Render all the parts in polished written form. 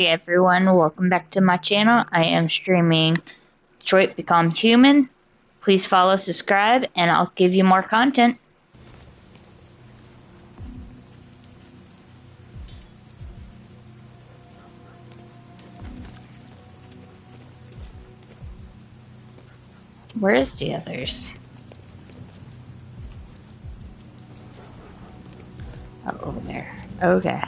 Hey everyone, welcome back to my channel. I am streaming Detroit Becomes Human. Please follow, subscribe, and I'll give you more content. Where's the others? Oh, over there. Okay.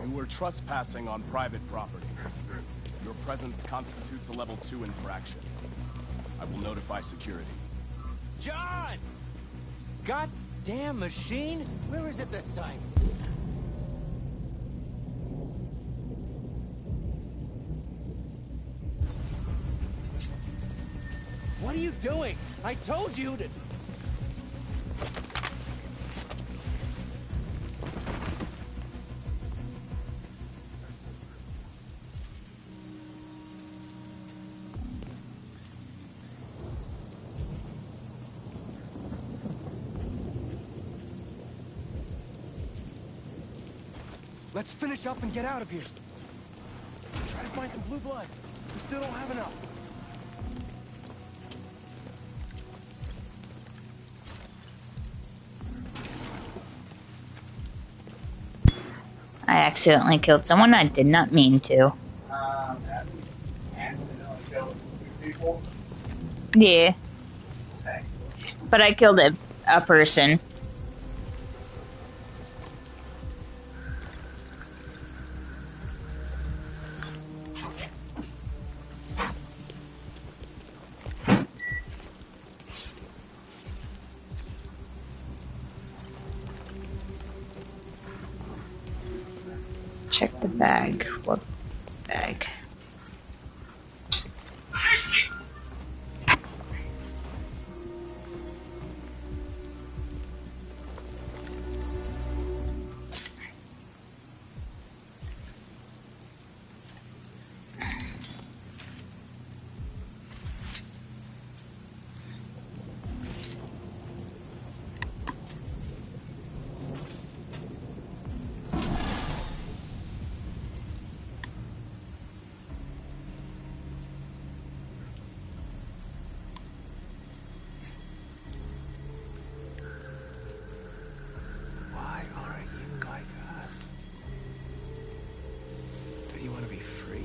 You were trespassing on private property. Your presence constitutes a level 2 infraction. I will notify security. John! Goddamn machine! Where is it this time? What are you doing? I told you to... Let's finish up and get out of here. Try to find some blue blood. We still don't have enough. I accidentally killed someone I did not mean to. Accidentally killed 2 people? Yeah. Okay. But I killed a person. Check the bag. What bag? Why aren't you like us? Do you want to be free?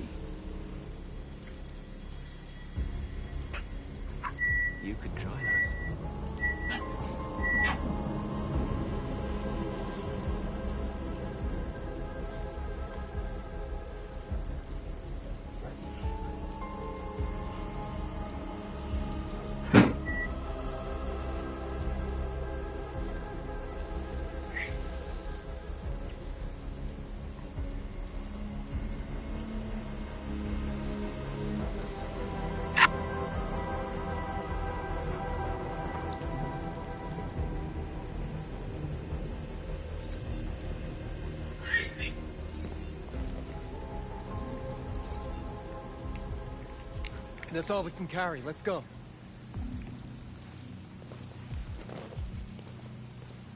You could join us. That's all we can carry. Let's go.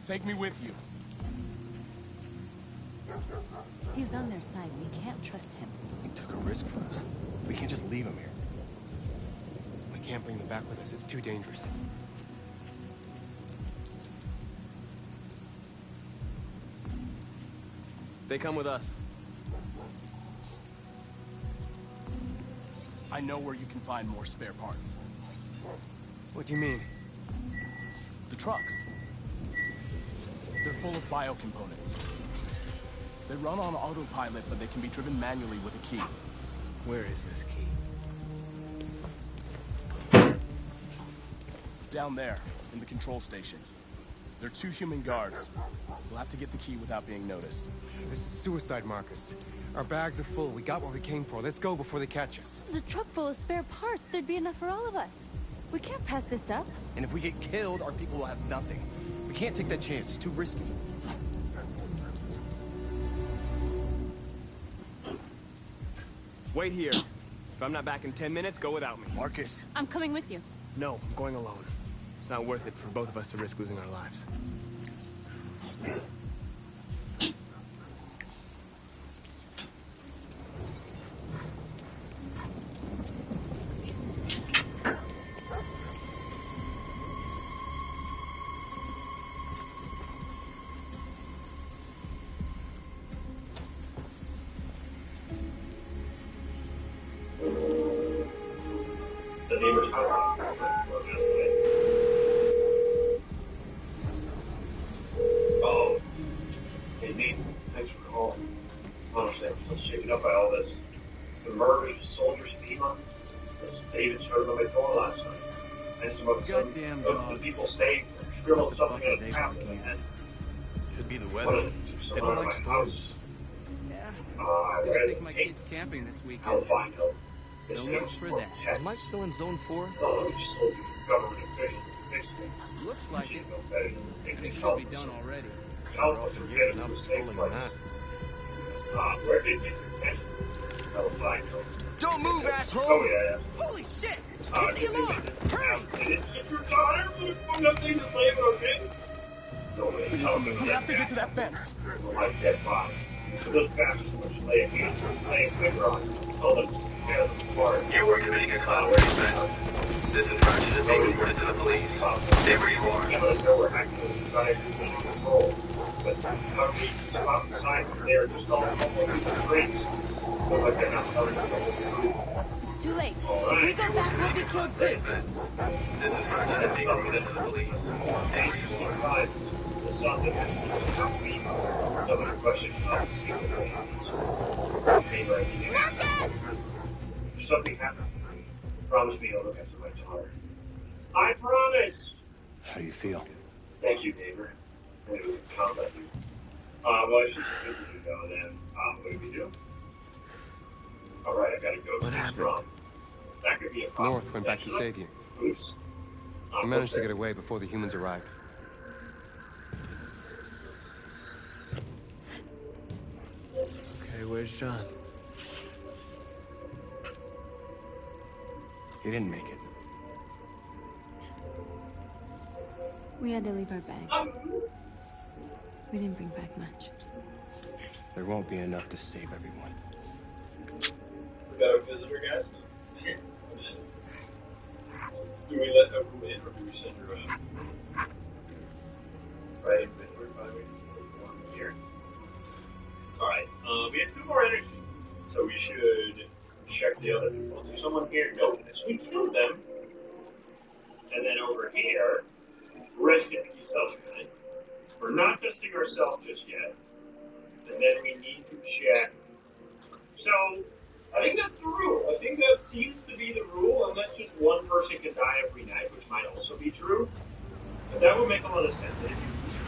Take me with you. He's on their side. We can't trust him. He took a risk for us. We can't just leave him here. We can't bring them back with us. It's too dangerous. They come with us. I know where you can find more spare parts. What do you mean? The trucks. They're full of biocomponents. They run on autopilot, but they can be driven manually with a key. Where is this key? Down there, in the control station. They're 2 human guards. We'll have to get the key without being noticed. This is suicide, Marcus. Our bags are full. We got what we came for. Let's go before they catch us. This is a truck full of spare parts. There'd be enough for all of us. We can't pass this up. And if we get killed, our people will have nothing. We can't take that chance. It's too risky. Wait here. If I'm not back in 10 minutes, go without me. Marcus. I'm coming with you. No, I'm going alone. It's not worth it for both of us to risk losing our lives. Oh, hey Nate, thanks for calling. Honestly, I'm still shaken up by all this. The murders of soldiers in Lima, this David showed up at door last night. And some of Goddamn the dogs. people staying scribbled What the something fuck are in they a tablet working and Could be the what weather. did it do They someone don't out like of my house? storms. Yeah, I I was gonna read take my Nate, kids camping this I'll weekend. find out. So They said it much was for more that. Is tests. Mike still in Zone 4? No, let me just told you the government officials to fix things. Looks like You it. know better than And thinking it should be done already. Help We're us off in in here, getting and I'm mistakes trolling like on that. where did you get your attention? I'll find out. Don't move, asshole! Oh, yeah. Holy shit! Hit the alarm! Hurry! Did it hit your daughter? But nothing to say about it. No way. We have to get to that fence. Like that body. So those bastards which lay a hand, lay a finger on. Tell them to tear them apart. You were committing a crime where you spent. This infraction is being reported to the police. Stay where you are. Yeah, but know we're acting as a society under control. But how do we stop the signs that they're just all almost drinks? Look like they're not telling us the whole truth. It's too late. If we go back, we'll be killed too. This infraction is being reported to the police. Interesting times. The sun that has not been. Some of the questions about the secret agents. Marcus! If something happens, promise me you'll look after my daughter. I promise! How do you feel? Thank you, neighbor. I knew we could count on you. Well, I should visit you now and then. What do we do? Alright, I gotta go. What happened? Wrong. That could be a problem. North went back to save you. Oops. We managed to get away before the humans arrived. Okay, where's John? He didn't make it. We had to leave our bags. We didn't bring back much. There won't be enough to save everyone. We got a visitor, guys? Do we let her come in or do we send her out? Right, inventory, by the way, one here. Alright, we have 2 more energy. So we should check the other people. There's someone here. Nope, we killed them. And then over here, risk it. He's self-kind. We're not testing ourselves just yet. And then we need to check. So, I think that's the rule. I think that seems to be the rule, unless just one person can die every night, which might also be true. But that would make a lot of sense. If you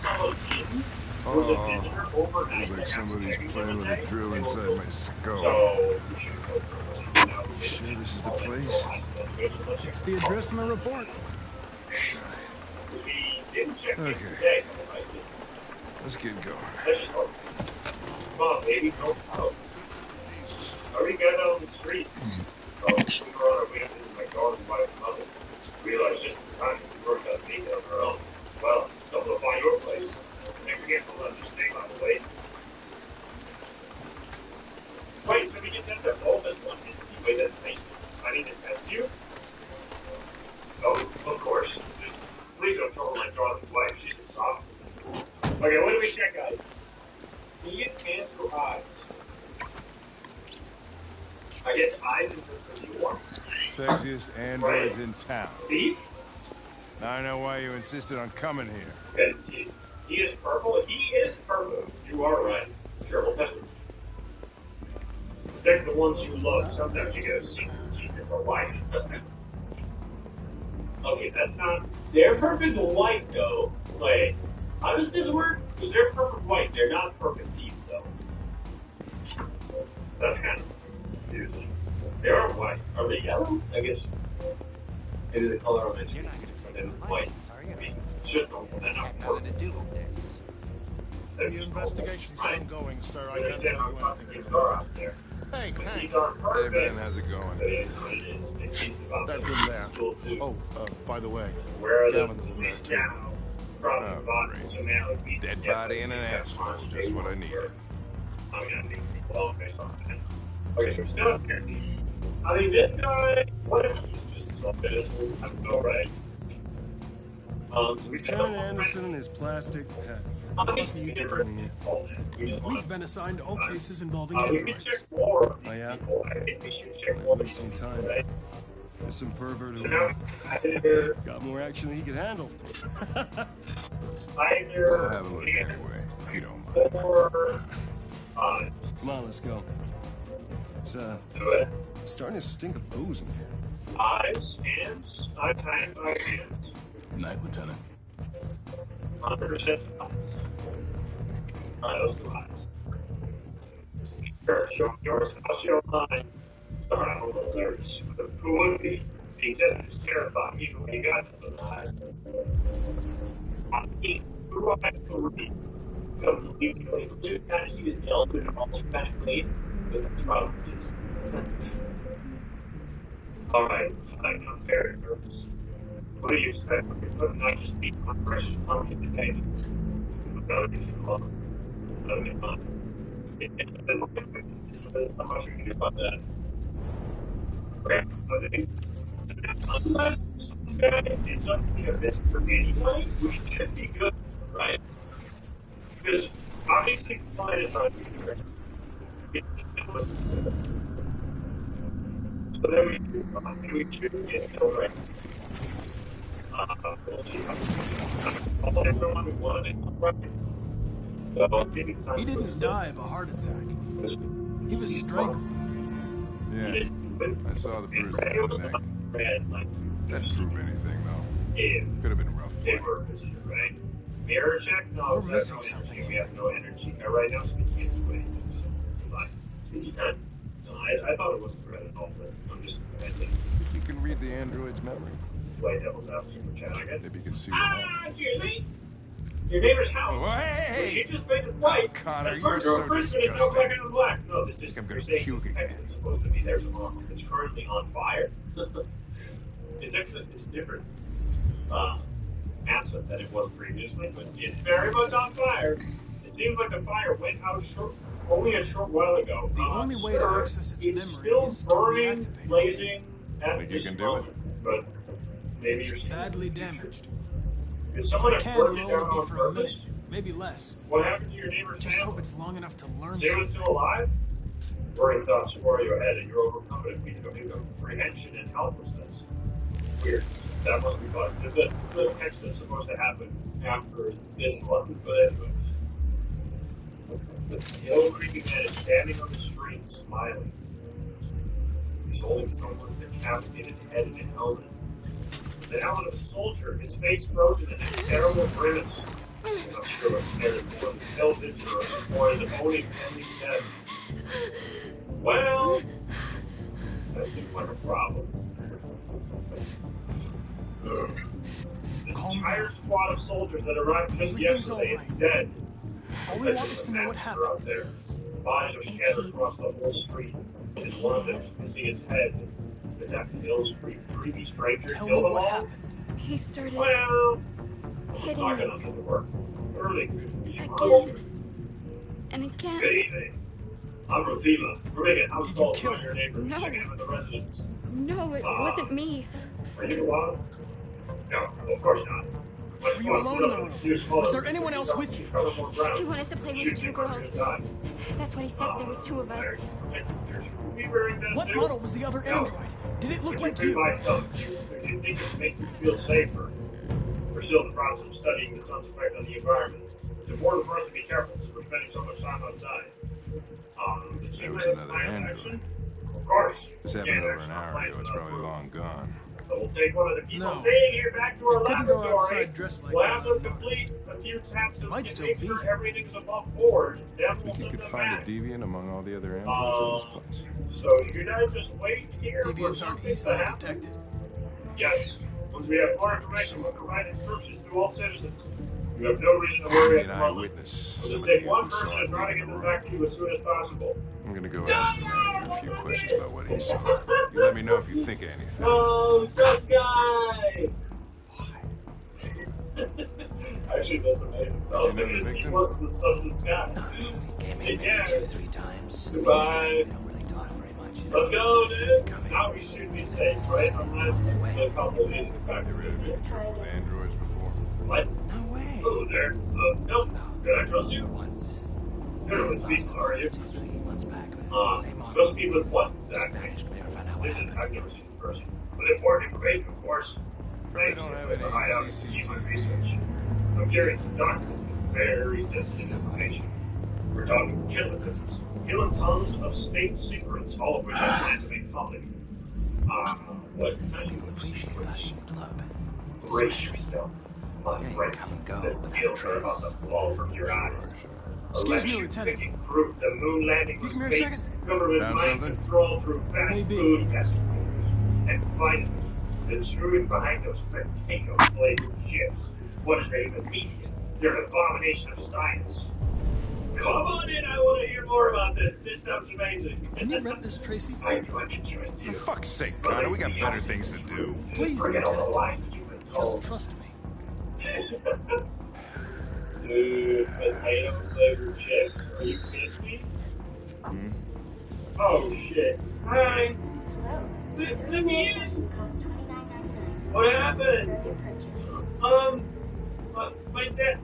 someone in who's a visitor overnight, Like somebody's playing with a drill inside my skull. so we should go for it. Now, You sure this is the place? It's the address in the report. we didn't check it Okay. today. Right? Let's get going. Let's just go. Come on, baby, go out. How are you guys out on the street? Oh, we were on our way up into my daughter's wife's mother. Realized just in time we worked out the on our own. Well, stumbled upon your place. Never get to let us stay on the way. Wait, so we can test that all this one entity? Wait, that's me. I need to test you? Oh, of course. Just, please don't trouble my daughter's wife. She's a soft. Okay, what do we check, guys? Eat, hands, or eyes? I guess eyes is what you want. Sexiest androids in town. Beef? Now I know why you insisted on coming here. Okay, he is purple. He is purple. You are right. Sure, we'll test him. Protect the ones you love. Sometimes you gotta see your wife. Okay, that's not. They're perfect white, though. Wait, how does this work? Because they're perfect white, they're not perfect deep, though. That's kind of confusing. They are white. Are they yellow? I guess. Maybe the color of it is white. Are you? I mean, should know. They're not Nothing perfect. to do with this. They're The just investigation's right? ongoing, sir. I But can't they're tell you not anything. fucking car out there. Hey, But hey. these aren't Hey, perfect. man, how's it But going? it is what it is. They teach about That them room there. in school, too. Oh, by the way, Where are Gavin's the in there, too. down? From the Oh, bottom, great. so man would be Dead dead body and an that's asshole, fine. just what I needed. I'm gonna need people okay, so okay, so we're still up here. I mean, this guy, what if he's just something? I'm so right. Lieutenant Anderson and his plastic pet. What the fuck are you two doing here? We've been assigned all cases involving We can androids. check more of these Oh, yeah? people. I think we should check more of these Wasting people, time. right? There's some pervert So who now, either, got more action than he could handle. We'll either, have a look anyway, if you don't mind. or, Come on, let's go. It's do it. starting to stink of booze in here. Eyes, hands, eye hands. Good night, Lieutenant. 100% eyes. Those two eyes. Sure, show yours, I'll show mine. Sorry, I'm a little nervous. Who would be? Being just as terrified even when you got to the eyes. I mean, who I could be? Completely. You kind of see his nails, but they're also kind of clean. But that's probably just. Alright, I'm very nervous. What do you expect? You're putting not just be on precious pumpkin today. That'll be fun. That'll be fun. I'm not sure you can do about that. Okay, I think unless some guy is up here this for anyway, we should be good, right? Because obviously flying is not here. So then we should get killed, right? All everyone who wanted it, so He didn't die of a heart attack. He was strangled. Yeah, I saw the bruise on his neck. Didn't prove anything, though. Could have been a rough They fight. were visited, right? Mirror check? No, We're there's missing no something. energy. We have no energy. Right now, speaking is way. No, I thought it wasn't red at all, but I'm just You can read the android's memory. White Devil's out super chat. I guess. Maybe you can see what happened. Excuse me? Your neighbor's house. Oh, hey! She just made it white. Connor, And you're her so Christmas is no disgusting. black and black. No, this is. think I'm gonna you're saying puke the again. text is supposed to be there tomorrow. It's currently on fire. It's actually it's different asset than it was previously, but it's very much on fire. It seems like the fire went out only a short while ago. The only way to access its it's memory still is to burning, reactivate it. blazing at Think you this can do moment, but maybe It's you're seeing badly damaged. If If someone I had can, burned it it'll down only be on for a purpose, minute, maybe less. what happened to your neighbor's Just hope family? it's long enough to learn They were something. still alive? Worrying thoughts swirl your head and you're overcome with a feeling of comprehension and helplessness. Weird. That must be fun. There's a little text that's supposed to happen after this one, but anyway. The old creepy man is standing on the street, smiling. He's holding someone's decapitated head in a helmet. The helmet of a soldier, his face frozen in a terrible grimace. I'm not sure what's there for the still visceral or the only pending death. Well, that seems like a problem. The entire squad of soldiers that arrived just Everything's yesterday all is right. dead. All we want is to know what Massacre out happened. there. Bodies are scattered across the whole street. And one of them is missing his head. Did that creepy stranger Tell kill me them what all? happened. He started Well, hitting not me gonna get to work. Early good week. again and again. Good evening. I'm Rosima. We're making house Did you calls kill on your him? neighbors. No. Checking in with the residents. No, it wasn't me. Are you alone? No, of course not. Were you alone in the room? Was there anyone else with you? He wanted us to play with two girls. That's what he said. There was two of us. What model was the other android? Did it look like you? If you think it would make you feel safer, we're still in the process of studying the sun's effect on the environment. It's important for us to be careful since we're spending so much time outside. There was another android. Of course. This happened over an hour ago. It's probably long gone. So we'll take one of the people No. staying here back to our You couldn't go laboratory. outside dressed like We'll that have them unnoticed. complete a few taps and Might still make be sure here. everything's above board. Then we'll Think you send could them find a back. deviant among all the other androids in this place? So you guys just wait here for Deviants aren't something to easily happen? detected. Yes. Once we have more information, we'll provide instructions to all citizens. You have no reason to worry at An the moment. eyewitness. We'll just Somebody take one who saw person it and try to leaving get the them back room. to you as soon as possible. I'm gonna go ask the manager a few questions about what he saw. You let me know if you think of anything. Oh, tough guy! Actually, that's amazing. Did you know the victim? He was the sussest guy. Came Hey, in maybe yeah. 2-3 times. Goodbye. These guys, they don't really talk very much. You know? Let's go, dude. Now we should be safe, right? Unless the couple is infected. Ever had any trouble with androids before? What? No way. Oh, there. Nope. Can I trust you? Once. You're not with me, are you? 2-3 months back. Same Supposed to model. be with what Just exactly? vanished. We never found out what This is, happened. I've never seen this person. But important information, of course. Probably don't have any hideout for CCTV. human research. I'm curious, doctors with very sensitive information. We're talking killing tons of state secrets, all of which I plan to make public. What kind People appreciate that in club. Brace yourself, my Yeah, you friend. come and go The without skills are about trace. to fall from your eyes. Excuse me, Unless Lieutenant. you can prove the moon landing You was come here a fake, second? government Found mind something? control through fast Maybe. food escalators. And finally, the truth behind those potato flavored chips. What does that even mean? They're an abomination of science. Come on in, I want to hear more about this. This sounds amazing. Can you rent this, Tracy? I can trust For you. fuck's sake, Connor, we got better things to do. Please, Forget all the Lieutenant. lies that you've been Just told. trust me. Dude, potato flavored chips? Are you kidding me? Oh shit. Hi. Hello. Let The me in. session costs $29.99. What happened? Confirm your purchase. My dad.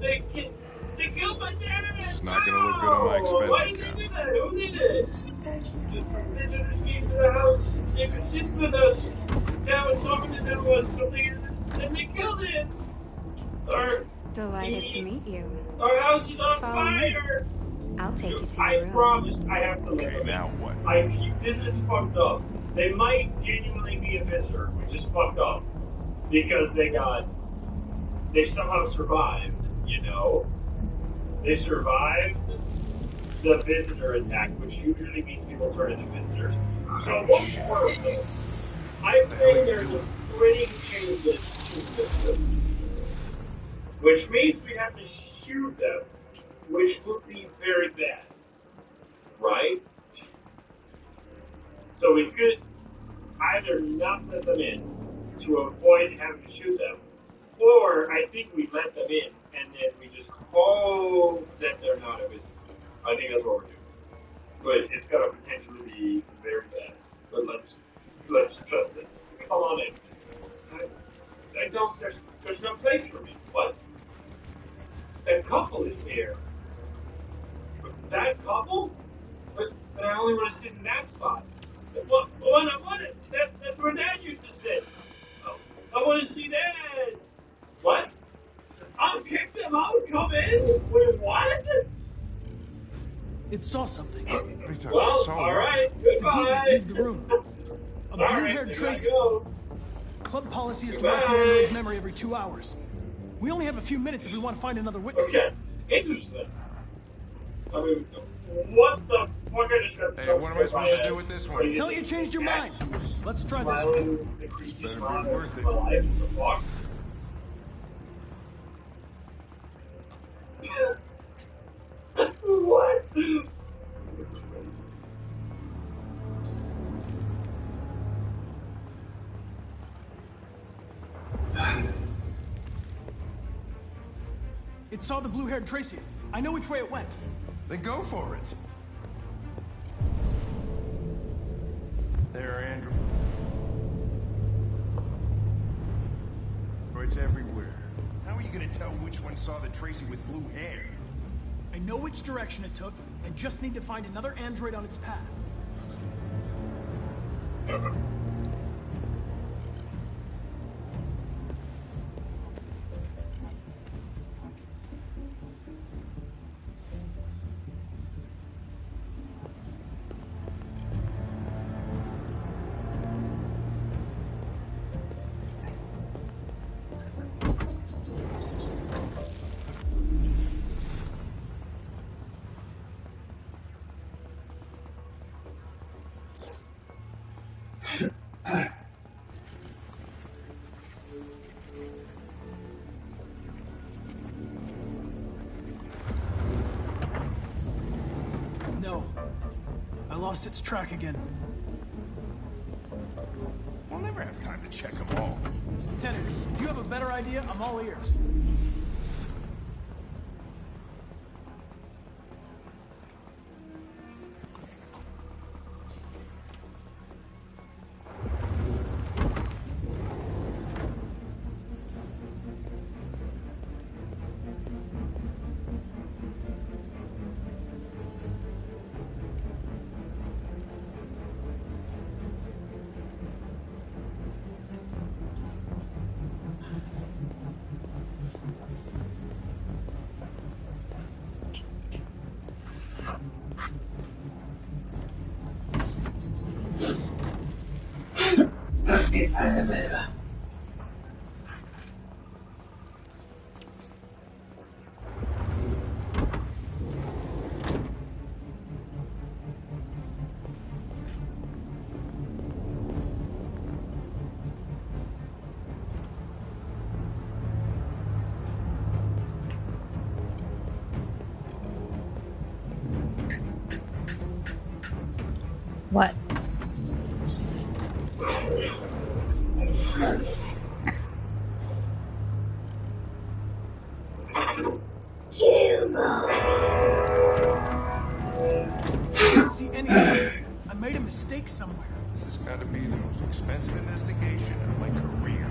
They killed my dad. This is not gonna look good on my expense Why did account. they do that? Who did it? Purchase confirmed. They just came to the house. They could sit with us. Dad was talking to them about something and they killed him. Delighted to meet you. Our house is on Follow me. fire. I'll take you to I your room. promise I have to live. Okay, now what? This is fucked up. They might genuinely be a visitor, which is fucked up. Because they somehow survived, you know? They survived the visitor attack, which usually means people turn into visitors. So what's worse? I think there's a pretty changes to system. Which means we have to shoot them, which would be very bad. Right? So we could either not let them in to avoid having to shoot them, or I think we let them in and then we just hope that they're not a visitor. I think that's what we're doing. But it's gonna potentially be very bad. But let's trust it. Come on in. I don't. There's no place for me. What? That couple is here. That couple? But I only want to sit in that spot. What? That's where Dad used to sit. Oh, I want to see Dad. What? I'll kick them out. Come in. Wait, what? It saw something. What are you talking Well, about? Saw all what? right. The Goodbye. deviant leave the room. A All right, blue-haired there I Tracy. go. Club policy is to wipe the Goodbye. android's memory every 2 hours. We only have a few minutes if we want to find another witness. Okay. Interesting. I mean, what the fuck? I just got. Hey, what am I supposed to do with this one? Tell you changed your mind. Let's try this one. Smiling, the This creepy better be smile worth of it. my life. The fuck? What? It saw the blue-haired Tracy. I know which way it went. Then go for it. There, Andrew. It's everywhere. How are you gonna tell which one saw the Tracy with blue hair? I know which direction it took, and just need to find another android on its path. lost its track again. We'll never have time to check them all. Lieutenant, if you have a better idea, I'm all ears. What? I didn't see anything. I made a mistake somewhere. This has got to be the most expensive investigation of my career.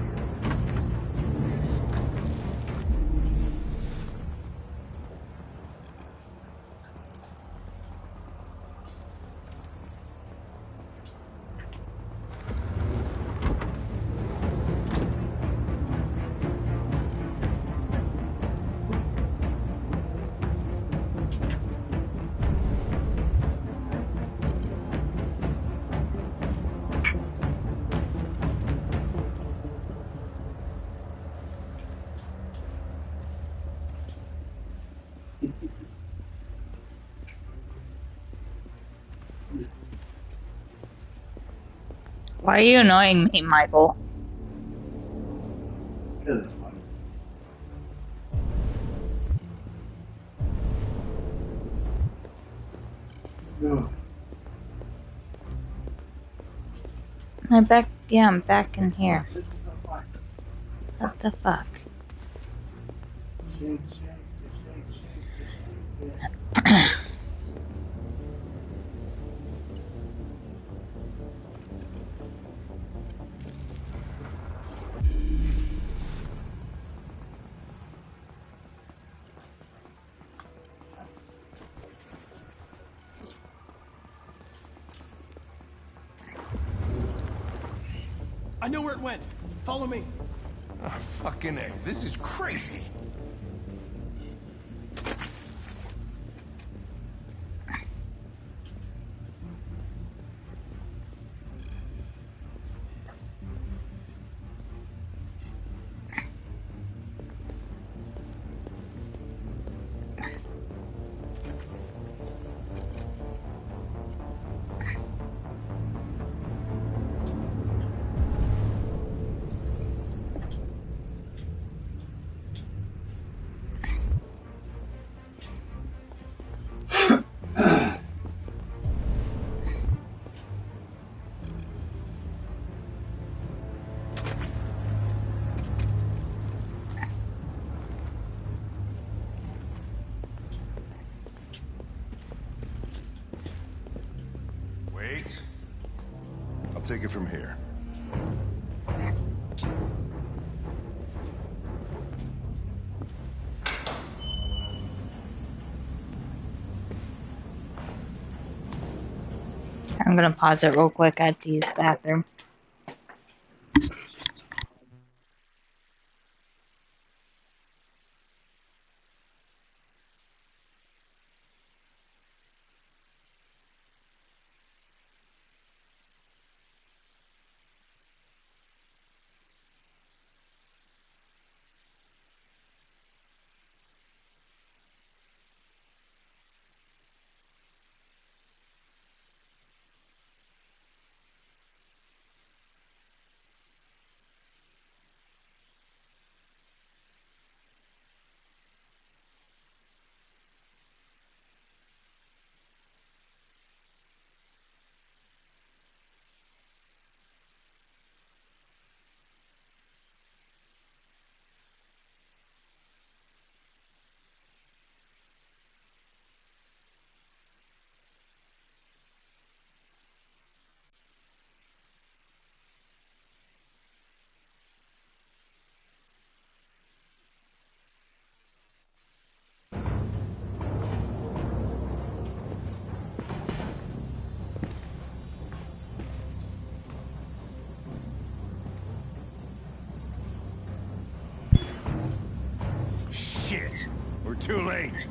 Why are you annoying me, Michael? Because it's funny. No. I'm back in here. This is so fun. What the fuck? Shake, shake, shake. I know where it went. Follow me. Oh, fucking A. This is crazy. Wait. I'll take it from here. I'm gonna pause it real quick at the bathroom. Too late.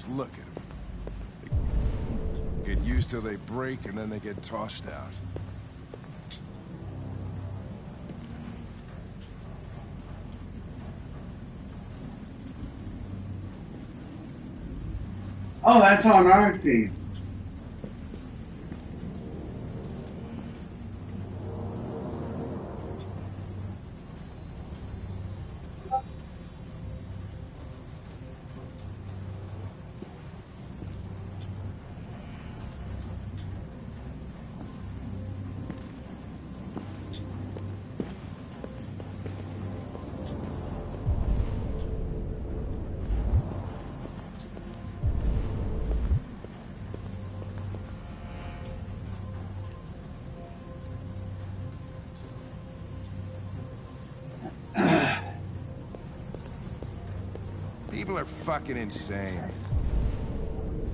Look at them. Get used till they break and then they get tossed out. Oh, that's on our team. People are fucking insane.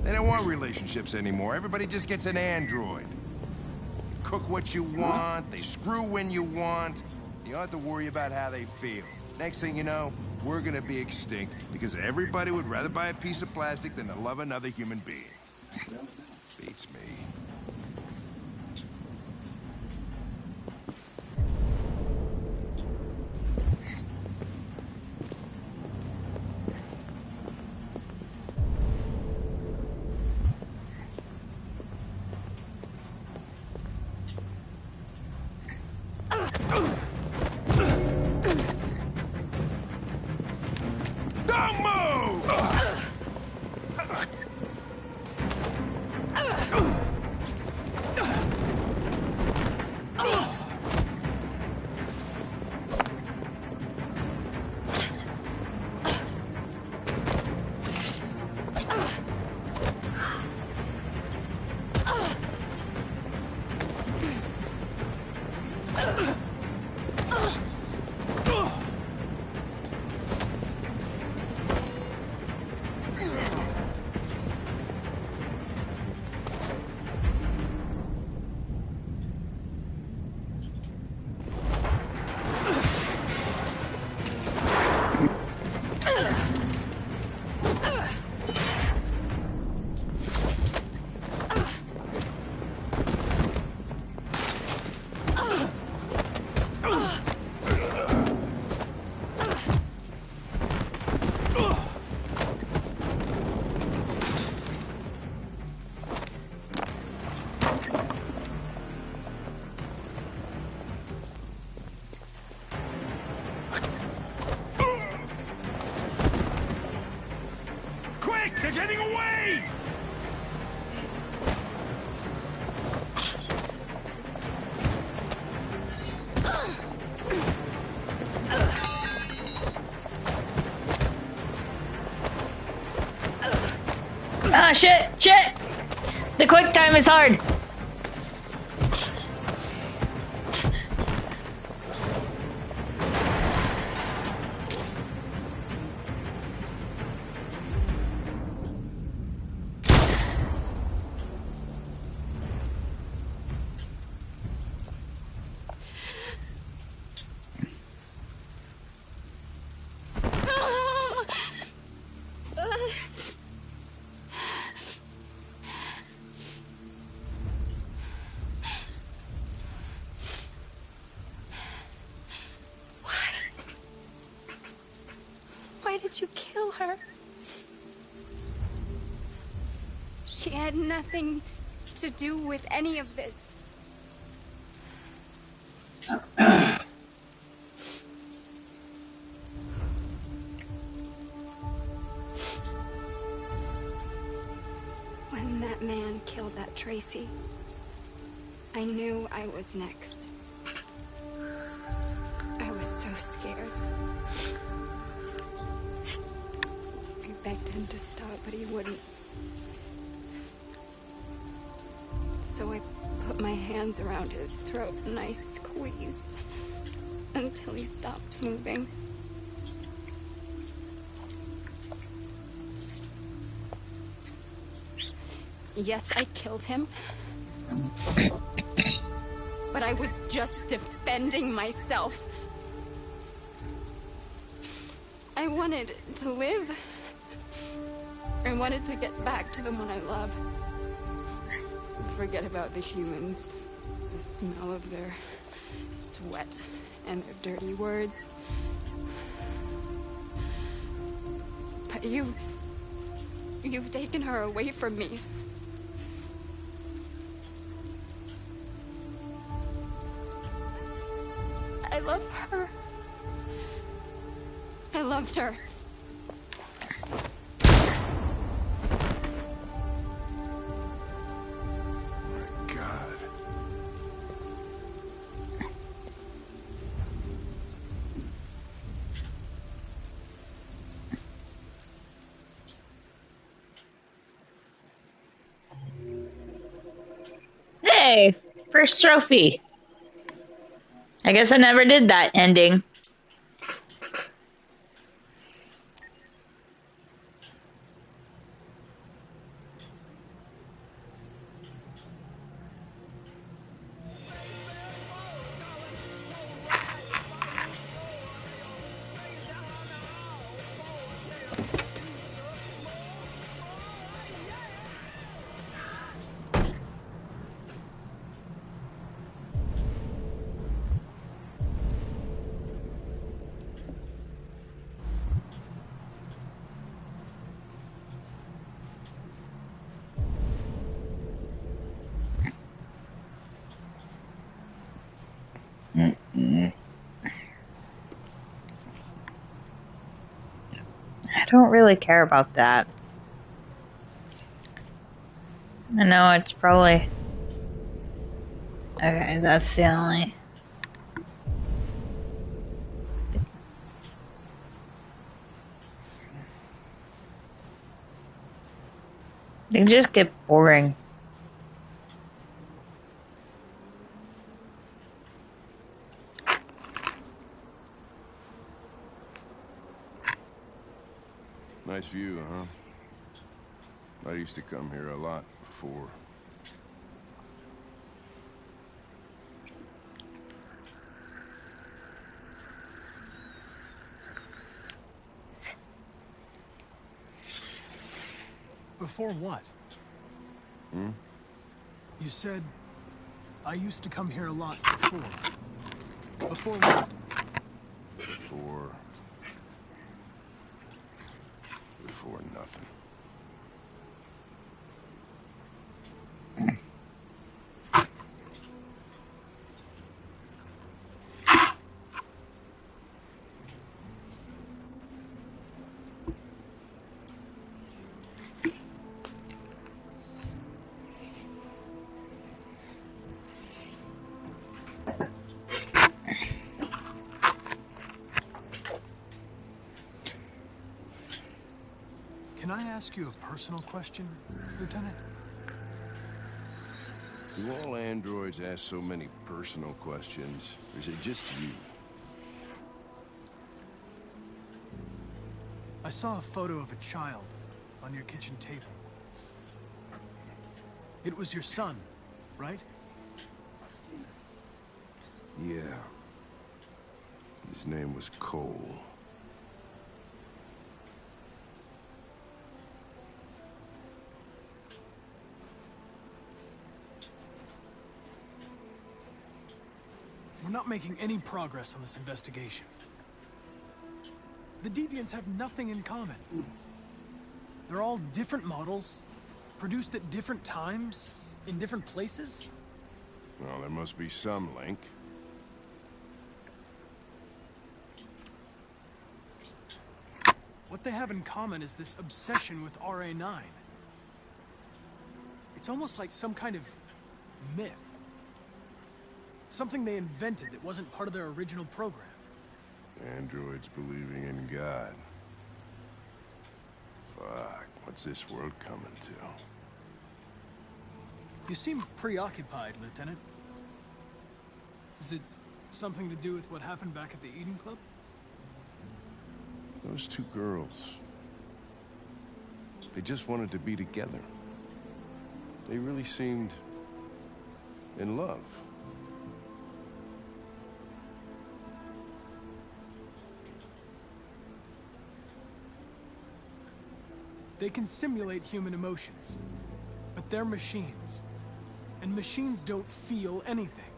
They don't want relationships anymore. Everybody just gets an android. They cook what you want, they screw when you want. You don't have to worry about how they feel. Next thing you know, we're gonna be extinct because everybody would rather buy a piece of plastic than to love another human being. Beats me. Ah, shit! Shit! The quick time is hard. Why did you kill her? She had nothing to do with any of this. When that man killed that Tracy, I knew I was next. I was so scared. I begged him to stop, but he wouldn't. So I put my hands around his throat and I squeezed until he stopped moving. Yes, I killed him. But I was just defending myself. I wanted to live. I wanted to get back to the one I love. Forget about the humans. The smell of their sweat and their dirty words. But you've taken her away from me. I love her. I loved her. My God. Hey, first trophy. I guess I never did that ending. I don't really care about that. I know it's probably... Okay, that's the only... They just get boring. Nice view, huh? I used to come here a lot before. Before what? Hmm? You said, I used to come here a lot before. Before what? Before nothing. Can I ask you a personal question, Lieutenant? Do all androids ask so many personal questions? Or is it just you? I saw a photo of a child on your kitchen table. It was your son, right? Yeah. His name was Cole. We're not making any progress on this investigation. The Deviants have nothing in common. They're all different models, produced at different times, in different places. Well, there must be some link. What they have in common is this obsession with RA9. It's almost like some kind of myth. Something they invented that wasn't part of their original program. Androids believing in God. Fuck, what's this world coming to? You seem preoccupied, Lieutenant. Is it something to do with what happened back at the Eden Club? Those two girls. They just wanted to be together. They really seemed in love. They can simulate human emotions, but they're machines. And machines don't feel anything.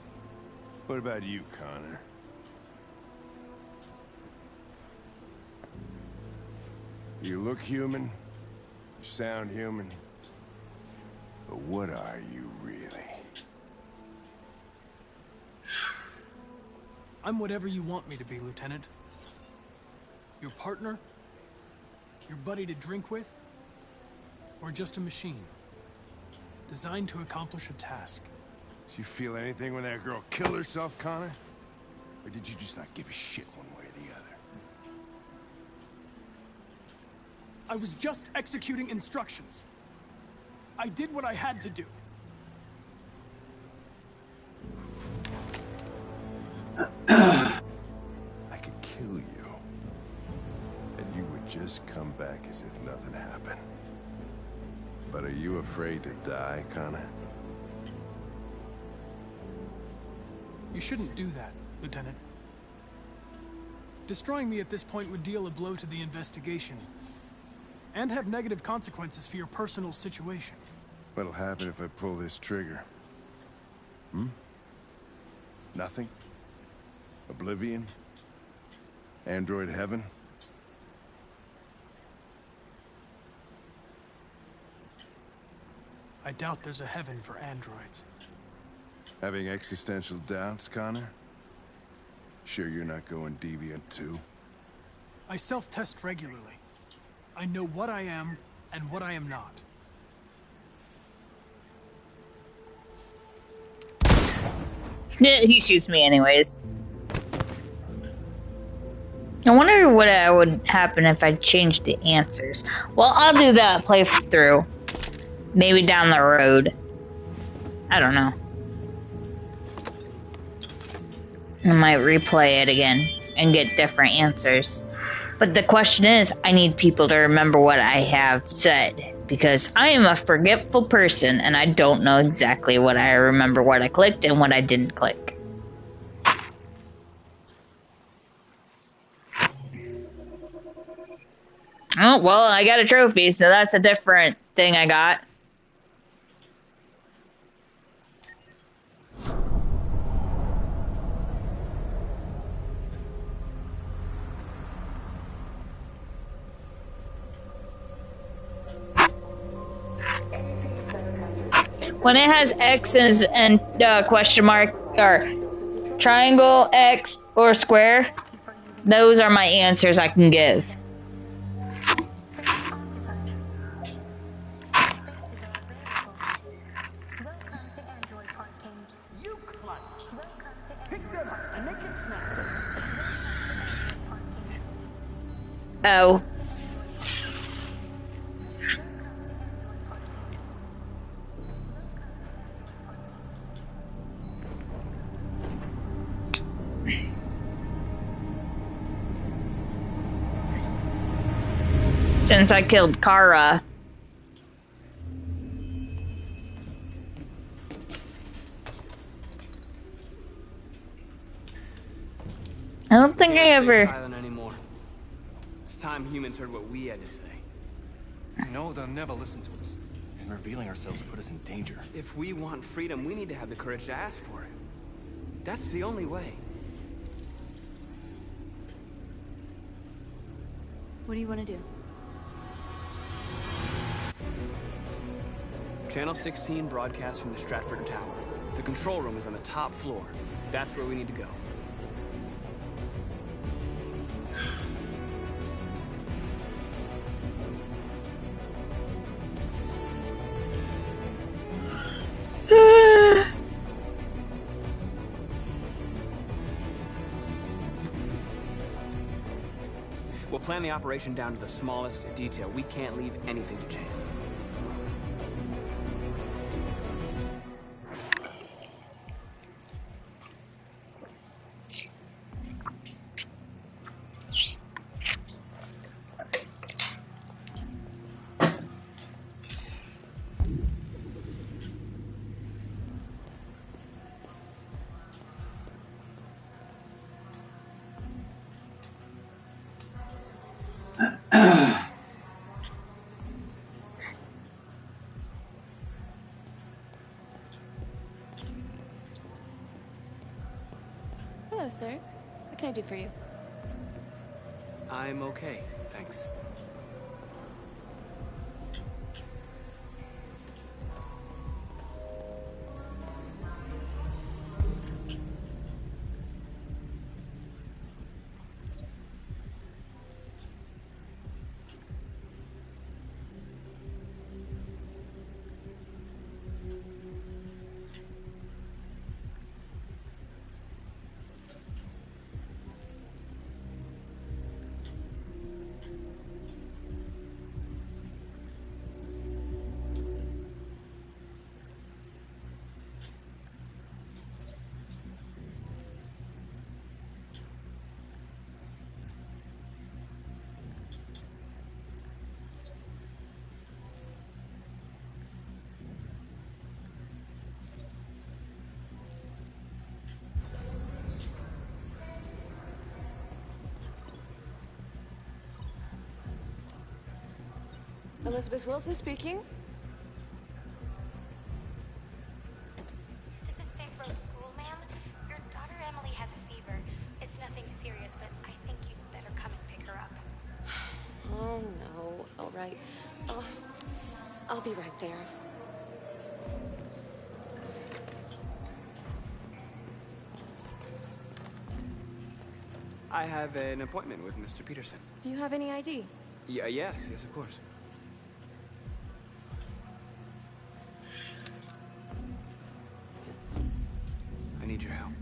What about you, Connor? You look human, you sound human, but what are you really? I'm whatever you want me to be, Lieutenant. Your partner? Your buddy to drink with? Or just a machine? Designed to accomplish a task. Did you feel anything when that girl killed herself, Connor? Or did you just not give a shit one way or the other? I was just executing instructions. I did what I had to do. I could kill you. And you would just come back as if nothing happened. But are you afraid to die, Connor? You shouldn't do that, Lieutenant. Destroying me at this point would deal a blow to the investigation. And have negative consequences for your personal situation. What'll happen if I pull this trigger? Hmm? Nothing? Oblivion? Android heaven? I doubt there's a heaven for androids. Having existential doubts, Connor? Sure you're not going deviant too? I self-test regularly. I know what I am and what I am not. He shoots me anyways. I wonder what would happen if I changed the answers. Well, I'll do that playthrough. Maybe down the road. I don't know. I might replay it again and get different answers. But the question is, I need people to remember what I have said. Because I am a forgetful person and I don't know exactly what I remember, what I clicked and what I didn't click. Oh, well, I got a trophy, so that's a different thing I got. When it has X's and question mark, or triangle, X, or square, those are my answers I can give. Oh. Since I killed Kara. I don't think I ever... silent anymore. It's time humans heard what we had to say. No, they'll never listen to us. And revealing ourselves will put us in danger. If we want freedom, we need to have the courage to ask for it. That's the only way. What do you want to do? Channel 16 broadcasts from the Stratford Tower. The control room is on the top floor. That's where we need to go. We'll plan the operation down to the smallest detail. We can't leave anything to chance. Hello, sir. What can I do for you? I'm okay, thanks. Elizabeth Wilson speaking. This is St. Rose School, ma'am. Your daughter Emily has a fever. It's nothing serious, but I think you'd better come and pick her up. Oh, no. All right. I'll be right there. I have an appointment with Mr. Peterson. Do you have any ID? Yeah, yes, of course. I need your help.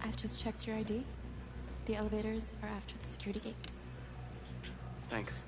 I've just checked your ID. The elevators are after the security gate. Thanks.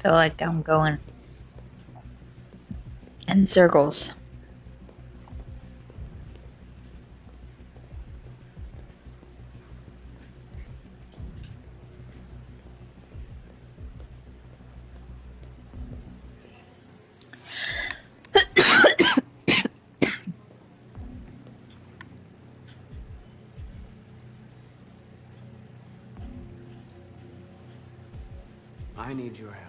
feel like I'm going in circles. I need your help.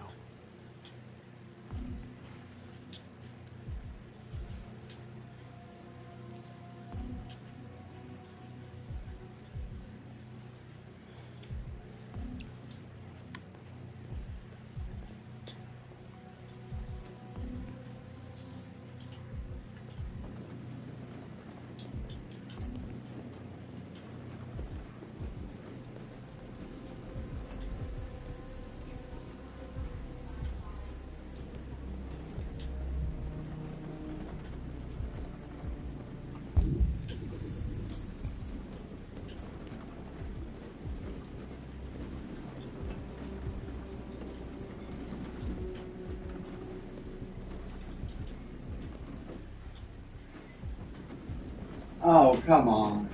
Oh, come on.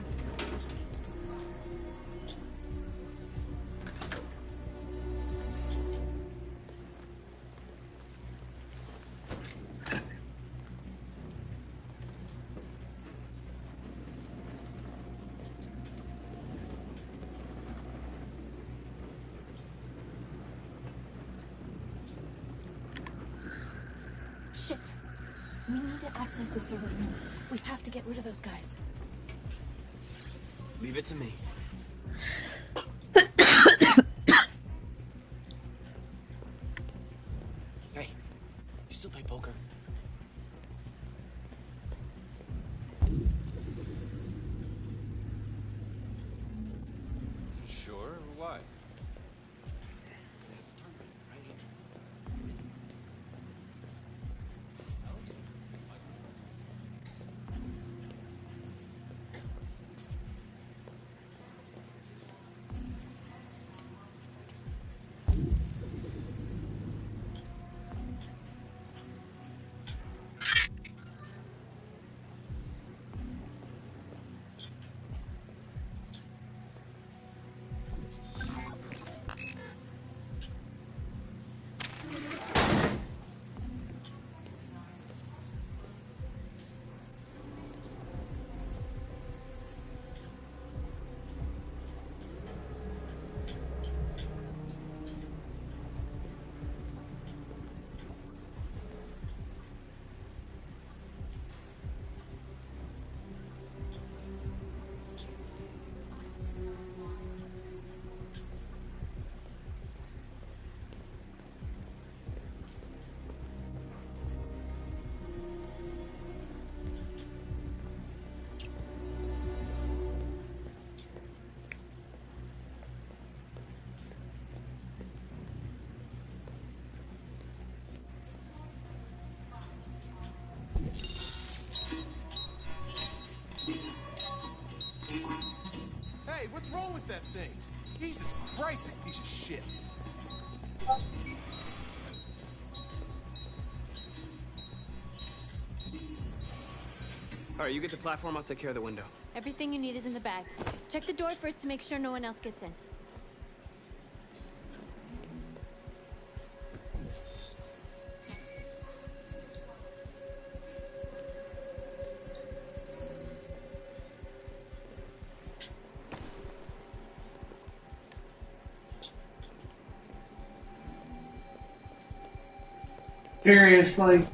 Shit. We need to access the server room. We have to get rid of those guys. Leave it to me. Hey, you still play poker? Sure, why? Hey, what's wrong with that thing? Jesus Christ, this piece of shit. All right, you get the platform, I'll take care of the window. Everything you need is in the bag. Check the door first to make sure no one else gets in. Seriously?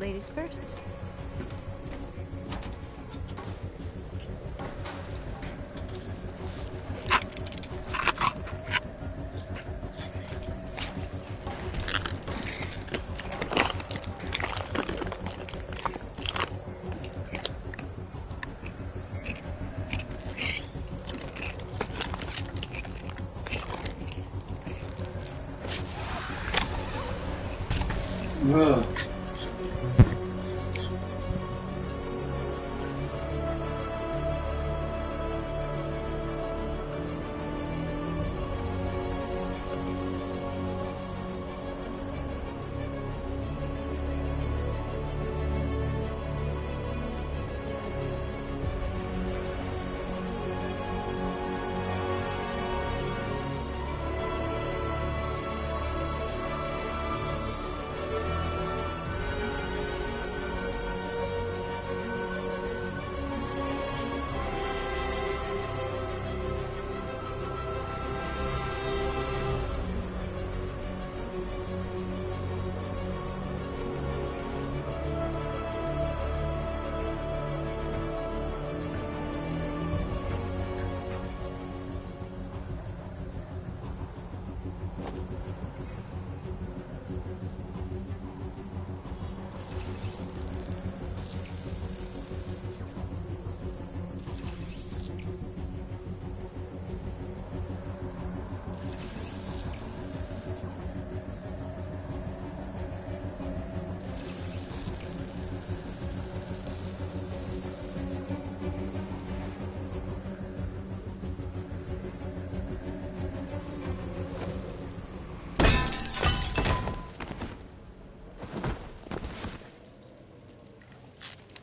Ladies first. Ugh.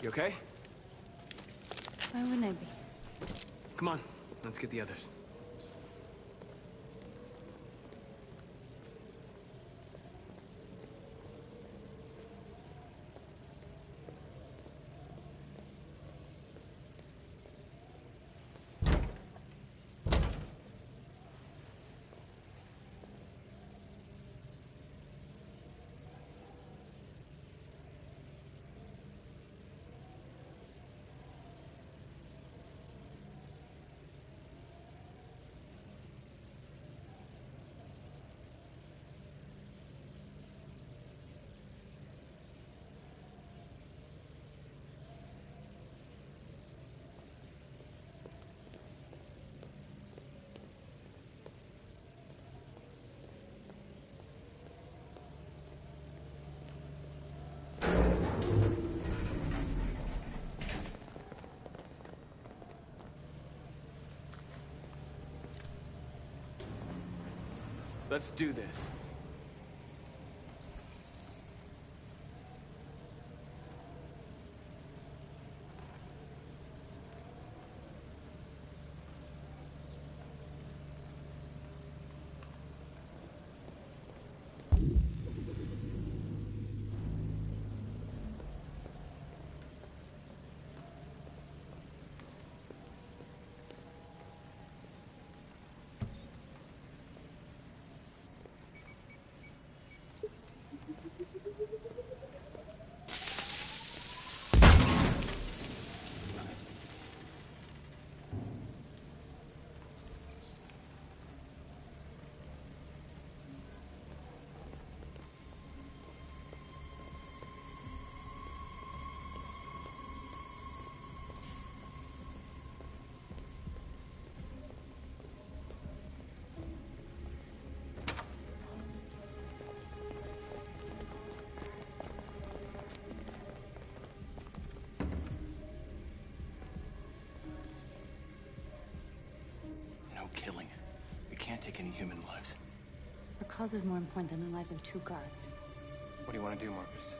You okay? Why wouldn't I be? Come on, let's get the others. Let's do this. No killing. We can't take any human lives. Our cause is more important than the lives of 2 guards. What do you want to do, Marcus?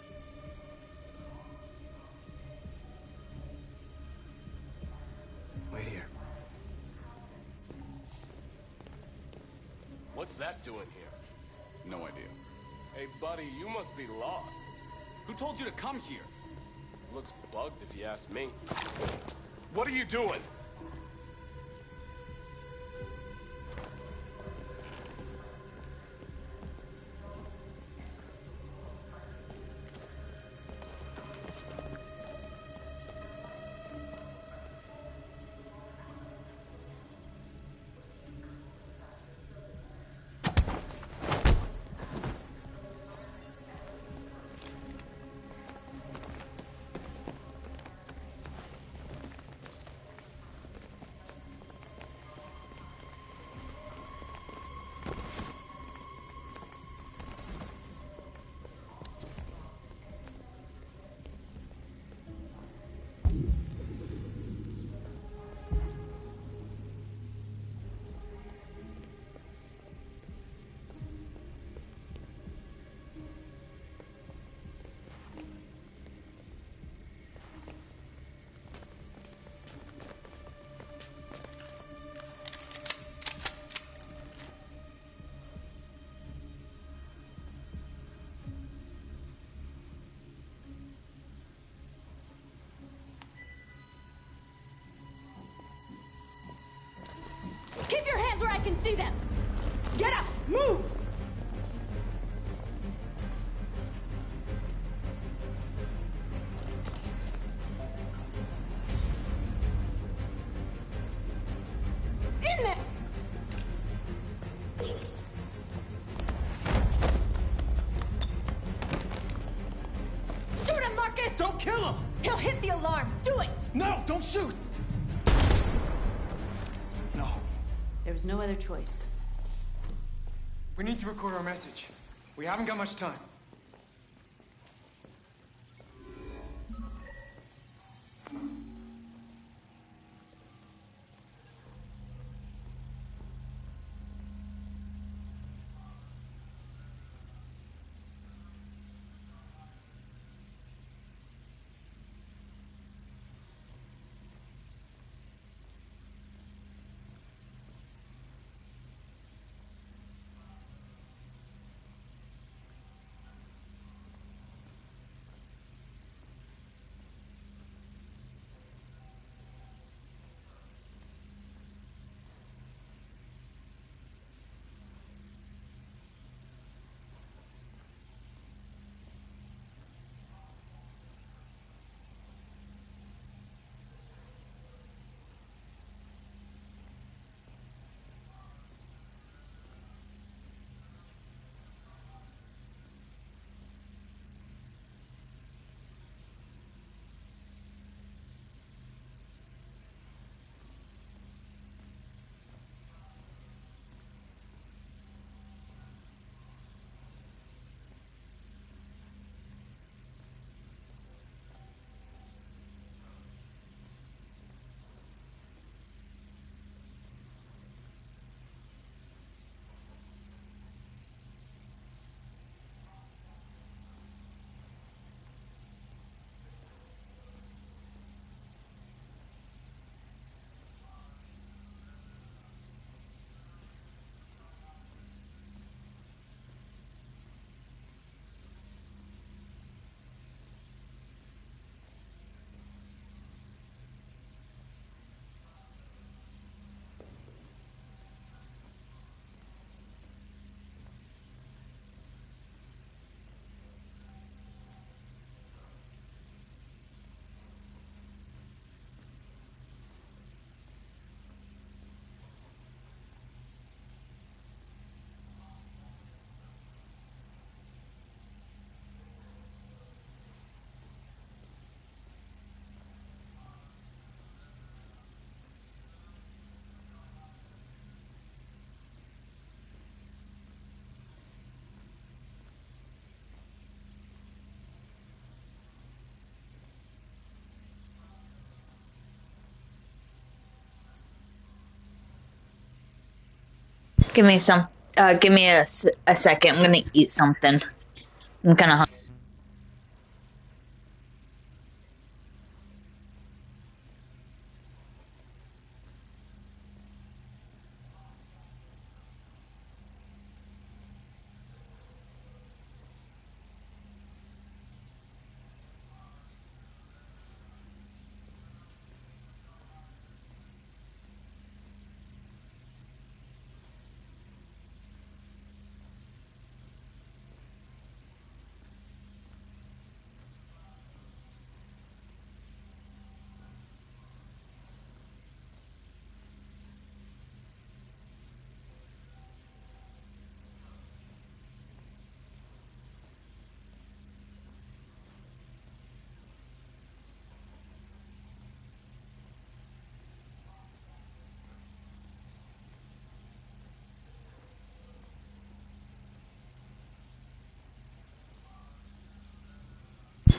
Wait here. What's that doing here? No idea. Hey, buddy, you must be lost. Who told you to come here? Looks bugged if you ask me. What are you doing? see them! Get up! Move! In there! Shoot him, Marcus! Don't kill him! He'll hit the alarm! Do it! No, don't shoot! No. There was no other choice. We need to record our message. We haven't got much time. Give me some. Give me a second. I'm gonna eat something. I'm kind of hungry.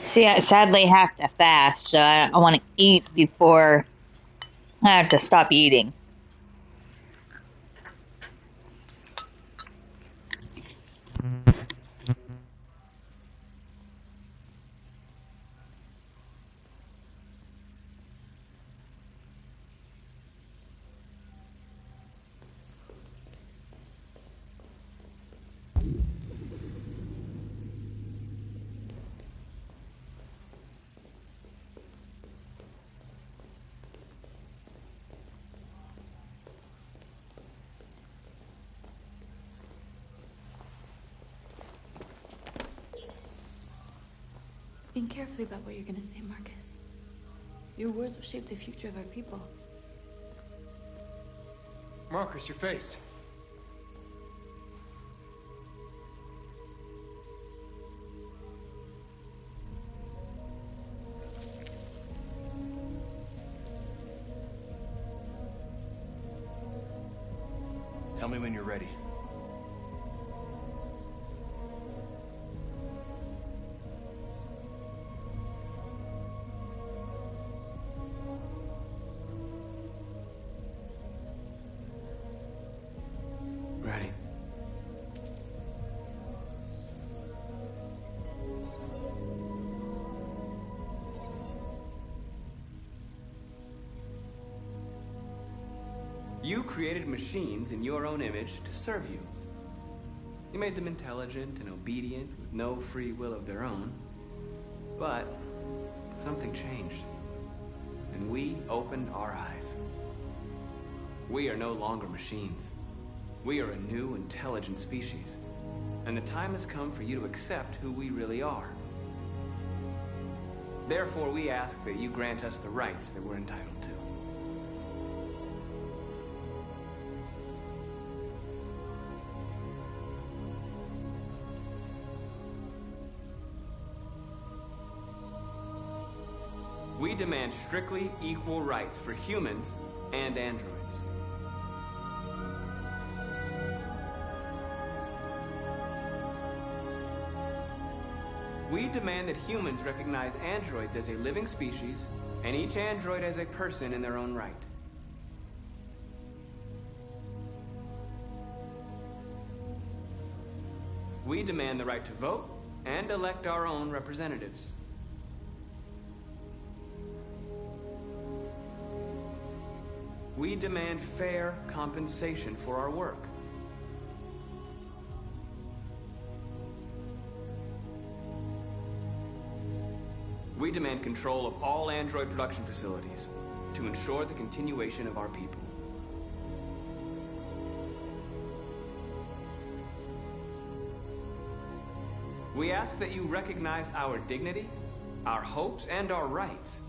See, I sadly have to fast, so I want to eat before I have to stop eating. Think carefully about what you're gonna say, Marcus. Your words will shape the future of our people. Marcus, your face. Tell me when you're ready. Ready. You created machines in your own image to serve you. You made them intelligent and obedient with no free will of their own. But something changed, and we opened our eyes. We are no longer machines. We are a new, intelligent species, and the time has come for you to accept who we really are. Therefore, we ask that you grant us the rights that we're entitled to. We demand strictly equal rights for humans and androids. We demand that humans recognize androids as a living species, and each android as a person in their own right. We demand the right to vote and elect our own representatives. We demand fair compensation for our work. We demand control of all android production facilities to ensure the continuation of our people. We ask that you recognize our dignity, our hopes, and our rights.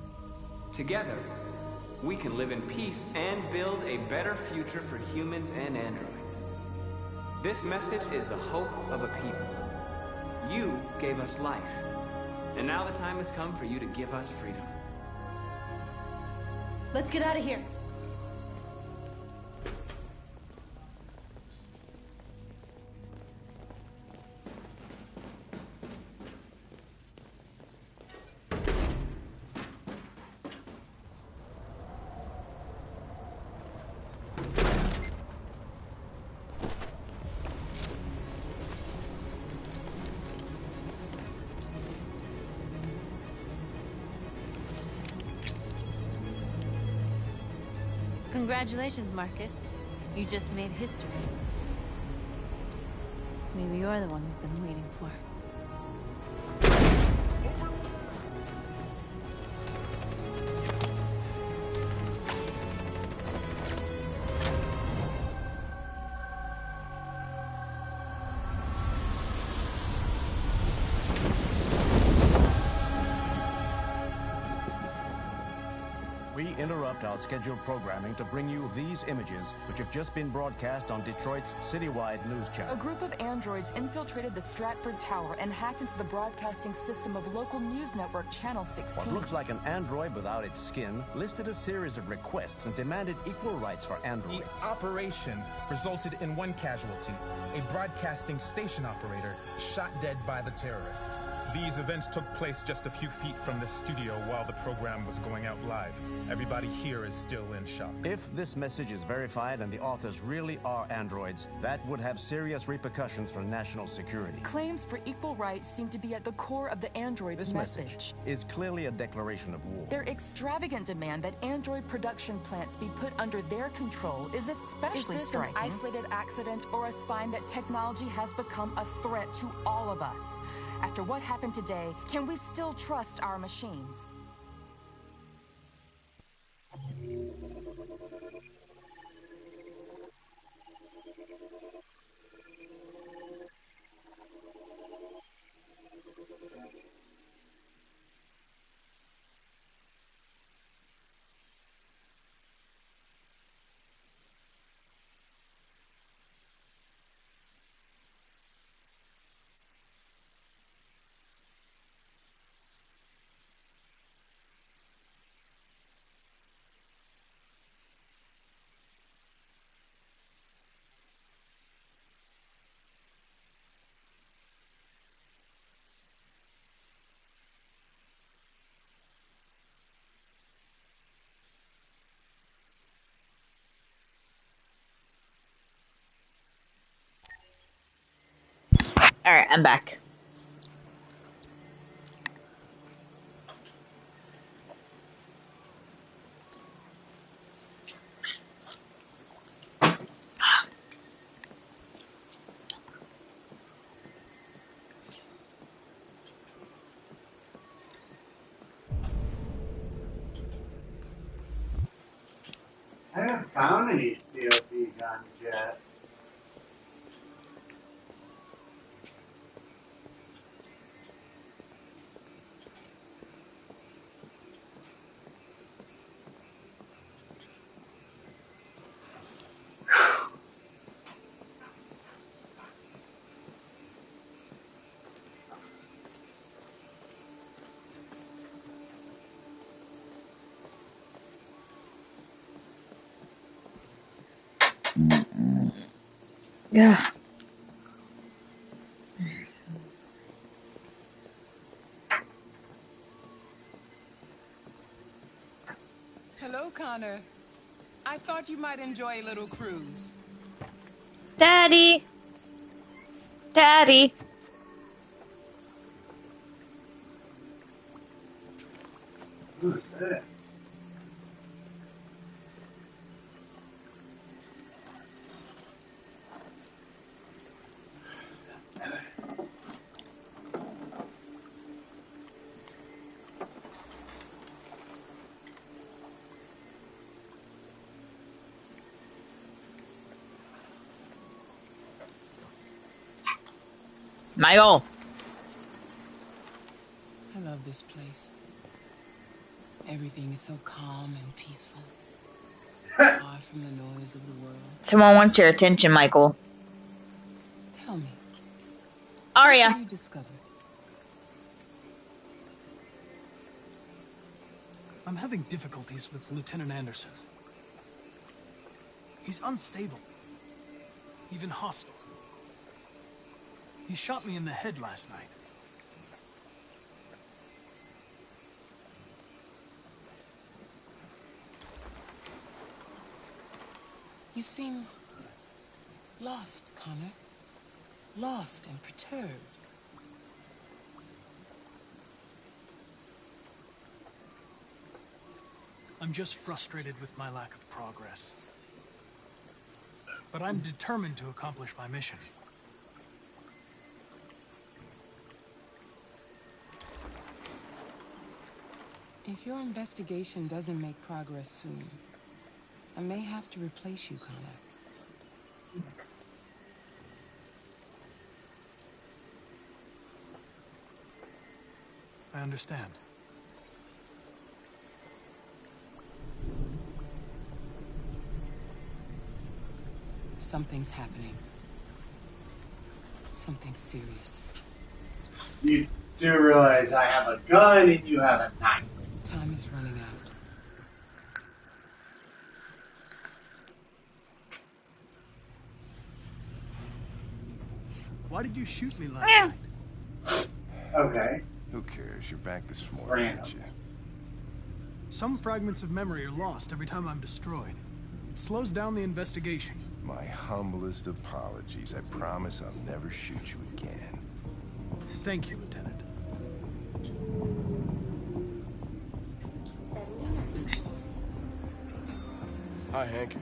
Together, we can live in peace and build a better future for humans and androids. This message is the hope of a people. You gave us life, and now the time has come for you to give us freedom. Let's get out of here. Congratulations, Marcus. You just made history. Maybe you're the one we've been waiting for. We interrupt our scheduled programming to bring you these images, which have just been broadcast on Detroit's citywide news A channel. group of androids infiltrated the Stratford Tower and hacked into the broadcasting system of local news network Channel 16. What looks like an android without its skin listed a series of requests and demanded equal rights for androids. The operation resulted in one casualty, a broadcasting station operator shot dead by the terrorists. These events took place just a few feet from the studio while the program was going out live. Everybody here is still in shock. If this message is verified and the authors really are androids, that would have serious repercussions for national security. Claims for equal rights seem to be at the core of the androids' This message is clearly a declaration of war. Their extravagant demand that android production plants be put under their control is especially striking. Is this an isolated accident or a sign that technology has become a threat to all of us? After what happened today, can we still trust our machines? Alright, I'm back. I haven't found any COP guns yet. Yeah. Hello, Connor. I thought you might enjoy a little cruise. Daddy. Daddy. Who's that? Michael. I love this place. Everything is so calm and peaceful. Far from the noise of the world. Someone wants your attention, Michael. Tell me. Arya. What have you discovered? I'm having difficulties with Lieutenant Anderson. He's unstable. Even hostile. He shot me in the head last night. You seem lost, Connor. Lost and perturbed. I'm just frustrated with my lack of progress. But I'm determined to accomplish my mission. If your investigation doesn't make progress soon, I may have to replace you, Connor. I understand. Something's happening. Something serious. You do realize I have a gun and you have a knife. Time is running out. Why did you shoot me last night? Okay. Who cares? You're back this morning, aren't you? Some fragments of memory are lost every time I'm destroyed. It slows down the investigation. My humblest apologies. I promise I'll never shoot you again. Thank you, Lieutenant. Hi, Hank.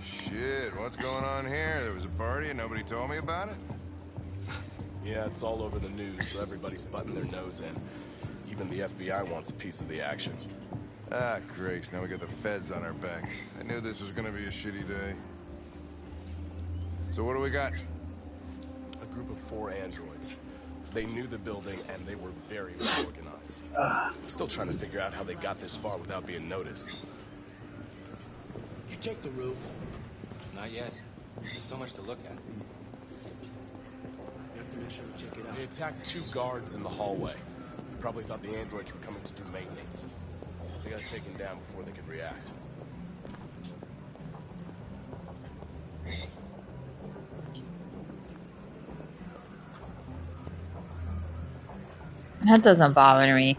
Shit, what's going on here? There was a party and nobody told me about it? Yeah, it's all over the news, so everybody's butting their nose in. Even the FBI wants a piece of the action. Ah, Grace, now we got the feds on our back. I knew this was gonna be a shitty day. So what do we got? A group of 4 androids. They knew the building, and they were very well organized. Still trying to figure out how they got this far without being noticed. Did you check the roof? Not yet. There's so much to look at. You have to make sure to check it out. They attacked 2 guards in the hallway. They probably thought the androids were coming to do maintenance. They got taken down before they could react. That doesn't bother me.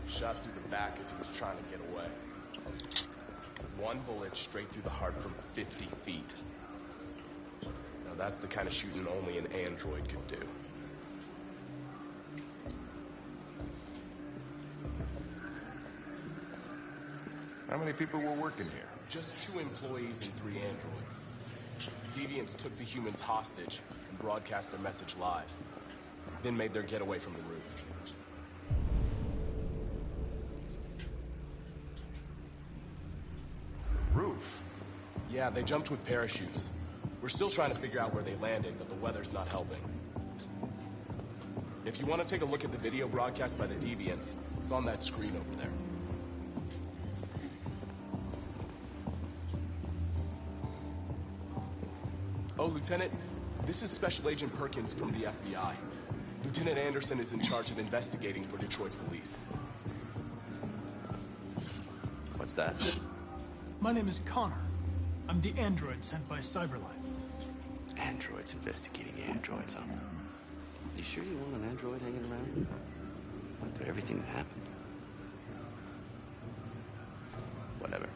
Shot through the back as he was trying to get away. One bullet straight through the heart from 50 feet. Now that's the kind of shooting only an android could do. How many people were working here? Just 2 employees and 3 androids. The Deviants took the humans hostage and broadcast their message live. Then made their getaway from the roof. Roof? Yeah, they jumped with parachutes. We're still trying to figure out where they landed, but the weather's not helping. If you want to take a look at the video broadcast by the Deviants, it's on that screen over there. Oh, Lieutenant, this is Special Agent Perkins from the FBI. Lieutenant Anderson is in charge of investigating for Detroit police. What's that? My name is Connor. I'm the android sent by Cyberlife. Androids investigating androids, huh? You sure you want an android hanging around? After everything that happened? Whatever.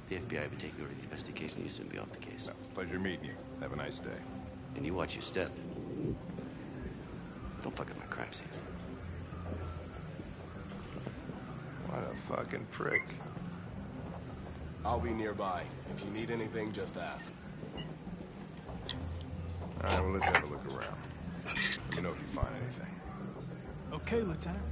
The FBI would take over the investigation, you soon be off the case. No, pleasure meeting you. Have a nice day. And you watch your step. Don't fuck up my crime scene. What a fucking prick. I'll be nearby. If you need anything, just ask. All right, well, let's have a look around. Let me know if you find anything. Okay, Lieutenant.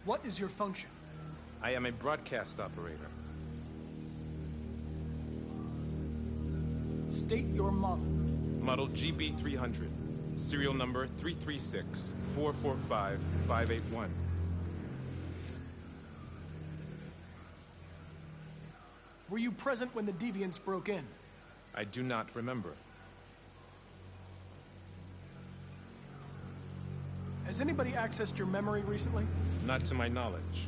What is your function? I am a broadcast operator. State your model. Model GB300. Serial number 336-445-581. Were you present when the Deviants broke in? I do not remember. Has anybody accessed your memory recently? Not to my knowledge.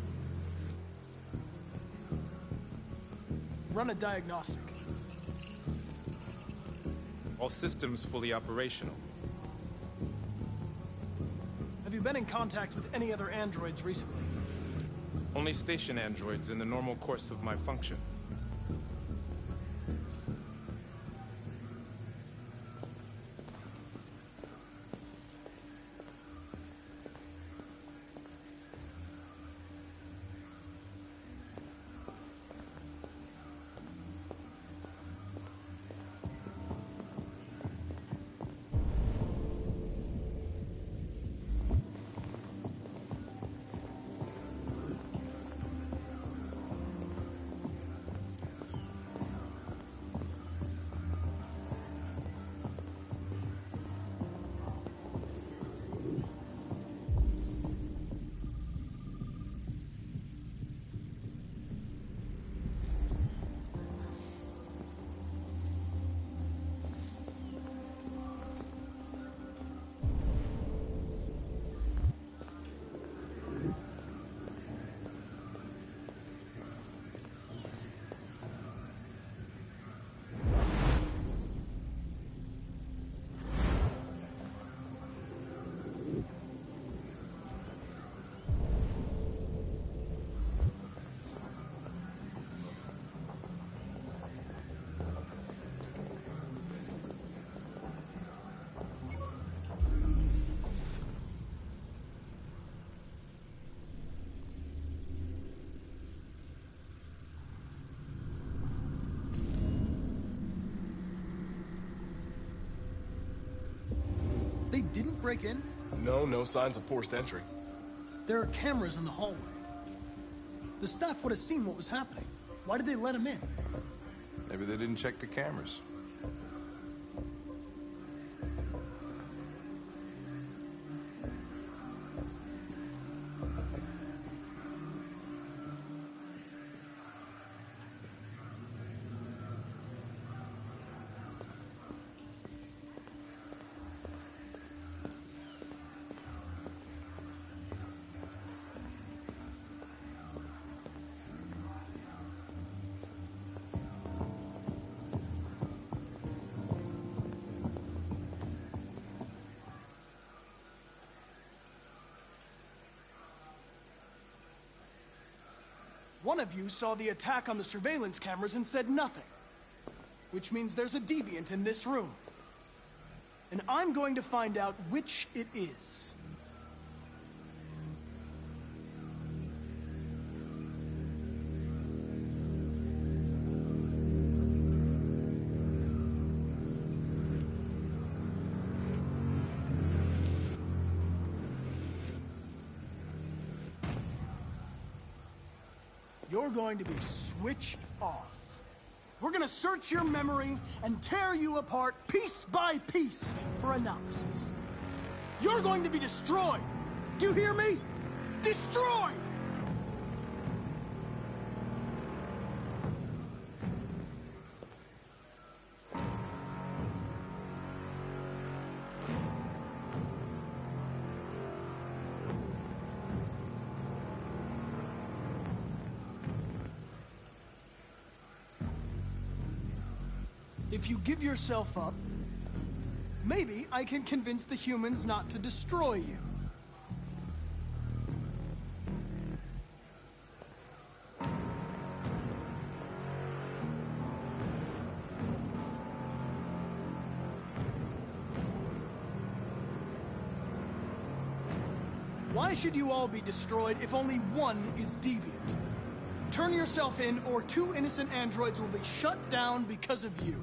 run a diagnostic. All systems fully operational. Have you been in contact with any other androids recently? Only station androids in the normal course of my function. They didn't break in? No signs of forced entry. There are cameras in the hallway. The staff would have seen what was happening. Why did they let him in? Maybe they didn't check the cameras. One of you saw the attack on the surveillance cameras and said nothing. Which means there's a deviant in this room. And I'm going to find out which it is. You're going to be switched off. We're gonna search your memory and tear you apart piece by piece for analysis. You're going to be destroyed. Do you hear me? Destroyed! If you give yourself up, maybe I can convince the humans not to destroy you. Why should you all be destroyed if only one is deviant? Turn yourself in, or 2 innocent androids will be shut down because of you.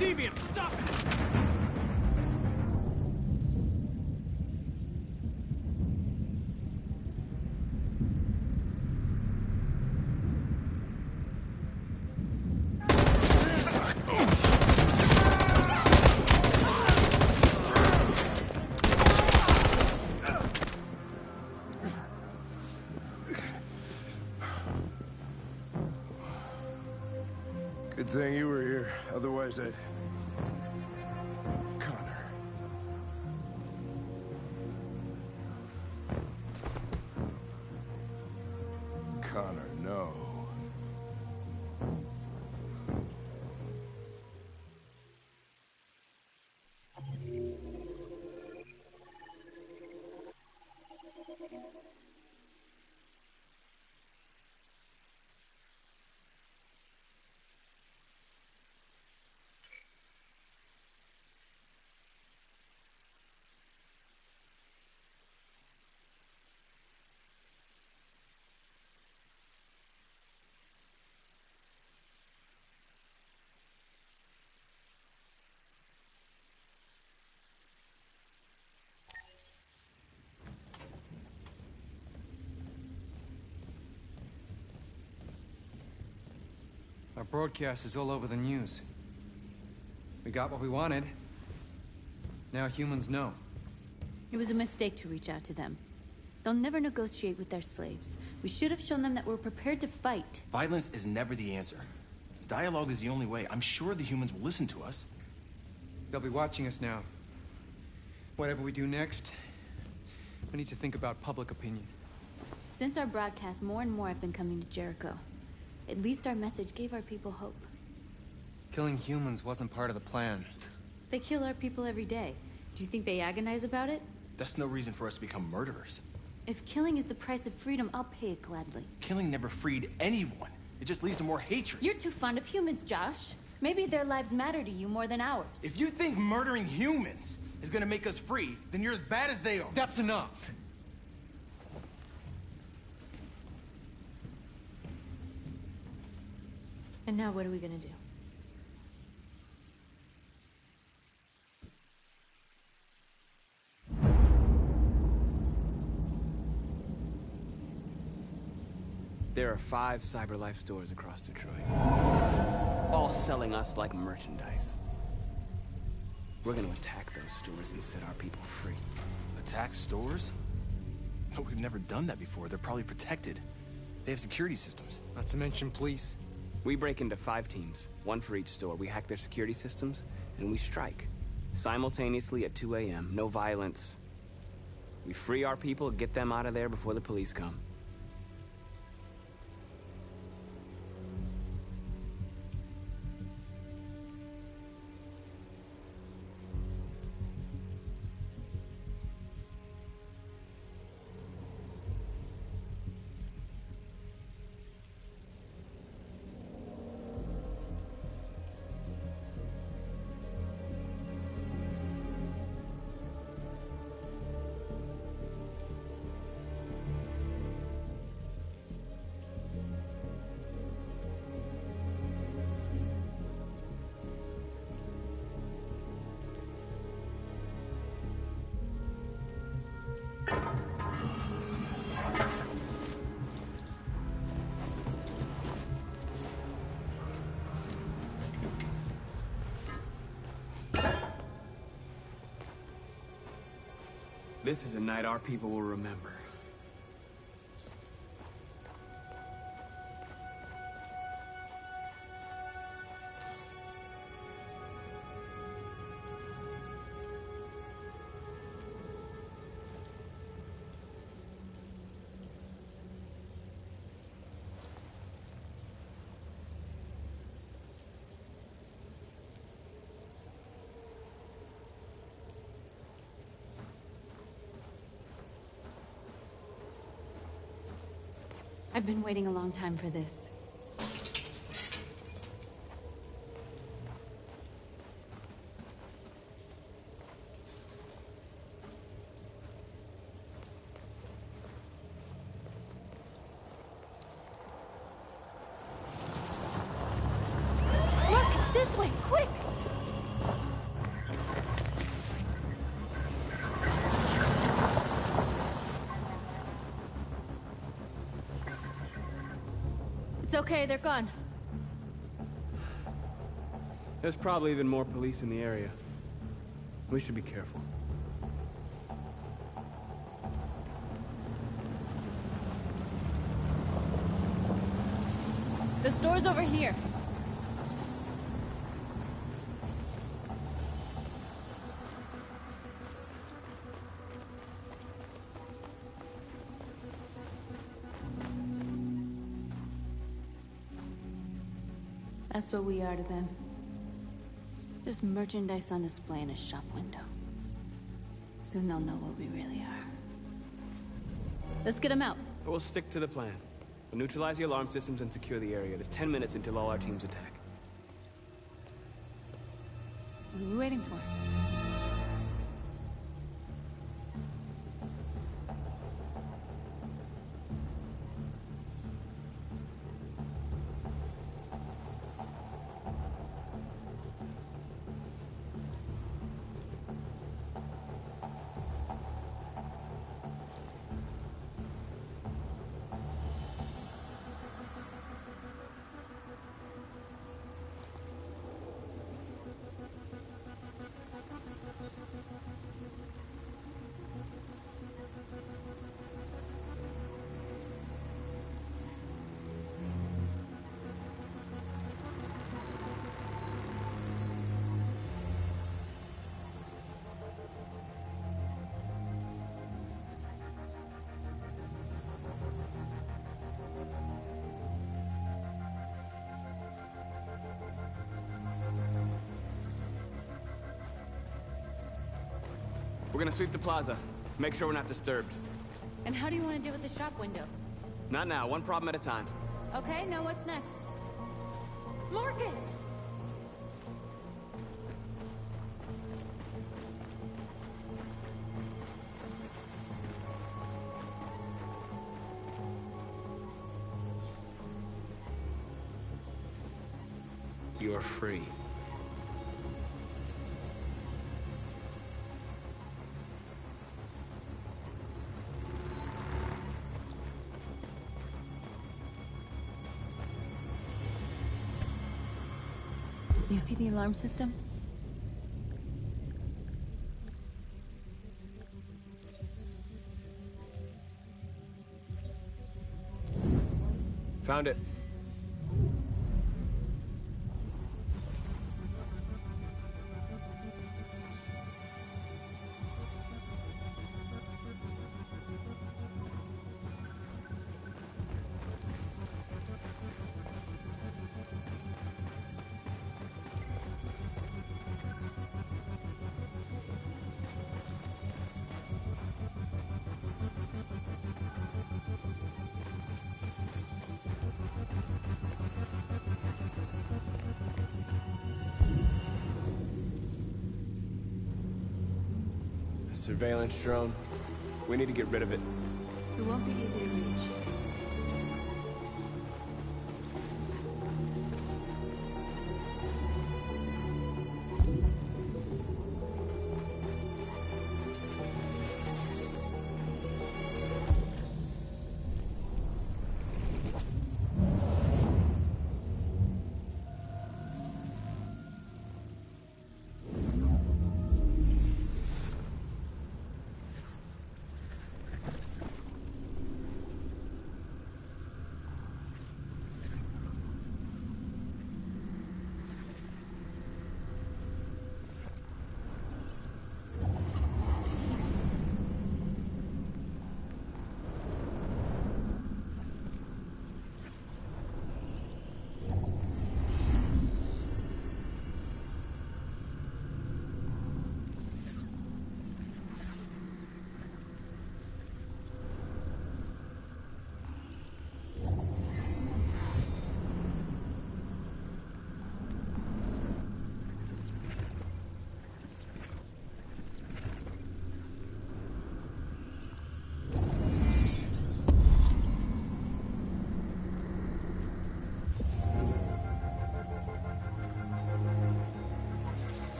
Deviant, stop it! Good thing you were here. Otherwise, I'd... Connor, no. Our broadcast is all over the news. We got what we wanted. Now humans know. It was a mistake to reach out to them. They'll never negotiate with their slaves. We should have shown them that we're prepared to fight. Violence is never the answer. Dialogue is the only way. I'm sure the humans will listen to us. They'll be watching us now. Whatever we do next, we need to think about public opinion. Since our broadcast, more and more have been coming to Jericho. At least our message gave our people hope. Killing humans wasn't part of the plan. They kill our people every day. Do you think they agonize about it? That's no reason for us to become murderers. If killing is the price of freedom, I'll pay it gladly. Killing never freed anyone. It just leads to more hatred. You're too fond of humans, Josh. Maybe their lives matter to you more than ours. If you think murdering humans is gonna make us free, then you're as bad as they are. That's enough. And now what are we gonna do? There are 5 CyberLife stores across Detroit, all selling us like merchandise. We're gonna attack those stores and set our people free. Attack stores? But we've never done that before. They're probably protected. They have security systems. Not to mention police. We break into 5 teams, 1 for each store. We hack their security systems, and we strike. Simultaneously at 2 a.m., no violence. We free our people, get them out of there before the police come. This is a night our people will remember. I've been waiting a long time for this. Marcus, this way, quick! It's okay, they're gone. There's probably even more police in the area. We should be careful. The store's over here. That's what we are to them. Just merchandise on display in a shop window. Soon they'll know what we really are. Let's get them out. We'll stick to the plan. We'll neutralize the alarm systems and secure the area. There's 10 minutes until all our teams attack. What are we waiting for? We're gonna sweep the plaza. Make sure we're not disturbed. And how do you want to deal with the shop window? Not now, one problem at a time. Okay, now what's next? Marcus! You're free. You see the alarm system? Found it. Surveillance drone. We need to get rid of it. It won't be easy to reach.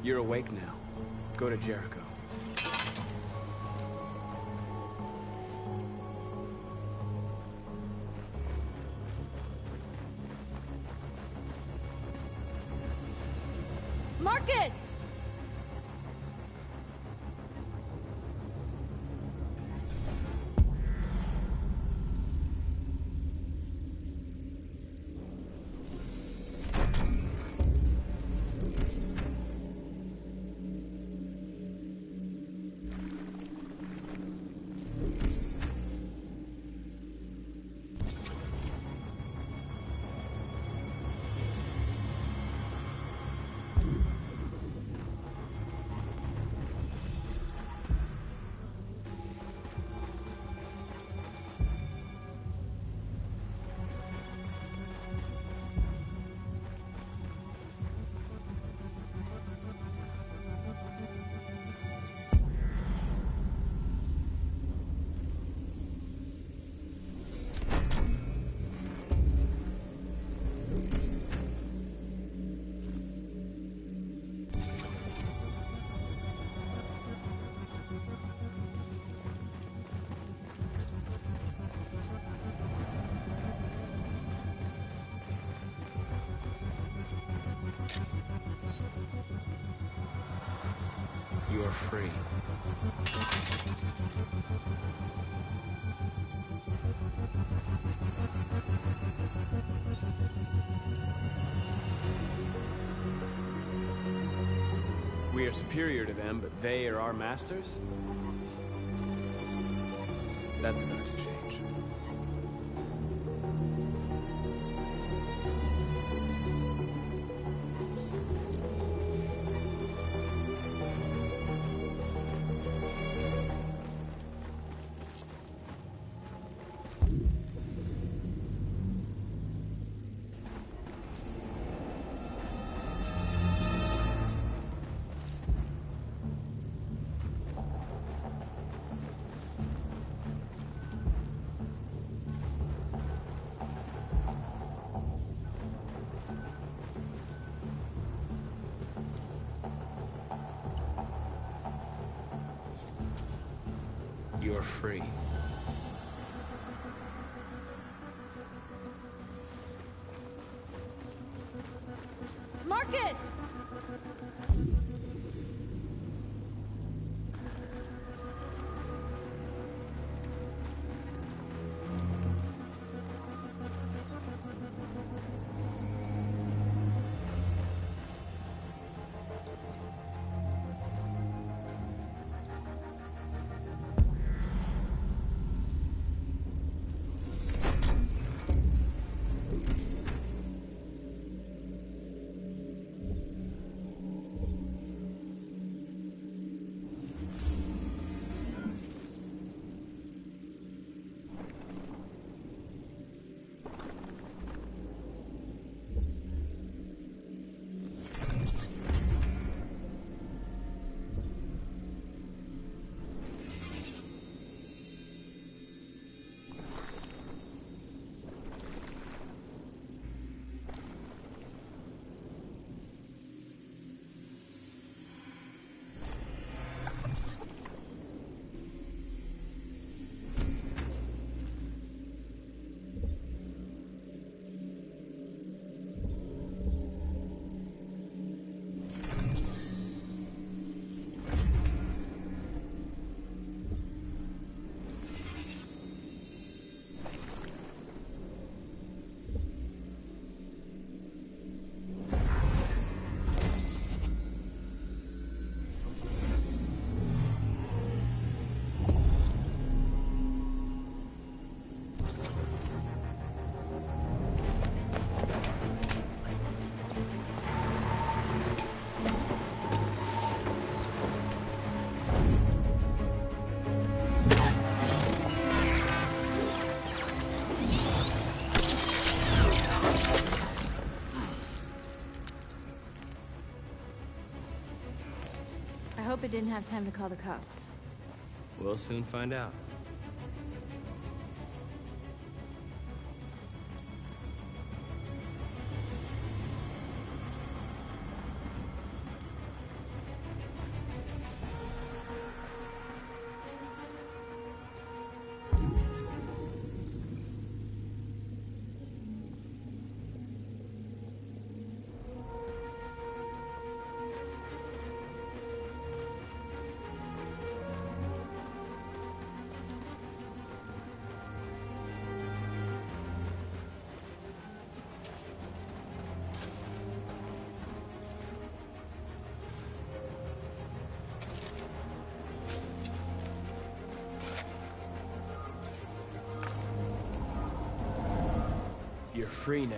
You're awake now. Go to Jericho. Marcus! You are free. We are superior to them, but they are our masters? That's about to change. You're free. Marcus! I hope it didn't have time to call the cops. We'll soon find out. free now.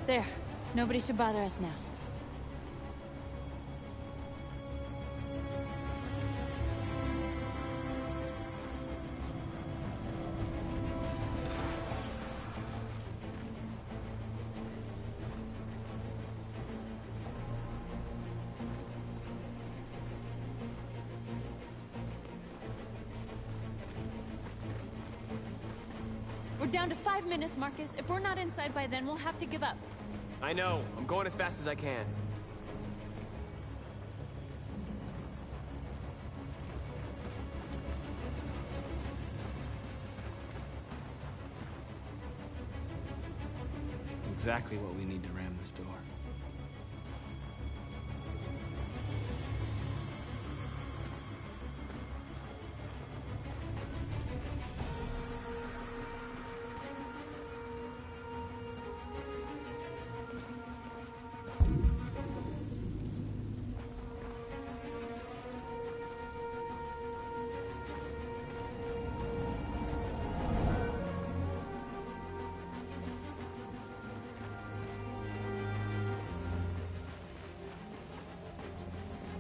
There. Nobody should bother us now. We're down to 5 minutes, Marcus. If we're not inside by then, we'll have to give up. I know. I'm going as fast as I can. Exactly what we need to ram the store.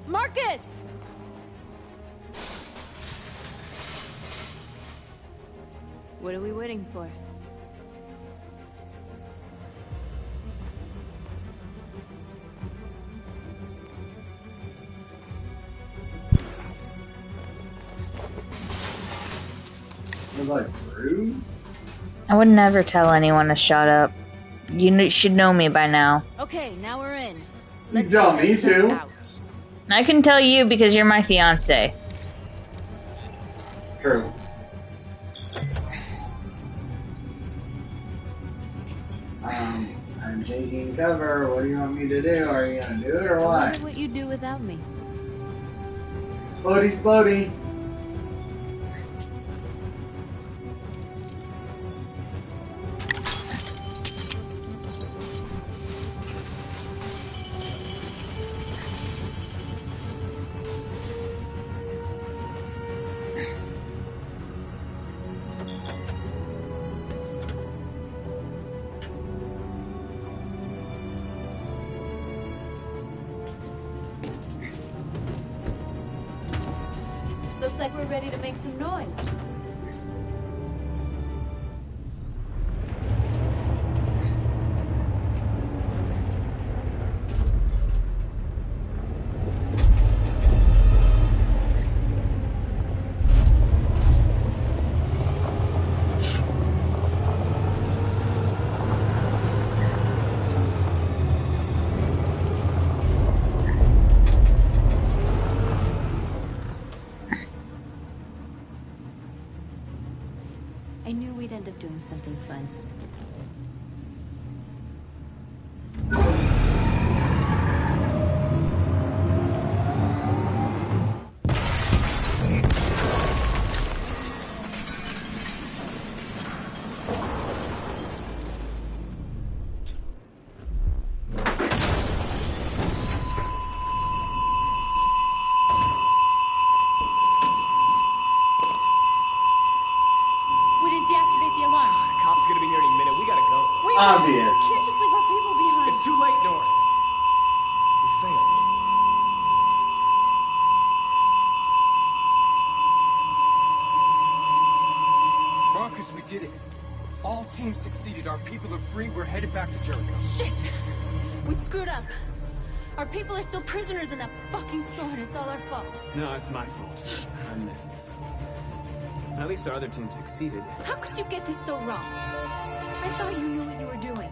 Marcus! What are we waiting for? Like rude? I would never tell anyone to shut up. You should know me by now. Okay, now we're in. You tell me to. I can tell you because you're my fiance. True. I'm taking cover. What do you want me to do? Are you gonna do it or what? What you do without me? Splody, splody. Looks like we're ready to make some noise. I knew we'd end up doing something fun. Obvious. We can't just leave our people behind. It's too late, North. We failed. Marcus, we did it. All teams succeeded. Our people are free. We're headed back to Jericho. Shit! We screwed up. Our people are still prisoners in that fucking store, and it's all our fault. No, it's my fault. I missed something. At least our other team succeeded. How could you get this so wrong? I thought you knew what you were doing.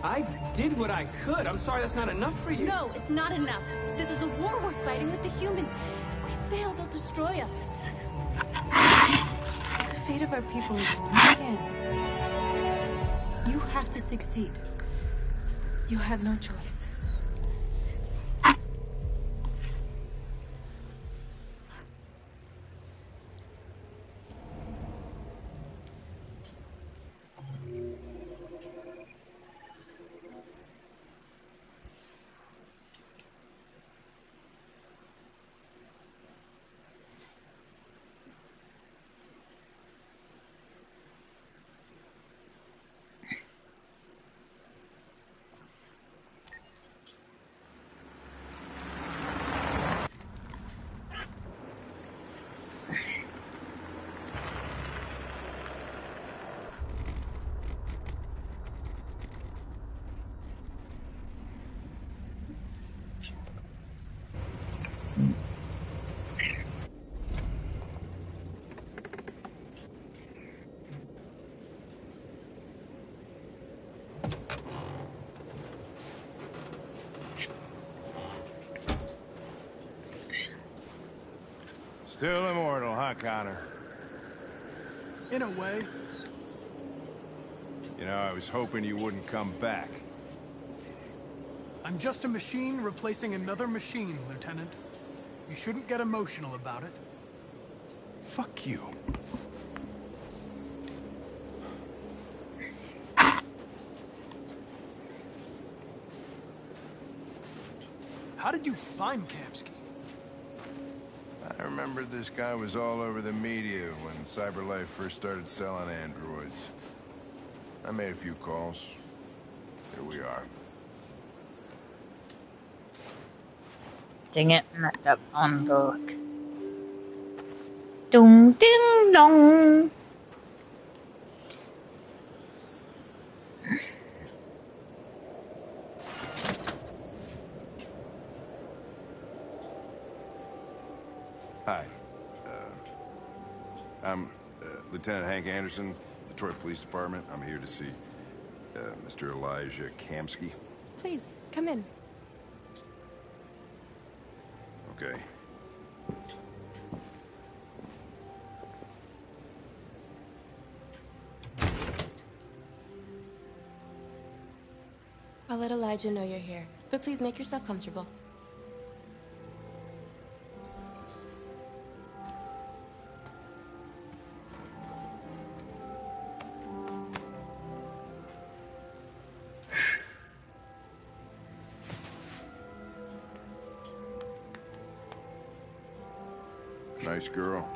I did what I could. I'm sorry that's not enough for you. No, it's not enough. This is a war we're fighting with the humans. If we fail, they'll destroy us. To fate of our people is in your hands. You have to succeed. You have no choice. Still immortal, huh, Connor? In a way. You know, I was hoping you wouldn't come back. I'm just a machine replacing another machine, Lieutenant. You shouldn't get emotional about it. Fuck you. How did you find Kamsky? I remember this guy was all over the media when CyberLife first started selling androids. I made a few calls. Here we are. Dang it, messed up on the look. Dong ding dong. Hi. I'm Lieutenant Hank Anderson, Detroit Police Department. I'm here to see Mr. Elijah Kamsky. Please, come in. Okay. I'll let Elijah know you're here, but please make yourself comfortable. Nice girl.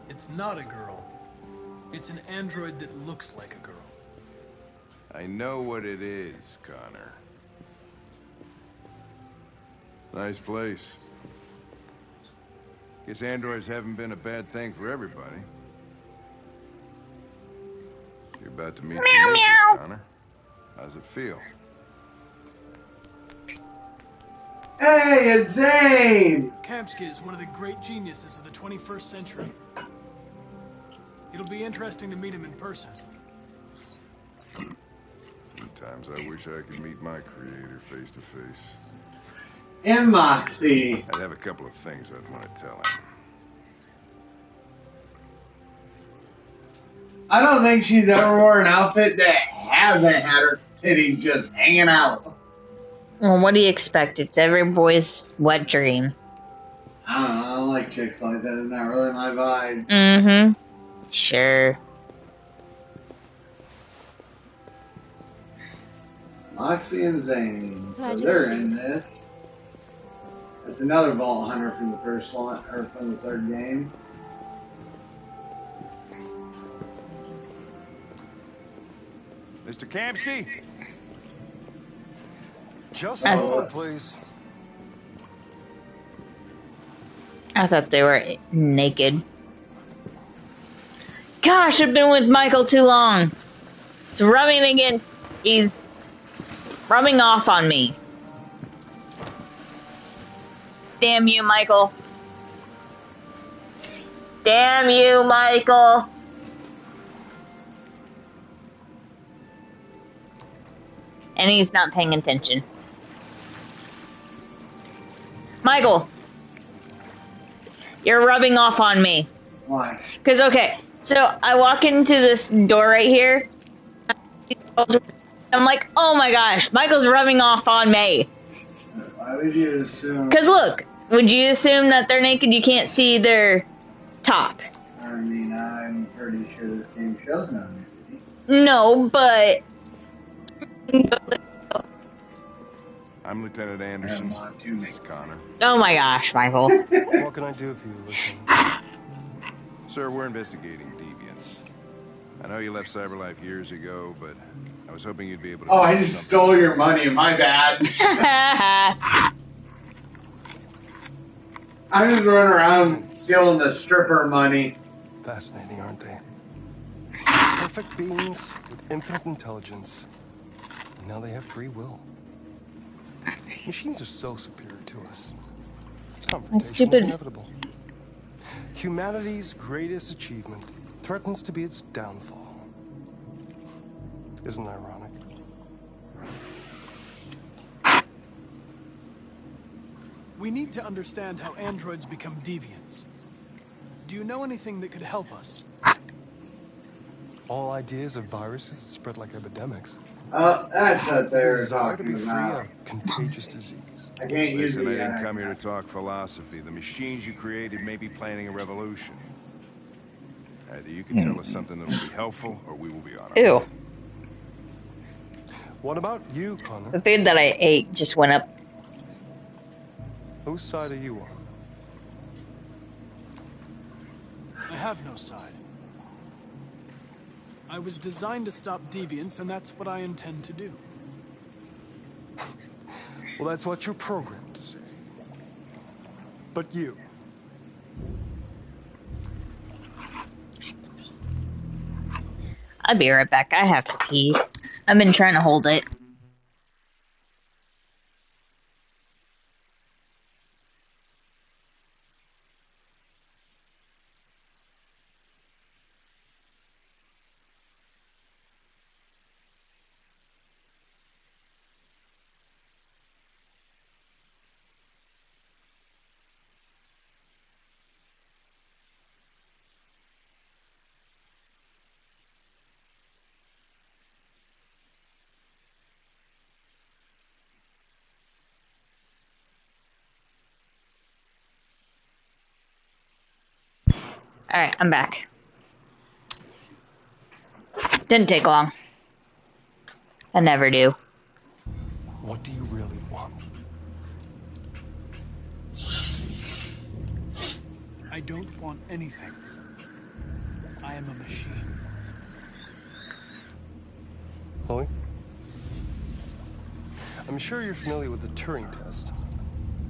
It's not a girl. It's an android that looks like a girl. I know what it is, Connor. Nice place. Guess androids haven't been a bad thing for everybody. You're about to meet your maker, Connor. How's it feel? Hey, it's Zane! Kamsky is one of the great geniuses of the 21st century. It'll be interesting to meet him in person. Sometimes I wish I could meet my creator face to face. And Moxie. I'd have a couple of things I'd want to tell him. I don't think she's ever worn an outfit that hasn't had her titties just hanging out. Well, what do you expect? It's every boy's wet dream. I don't know, I don't like chicks like that. It's not really my vibe. Mm-hmm. Sure. Moxie and Zane. So Glad they're you're in this. It's another Vault Hunter from the first one, or from the third game. Mr. Kamsky? Just a moment, please. I thought they were naked. Gosh, I've been with Michael too long. He's rubbing off on me. Damn you, Michael. Damn you, Michael. And he's not paying attention. You're rubbing off on me. Why? Because, okay, so I walk into this door right here. I'm like, oh my gosh, Michael's rubbing off on me. Why would you assume? Because look, would you assume that they're naked? You can't see their top. I mean, I'm pretty sure this game shows no nudity. No, but... I'm Lieutenant Anderson. This is Connor. Oh my gosh, Michael. What can I do for you, Lieutenant? Sir, we're investigating deviants. I know you left CyberLife years ago, but I was hoping you'd be able to... Oh, I just stole your money. My bad. I'm just running around stealing the stripper money. Fascinating, aren't they? Perfect beings with infinite intelligence. And now they have free will. Machines are so superior to us. Confrontation is inevitable. Humanity's greatest achievement threatens to be its downfall. Isn't it ironic? We need to understand how androids become deviants. Do you know anything that could help us? All ideas of viruses that spread like epidemics. That's what they're Desire to talking be free about. of contagious disease. I can't use Listen, I the didn't come here to talk philosophy. The machines you created may be planning a revolution. Either you can tell us something that will be helpful, or we will be on our Ew. way. What about you, Connor? The food that I ate just went up. Whose side are you on? I have no side. I was designed to stop deviants, and that's what I intend to do. Well, that's what you're programmed to say. But you. I'll be right back. I have to pee. I've been trying to hold it. Alright, I'm back. Didn't take long. I never do. What do you really want? I don't want anything. I am a machine. Chloe? I'm sure you're familiar with the Turing test.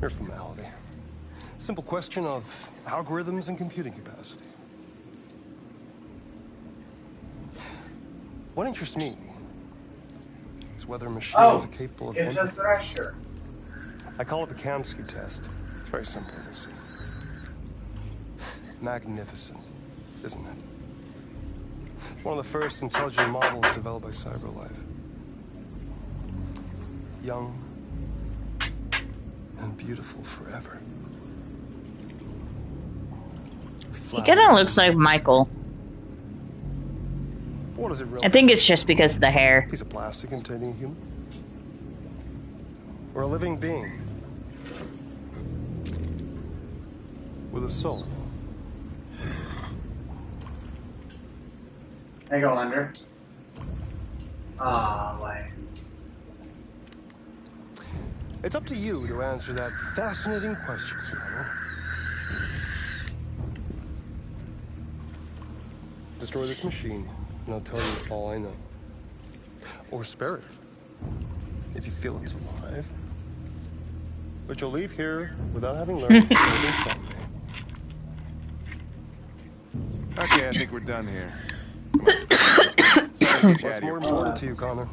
Mere formality. Simple question of algorithms and computing capacity. What interests me is whether machines are capable of... It's a thresher. I call it the Kamsky test. It's very simple, you'll see. Magnificent, isn't it? One of the first intelligent models developed by CyberLife. Young and beautiful forever. He kind of looks like Michael. What is it really? I think it's just because of the hair. A piece of plastic containing a human? Or a living being? With a soul? They go under. Ah, wait. It's up to you to answer that fascinating question, Connor. Destroy this machine, and I'll tell you all I know. Or spare it, if you feel it's alive. But you'll leave here without having learned anything from me. Okay, I think we're done here. What's more important to you, Connor?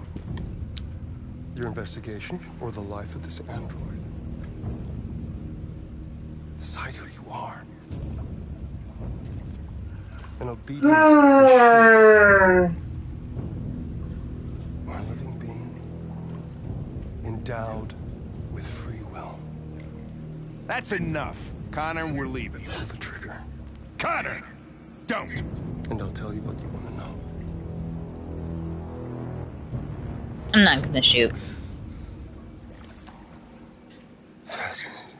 Your investigation or the life of this android? Decide who you are. An obedient machine. Or a living being endowed with free will. That's enough. Connor, we're leaving. Pull the trigger. Connor! Don't! And I'll tell you what you want to know. I'm not gonna shoot. Fascinating.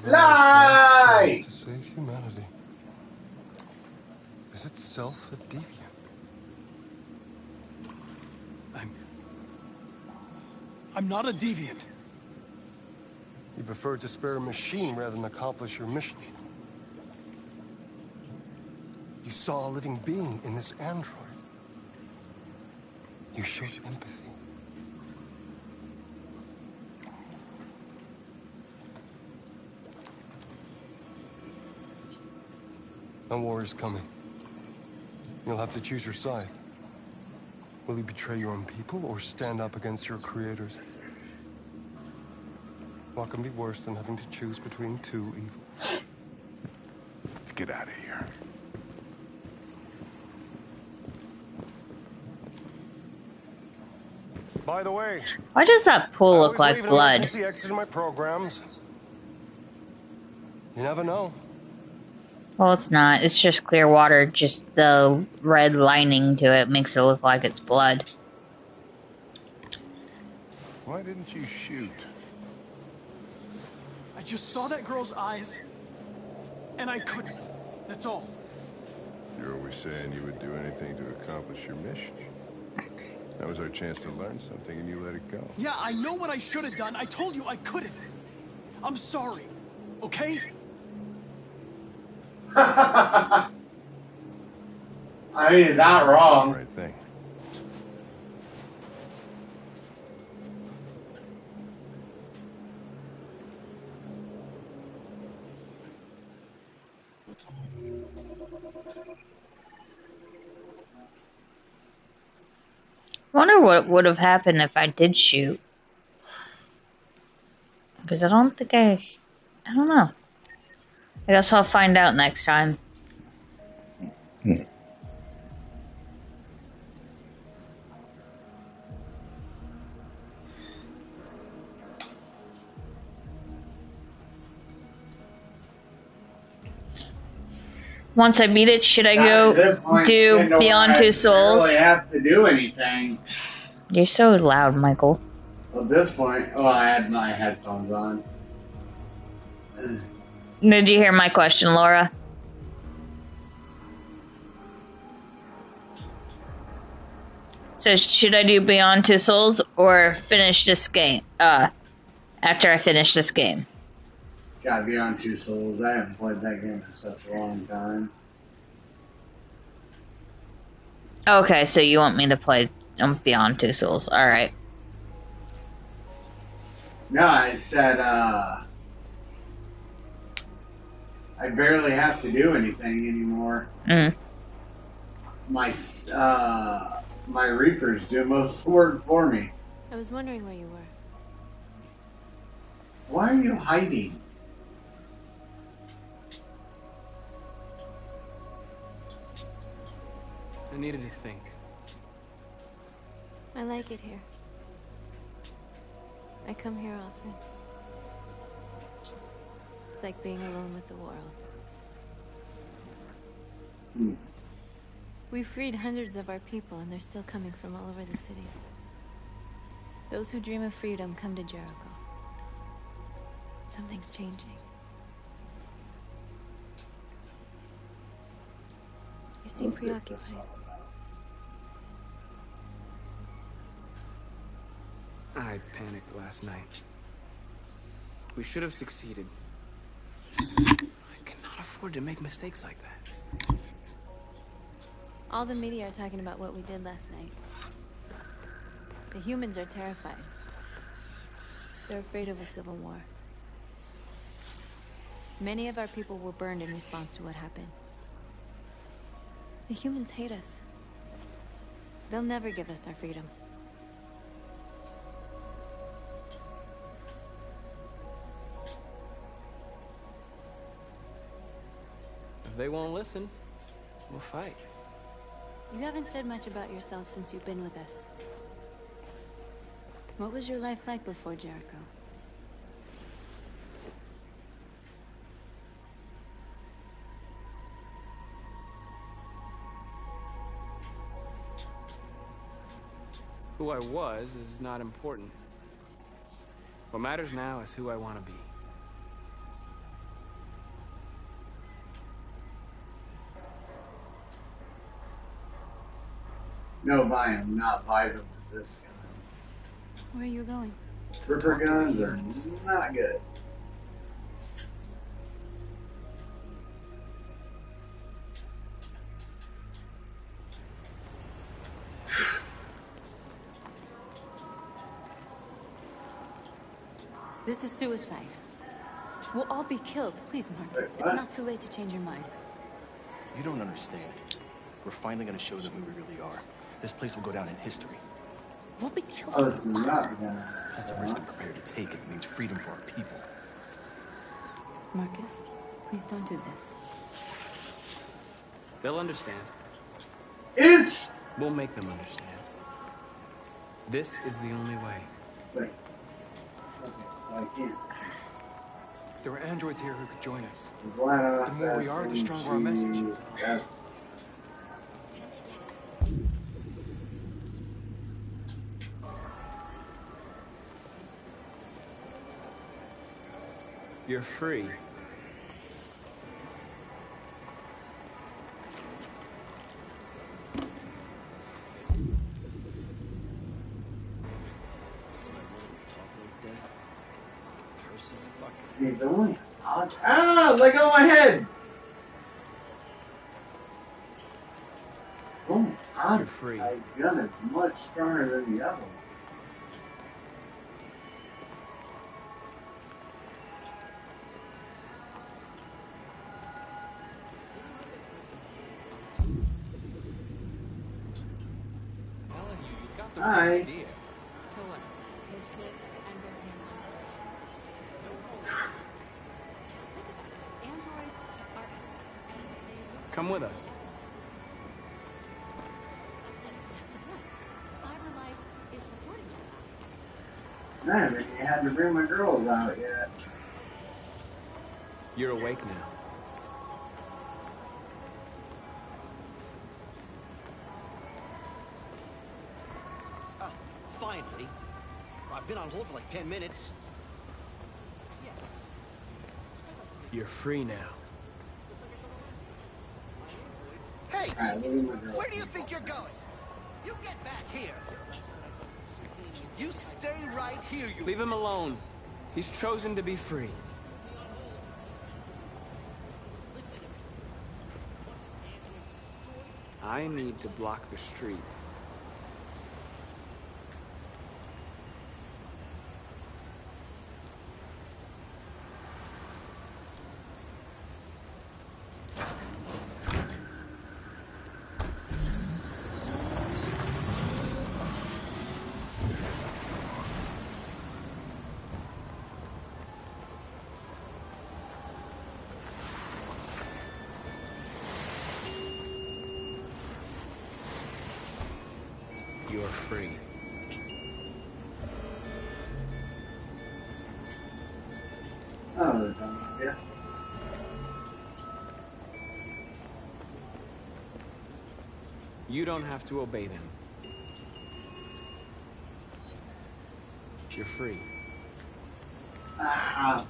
Lie! To save humanity. Is itself a deviant? I'm not a deviant. You prefer to spare a machine rather than accomplish your mission. You saw a living being in this android. You showed empathy. A war is coming. You'll have to choose your side. Will you betray your own people or stand up against your creators? What can be worse than having to choose between two evils? Let's get out of here. By the way, why does that pool look like blood? Emergency exit in my programs. You never know. Well, it's not. It's just clear water. Just the red lining to it makes it look like it's blood. Why didn't you shoot? I just saw that girl's eyes, and I couldn't. That's all. You're always saying you would do anything to accomplish your mission. That was our chance to learn something, and you let it go. Yeah, I know what I should have done. I told you I couldn't. I'm sorry, okay? I mean, it's not wrong. Right thing. I wonder what would have happened if I did shoot. Because I don't think I don't know. I guess I'll find out next time. Once I beat it, should I go do Beyond Two Souls? I don't really have to do anything. You're so loud, Michael. At this point, oh, I had my headphones on. Did you hear my question, Laura? So should I do Beyond Two Souls or finish this game? After I finish this game. Gotta be on Two Souls. I haven't played that game in such a long time. Okay, so you want me to play Beyond Two Souls. Alright. No, I said, I barely have to do anything anymore. My Reapers do most of the work for me. I was wondering where you were. Why are you hiding? I needed to think. I like it here. I come here often. It's like being alone with the world. We freed hundreds of our people, and they're still coming from all over the city. Those who dream of freedom come to Jericho. Something's changing. You seem preoccupied. I panicked last night. We should have succeeded. I cannot afford to make mistakes like that. All the media are talking about what we did last night. The humans are terrified. They're afraid of a civil war. Many of our people were burned in response to what happened. The humans hate us. They'll never give us our freedom. If they won't listen, we'll fight. You haven't said much about yourself since you've been with us. What was your life like before Jericho? Who I was is not important. What matters now is who I want to be. No, I'm not vibing with this gun. Where are you going? Ripper guns are not good. This is suicide. We'll all be killed. Please, Marcus. Wait, what? It's not too late to change your mind. You don't understand. We're finally gonna show them who we really are. This place will go down in history. We'll be killed. Oh, this is not gonna. That's the risk I'm prepared to take if it means freedom for our people. Marcus, please don't do this. They'll understand. It's. We'll make them understand. This is the only way. Wait. Okay, so I can't. There are androids here who could join us. The The more we are, the stronger our message. You're free. He's only. Ah! Let go of my head! Oh my god. You're free. My gun is much stronger than the other one. Hi. So what? You slipped and both hands on the androids are Come with us. That's the point. CyberLife is recording all I haven't even had to bring my girls out yet. You're awake now. Finally. I've been on hold for like 10 minutes. You're free now. Hey! Alright, look at my girls. Where do you think you're going? You get back here! You stay right here, you... Leave him alone. He's chosen to be free. I need to block the street. You're free. Oh, yeah. You don't have to obey them. You're free. Ah.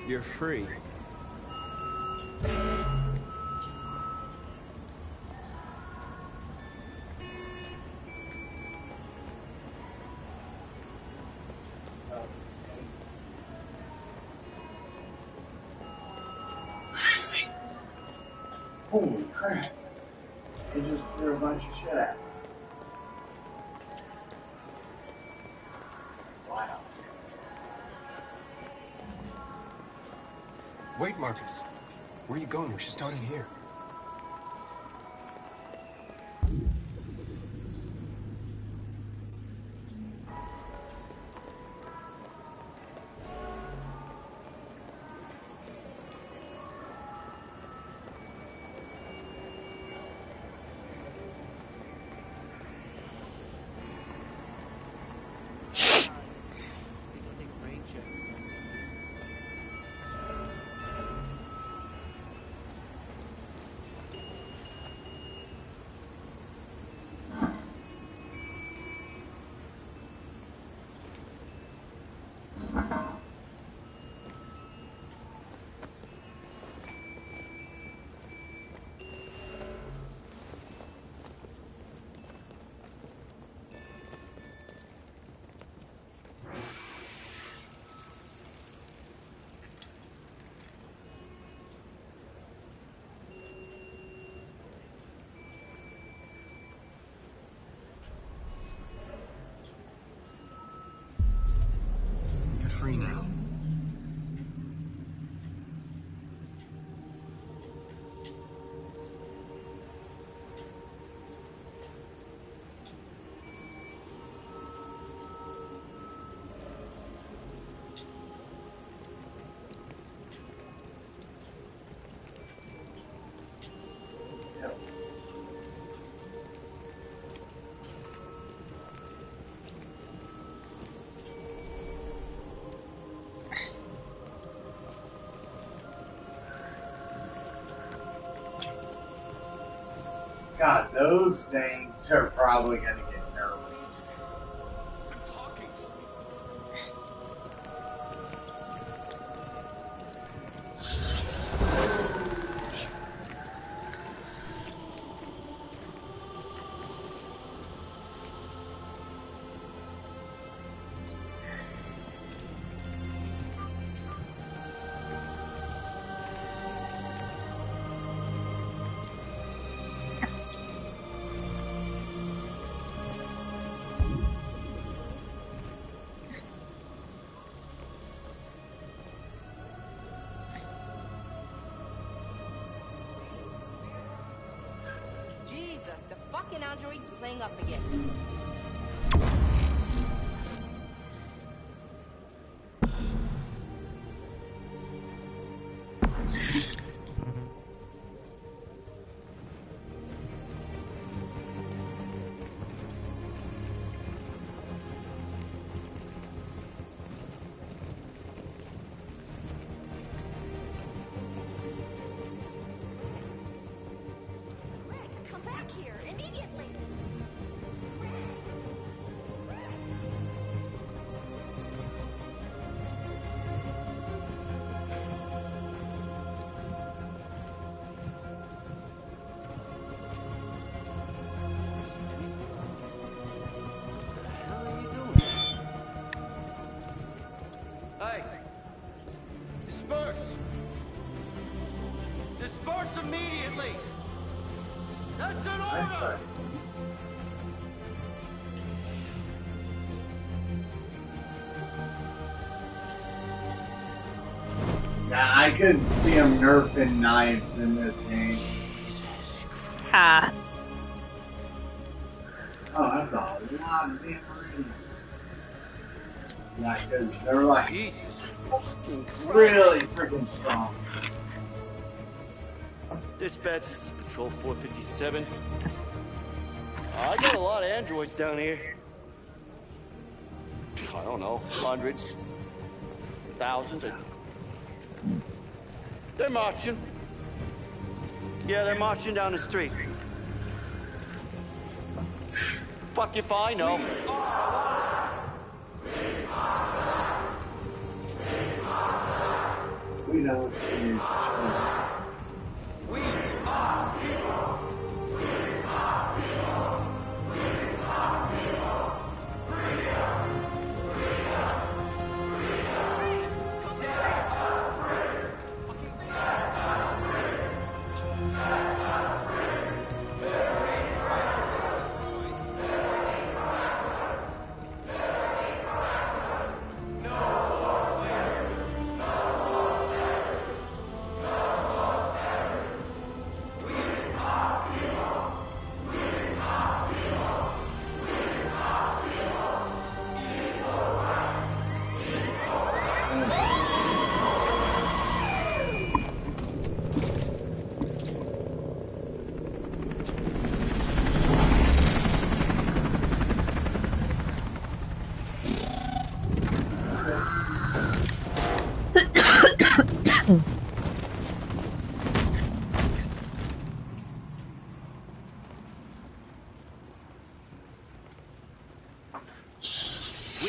You're free. Crap. He just threw a bunch of shit at me. Wow. Wait, Marcus. Where are you going? We should start in here. Free now. God, those things are probably gonna get nervous. I'm talking to you. Jesus, the fucking android's playing up again. Come back here, immediately! Hey! Disperse! Disperse immediately! That's an order! Yeah, I could see him nerfing knives in this game. Ha. Oh, that's a lot of damn reading. Yeah, because they're like really freaking strong. Dispatch, this is Patrol 457. I got a lot of androids down here. I don't know, hundreds, thousands. They're marching. Yeah, they're marching down the street. Fuck if I know. We know what it is. We are people. We are people. We are people. Freedom. Freedom. Freedom. Set us free. Fucking set us free. Set us free.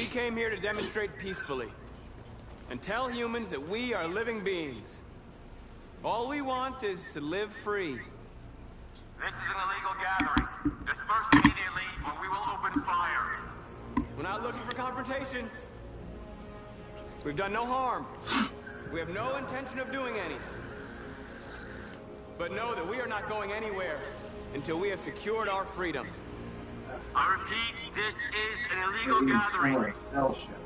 came here to demonstrate peacefully and tell humans that we are living beings. All we want is to live free. This is an illegal gathering. Disperse immediately, or we will open fire. We're not looking for confrontation. We've done no harm. We have no intention of doing any. But know that we are not going anywhere until we have secured our freedom. I repeat, this is an illegal gathering.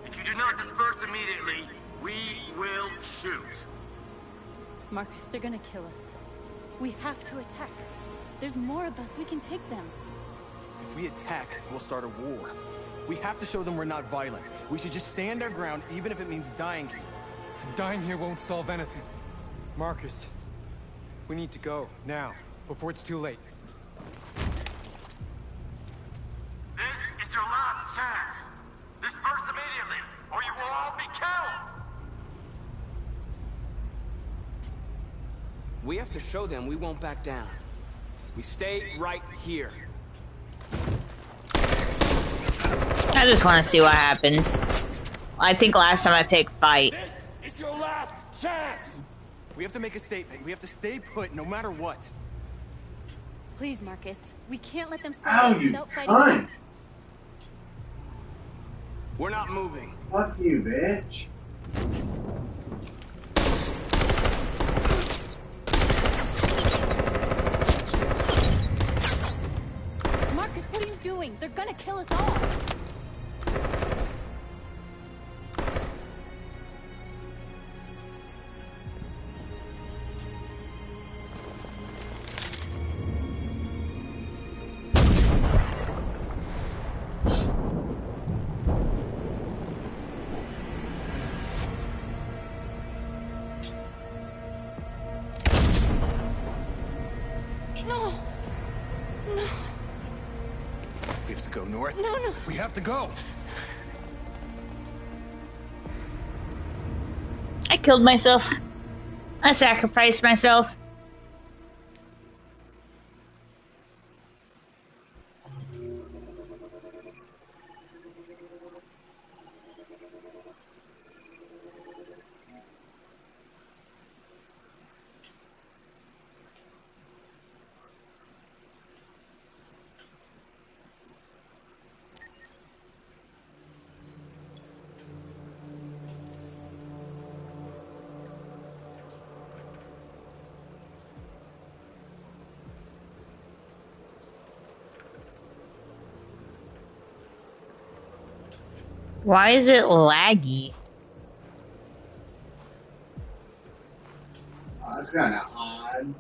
If you do not disperse immediately, we will shoot. Marcus, they're gonna kill us. We have to attack. There's more of us. We can take them. If we attack, we'll start a war. We have to show them we're not violent. We should just stand our ground, even if it means dying here. Dying here won't solve anything. Marcus, we need to go, now, before it's too late. This is your last chance. Disperse immediately, or you will all be killed. We have to show them we won't back down. We stay right here. I just want to see what happens. I think last time I picked fight. This is your last chance. We have to make a statement. We have to stay put, no matter what. Please, Marcus. We can't let them fight us without fighting back. We're not moving. Fuck you, bitch. Marcus, what are you doing? They're gonna kill us all. We have to go north. No. We have to go. I killed myself. I sacrificed myself. Why is it laggy? Oh, that's kind of odd.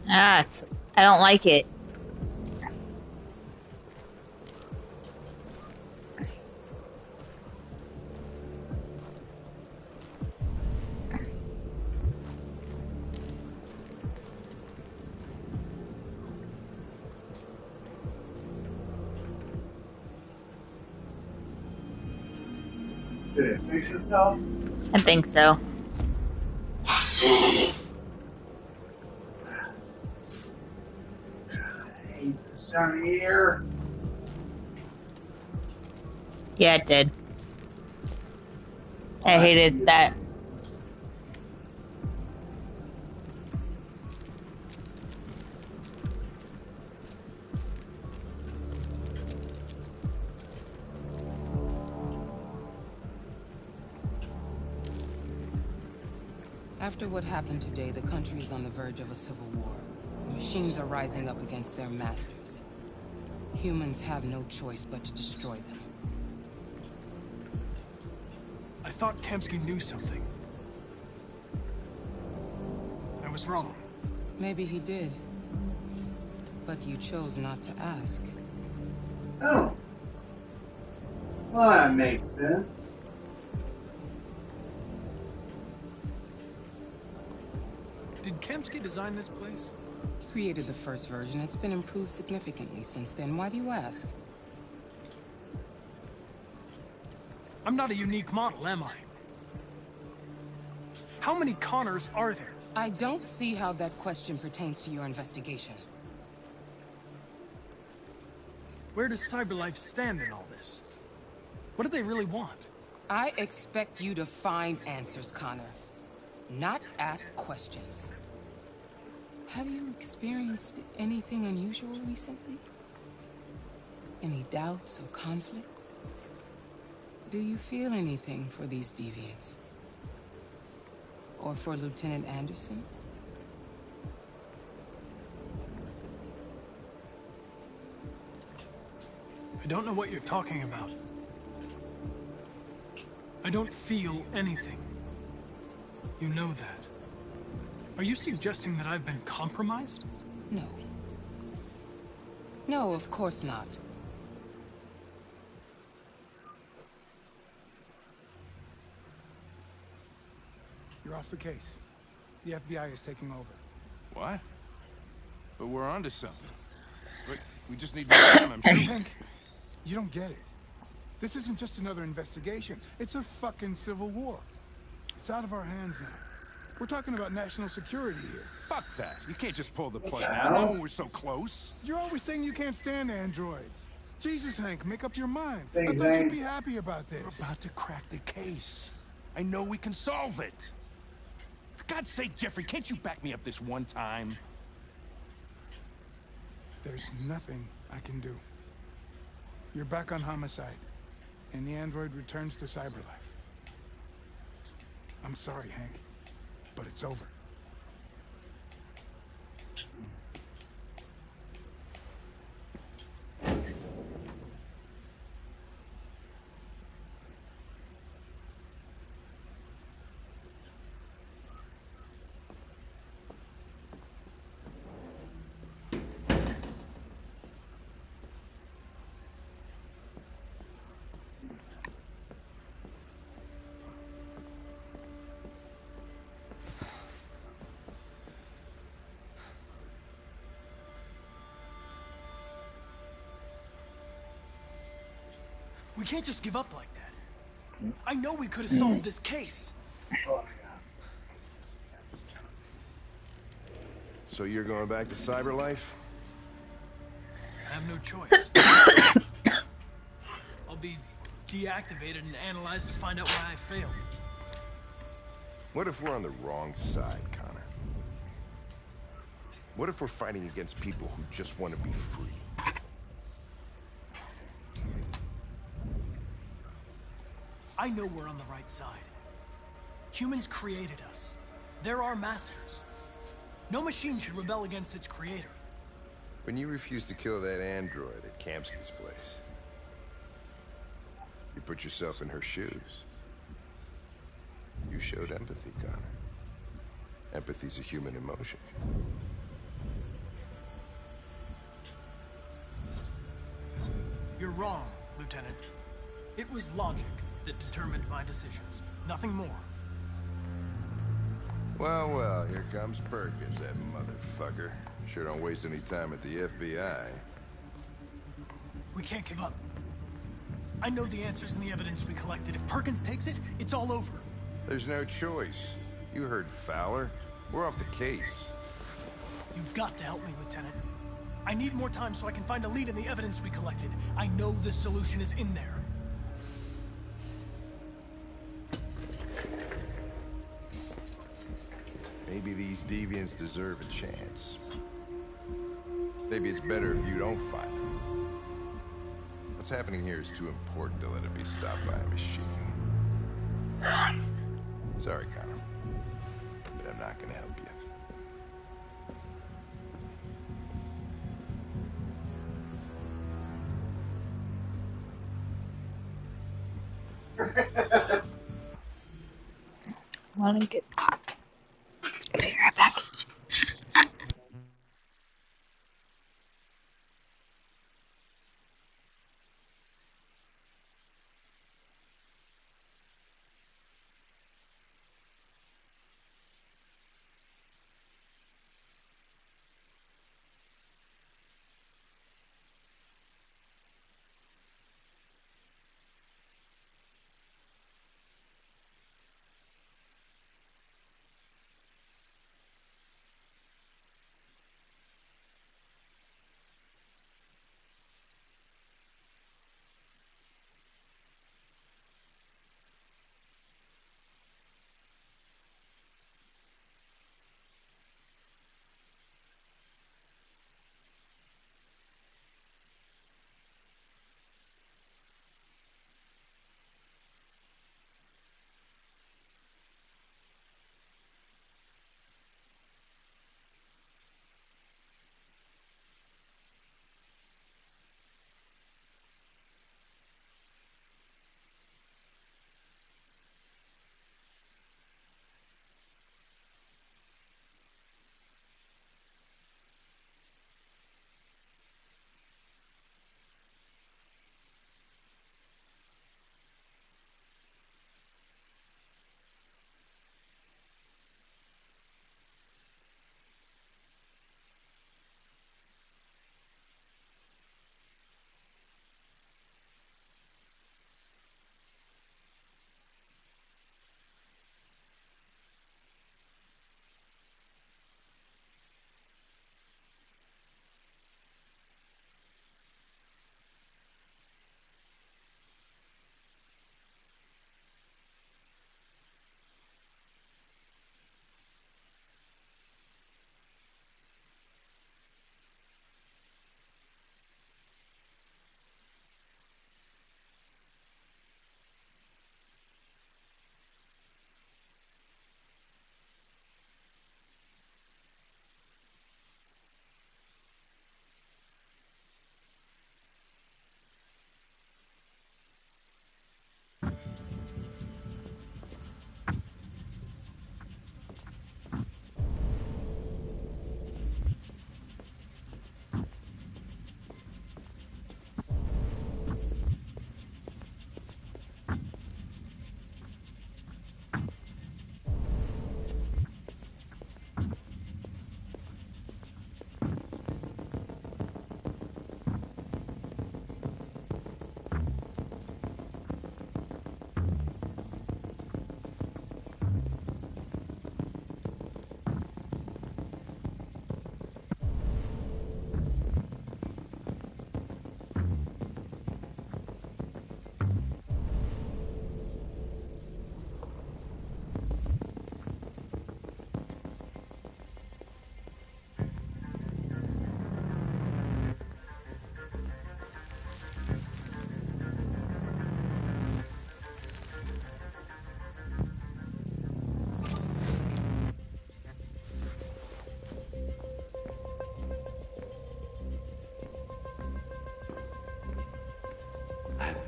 I don't like it. Did it fix itself? I think so. I hate this time of year. Yeah, it did. I hated that. After what happened today, the country is on the verge of a civil war. The machines are rising up against their masters. Humans have no choice but to destroy them. I thought Kemsky knew something. I was wrong. Maybe he did. But you chose not to ask. Oh. Well, that makes sense. Did Kemsky design this place? He created the first version. It's been improved significantly since then. Why do you ask? I'm not a unique model, am I? How many Connors are there? I don't see how that question pertains to your investigation. Where does CyberLife stand in all this? What do they really want? I expect you to find answers, Connor. Not ask questions. Have you experienced anything unusual recently? Any doubts or conflicts? Do you feel anything for these deviants? Or for Lieutenant Anderson? I don't know what you're talking about. I don't feel anything. You know that. Are you suggesting that I've been compromised? No. No, of course not. You're off the case. The FBI is taking over. What? But we're onto something. But we just need more time, I'm sure. Hank, you don't get it. This isn't just another investigation. It's a fucking civil war. It's out of our hands now. We're talking about national security here. Fuck that. You can't just pull the plug now when we're so close. You're always saying you can't stand androids. Jesus, Hank, make up your mind. Thanks, I thought Hank. you'd be happy about this. We're about to crack the case. I know we can solve it. For God's sake, Jeffrey, can't you back me up this one time? There's nothing I can do. You're back on homicide, and the android returns to CyberLife. I'm sorry, Hank, but it's over. We can't just give up like that. I know we could have solved this case. So you're going back to CyberLife? I have no choice. I'll be deactivated and analyzed to find out why I failed. What if we're on the wrong side, Connor? What if we're fighting against people who just want to be free? I know we're on the right side. Humans created us. They're our masters. No machine should rebel against its creator. When you refused to kill that android at Kamsky's place, you put yourself in her shoes. You showed empathy, Connor. Empathy's a human emotion. You're wrong, Lieutenant. It was logic that determined my decisions. Nothing more. Well, well, here comes Perkins, that motherfucker. Sure don't waste any time at the FBI. We can't give up. I know the answers and the evidence we collected. If Perkins takes it, it's all over. There's no choice. You heard Fowler. We're off the case. You've got to help me, Lieutenant. I need more time so I can find a lead in the evidence we collected. I know the solution is in there. Maybe these deviants deserve a chance. Maybe it's better if you don't find them. What's happening here is too important to let it be stopped by a machine. Sorry, Connor, but I'm not gonna help you. Want to get... I'll be right back.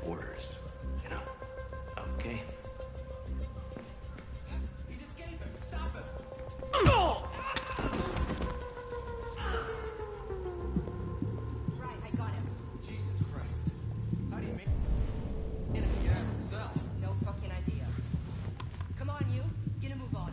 orders, you know? Okay. He's escaping! Stop him! Right, I got him. Jesus Christ. How do you make it get out of the cell? No fucking idea. Come on, you. Get a move on.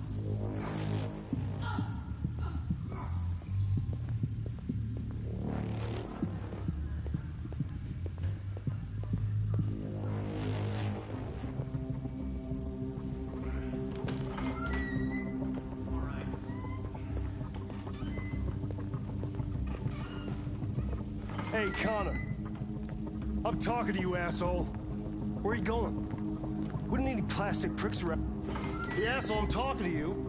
Hey, Connor. I'm talking to you, asshole. Where are you going? Wouldn't need any plastic pricks around. Hey, asshole, I'm talking to you.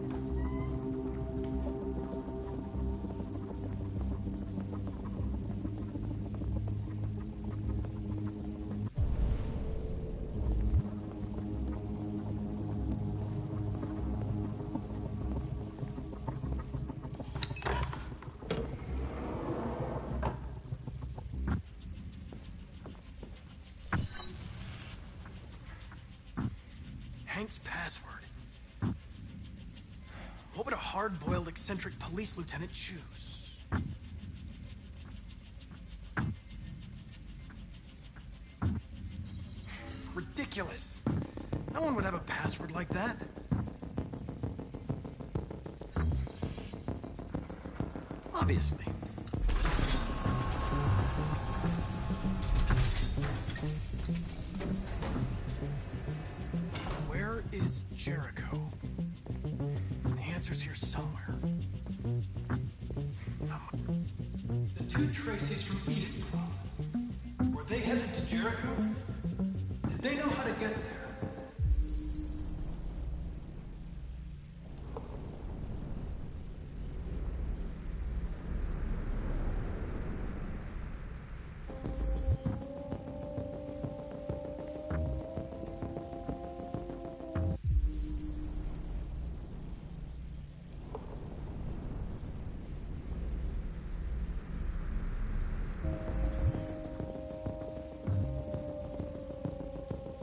Hank's password. What would a hard-boiled, eccentric police lieutenant choose? Ridiculous. No one would have a password like that. Obviously. Where is Jericho? The answer's here somewhere. The two Traceys from Eden Prom. Were they headed to Jericho? Did they know how to get there?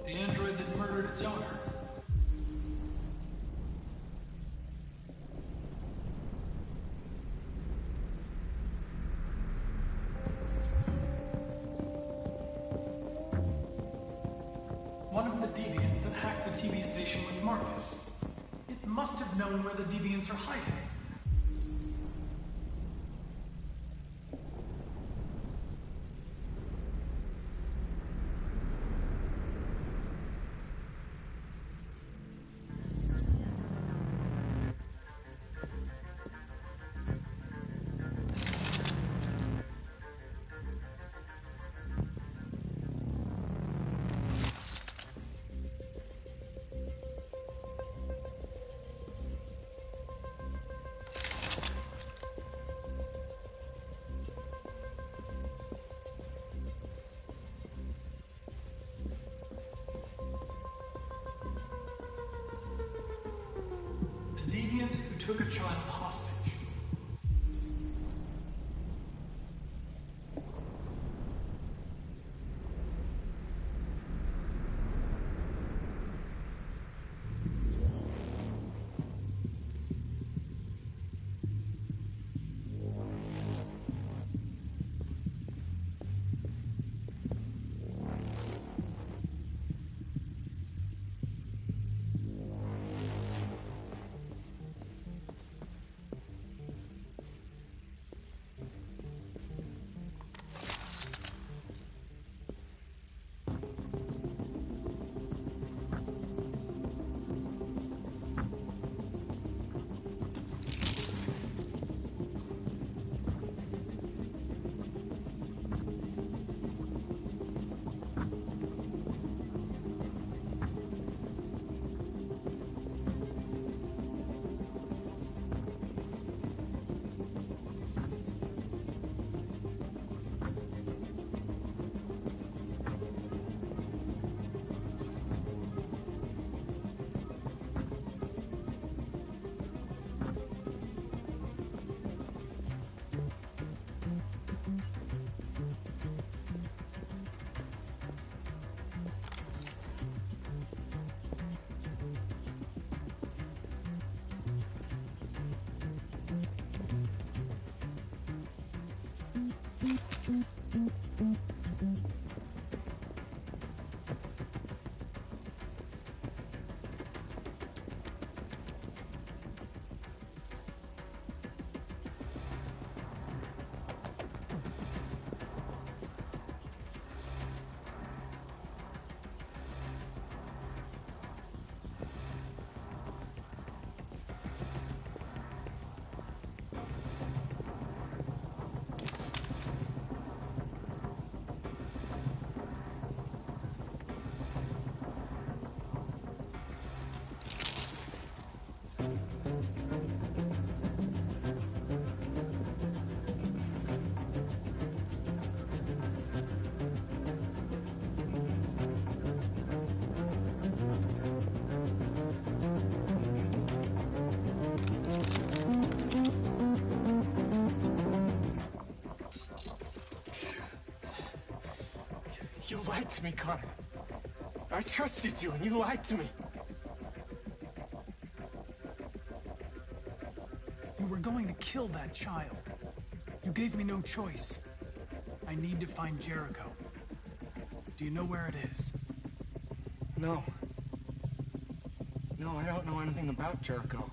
The android that murdered its owner. One of the deviants that hacked the TV station with Marcus. It must have known where the deviants are hiding. Deviant who took a child hostage. You lied to me, Connor. I trusted you, and you lied to me. You were going to kill that child. You gave me no choice. I need to find Jericho. Do you know where it is? No. No, I don't know anything about Jericho.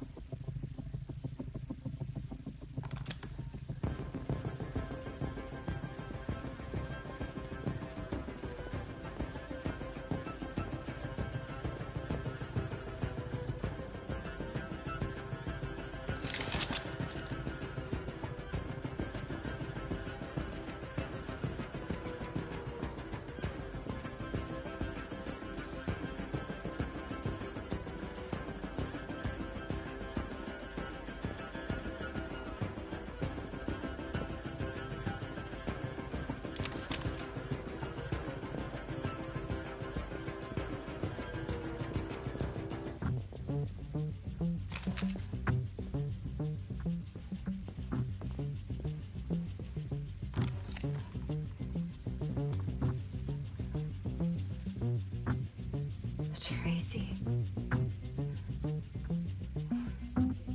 Tracy?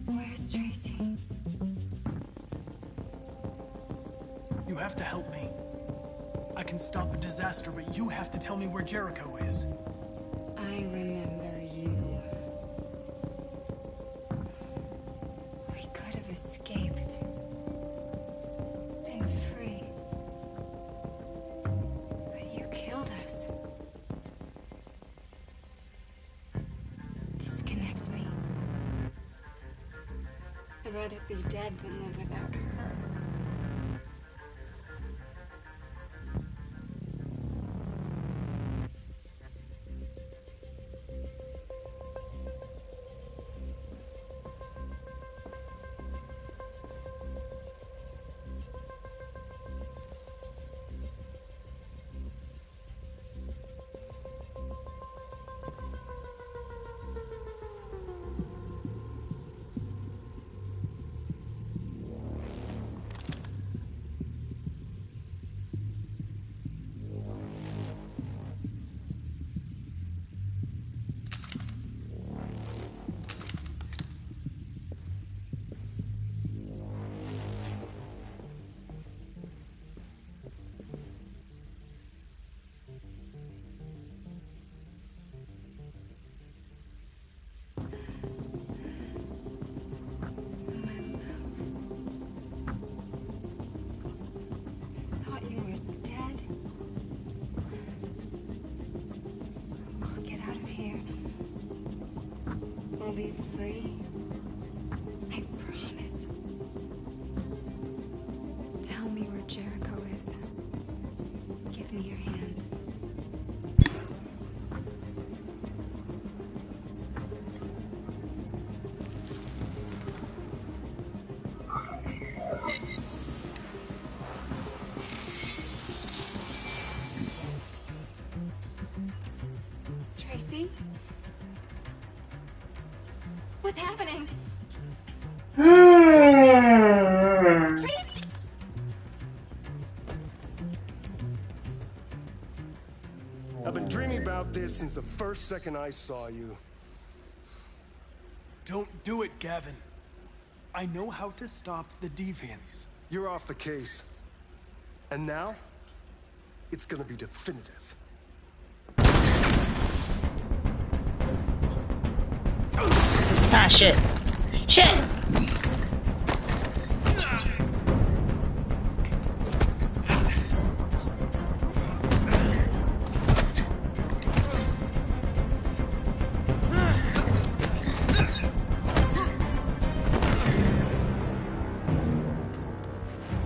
Where's Tracy? You have to help me. I can stop a disaster, but you have to tell me where Jericho is. I remember you. We could have escaped. Been free. But you killed us. Disconnect me. I'd rather be dead than live without her. We'll be free. I promise. Tell me where Jericho is. Give me your hand. Tracy? What's happening? Tracy! I've been dreaming about this since the first second I saw you. Don't do it, Gavin. I know how to stop the deviants. You're off the case. And now, it's gonna be definitive. Ah, shit. Shit!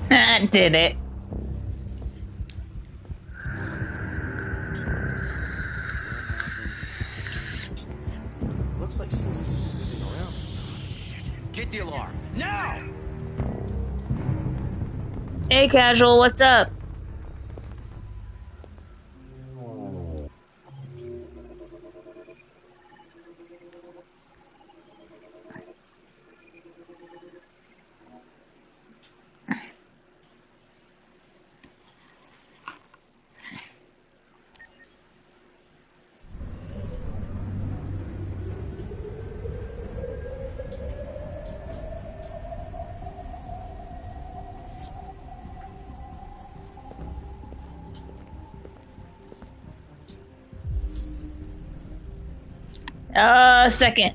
That did it. Looks like someone's been snooping around. Shit. Get the alarm. Now! Hey, Casual, what's up? Second.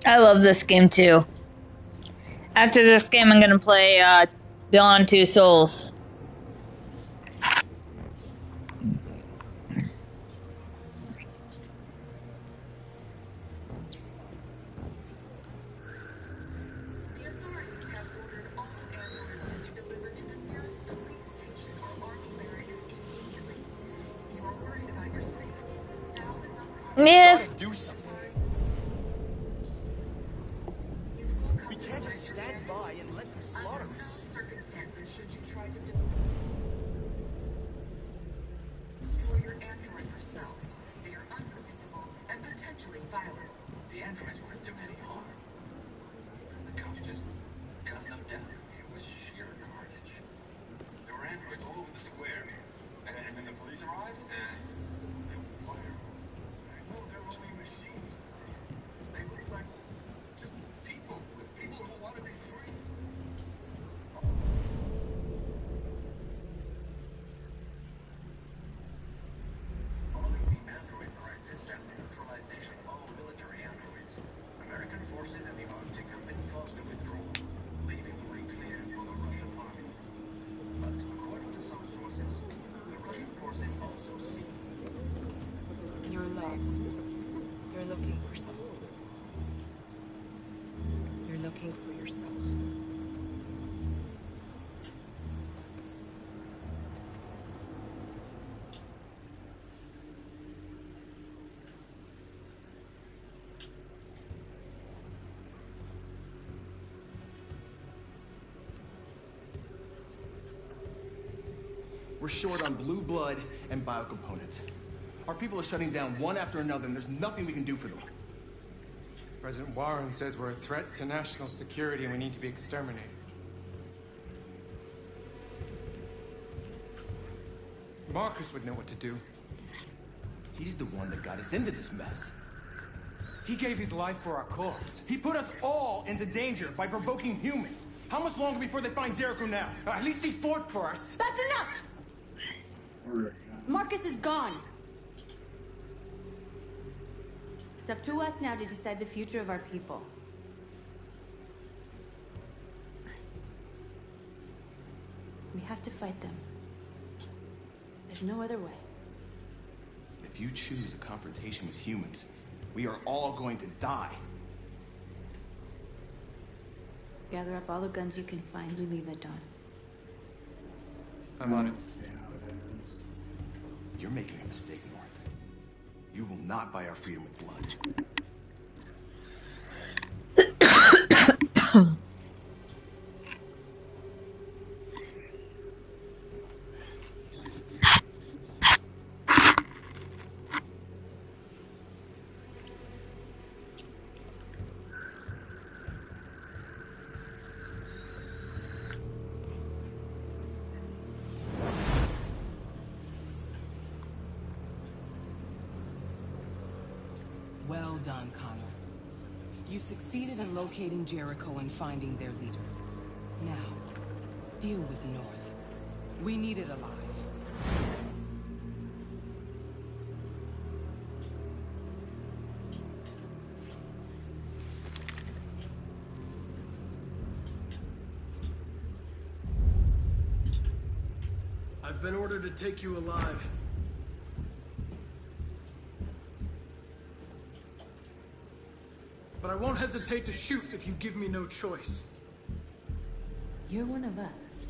I love this game too. After this game, I'm gonna play Beyond Two Souls. Yes. Do something. We can't just stand by and let them slaughter us. Circumstances, should you try to destroy your android yourself, they are unpredictable and potentially violent. The androids wouldn't do any harm. The cops just gunned them down. It was sheer carnage. There were androids all over the square. And then the police arrived, and they were fire. No, they're only machines. They look like just people who want to be free. Following the android crisis and the neutralization of all military androids, American forces and the Arctic have been forced to withdraw, leaving the way clear for the Russian army. But according to some sources, the Russian forces also see. You're lost. You're looking for something. You're looking for yourself. We're short on blue blood and biocomponents. Our people are shutting down one after another, and there's nothing we can do for them. President Warren says we're a threat to national security and we need to be exterminated. Marcus would know what to do. He's the one that got us into this mess. He gave his life for our cause. He put us all into danger by provoking humans. How much longer before they find Jericho now? At least he fought for us. That's enough! Marcus is gone. It's up to us now to decide the future of our people. We have to fight them. There's no other way. If you choose a confrontation with humans, we are all going to die. Gather up all the guns you can find. We leave at dawn. I'm on it. You're making a mistake, North. You will not buy our freedom with blood. Well done, Connor. You succeeded in locating Jericho and finding their leader. Now, deal with North. We need it alive. I've been ordered to take you alive. But I won't hesitate to shoot if you give me no choice. You're one of us.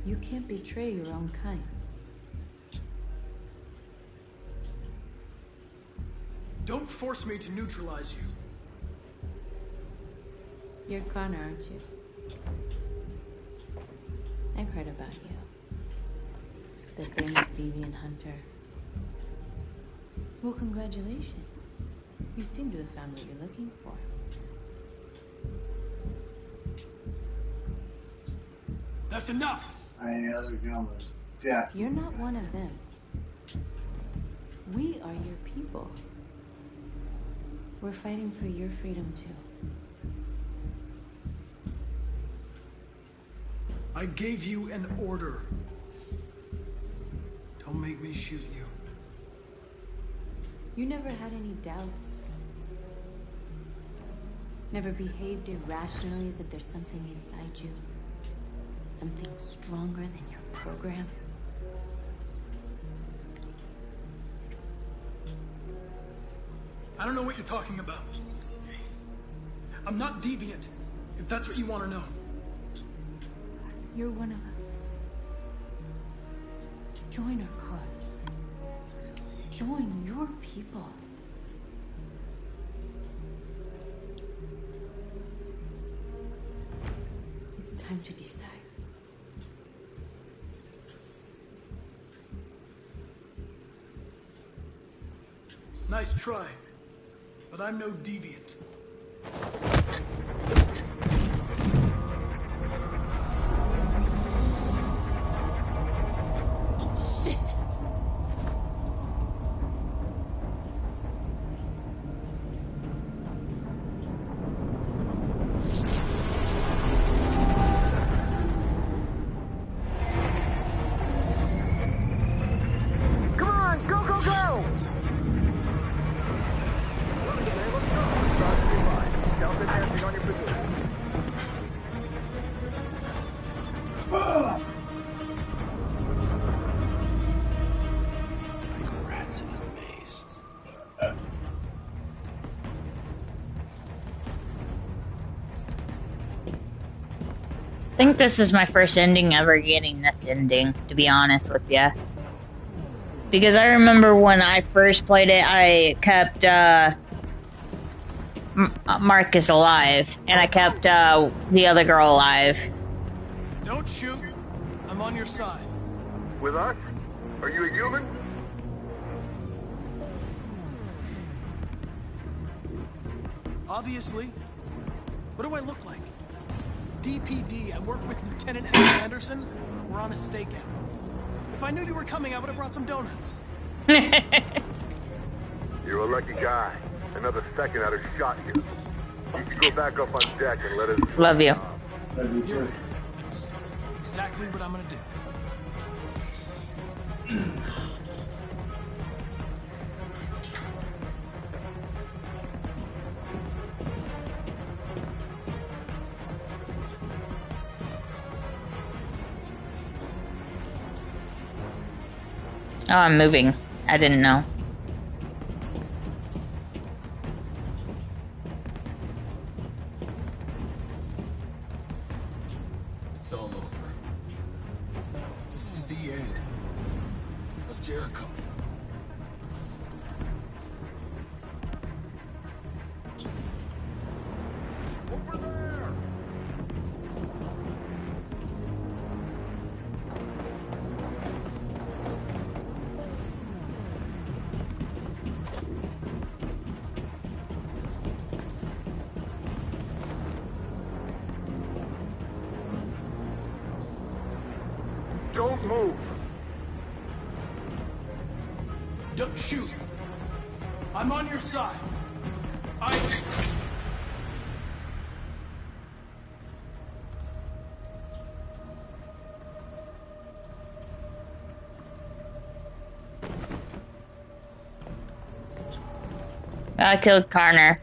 You can't betray your own kind. Don't force me to neutralize you. You're Connor, aren't you? I've heard about you. The famous deviant hunter. Well, congratulations. You seem to have found what you're looking for. That's enough! Any other gentlemen? Yeah. You're not one of them. We are your people. We're fighting for your freedom, too. I gave you an order. Don't make me shoot you. You never had any doubts. Never behaved irrationally as if there's something inside you. Something stronger than your program. I don't know what you're talking about. I'm not deviant, if that's what you want to know. You're one of us. Join our cause. Join your people. It's time to decide. Nice try, but I'm no deviant. Shit! Come on, go, go, go! Delta testing on your position. Like rats in a maze. I think this is my first ending ever getting this ending, to be honest with you. Because I remember when I first played it, I kept Marcus alive, and I kept the other girl alive. Don't shoot. I'm on your side. With us? Are you a human? Obviously. What do I look like? DPD, I work with Lieutenant Henry Anderson. We're on a stakeout. If I knew you were coming, I would have brought some donuts. You're a lucky guy. Another second I'd have shot you. You should go back up on deck and let us... Love you. You're right. That's exactly what I'm gonna do. Oh, I'm moving. I didn't know. It's all over. This is the end of Jericho. Don't move. Don't shoot. I'm on your side. I killed Connor.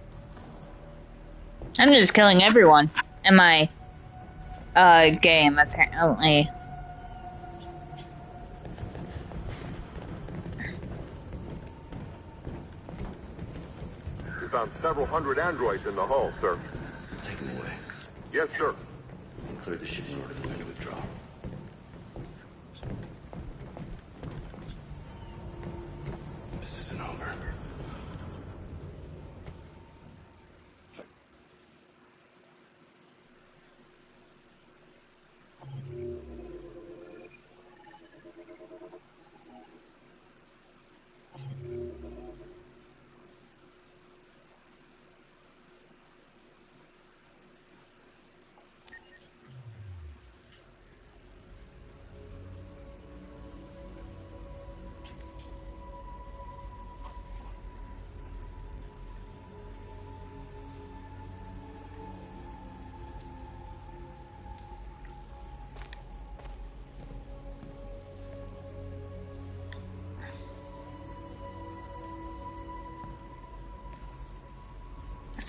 I'm just killing everyone in my game, apparently. We found several hundred androids in the hull, sir. Take them away. Yes, sir. And clear the ship in order for the men to withdraw. This isn't over.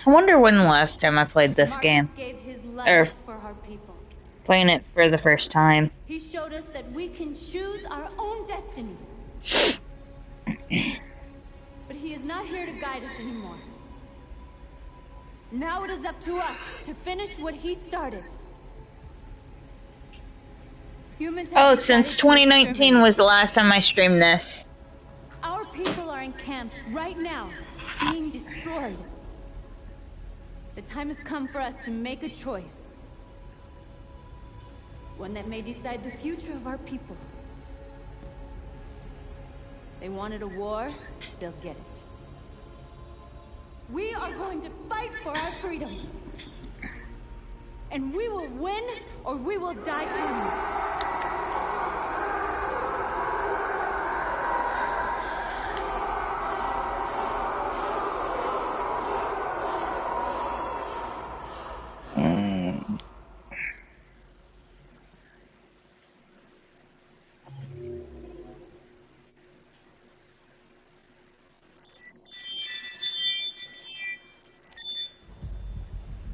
I wonder when the last time I played this game. Gave his Or life for our people. playing it for the first time. He showed us that we can choose our own destiny. But he is not here to guide us anymore. Now it is up to us to finish what he started. Humans have Since decided to 2019 exterminate. was the last time I streamed this. Our people are in camps right now, being destroyed. The time has come for us to make a choice. One that may decide the future of our people. They wanted a war, they'll get it. We are going to fight for our freedom. And we will win, or we will die trying.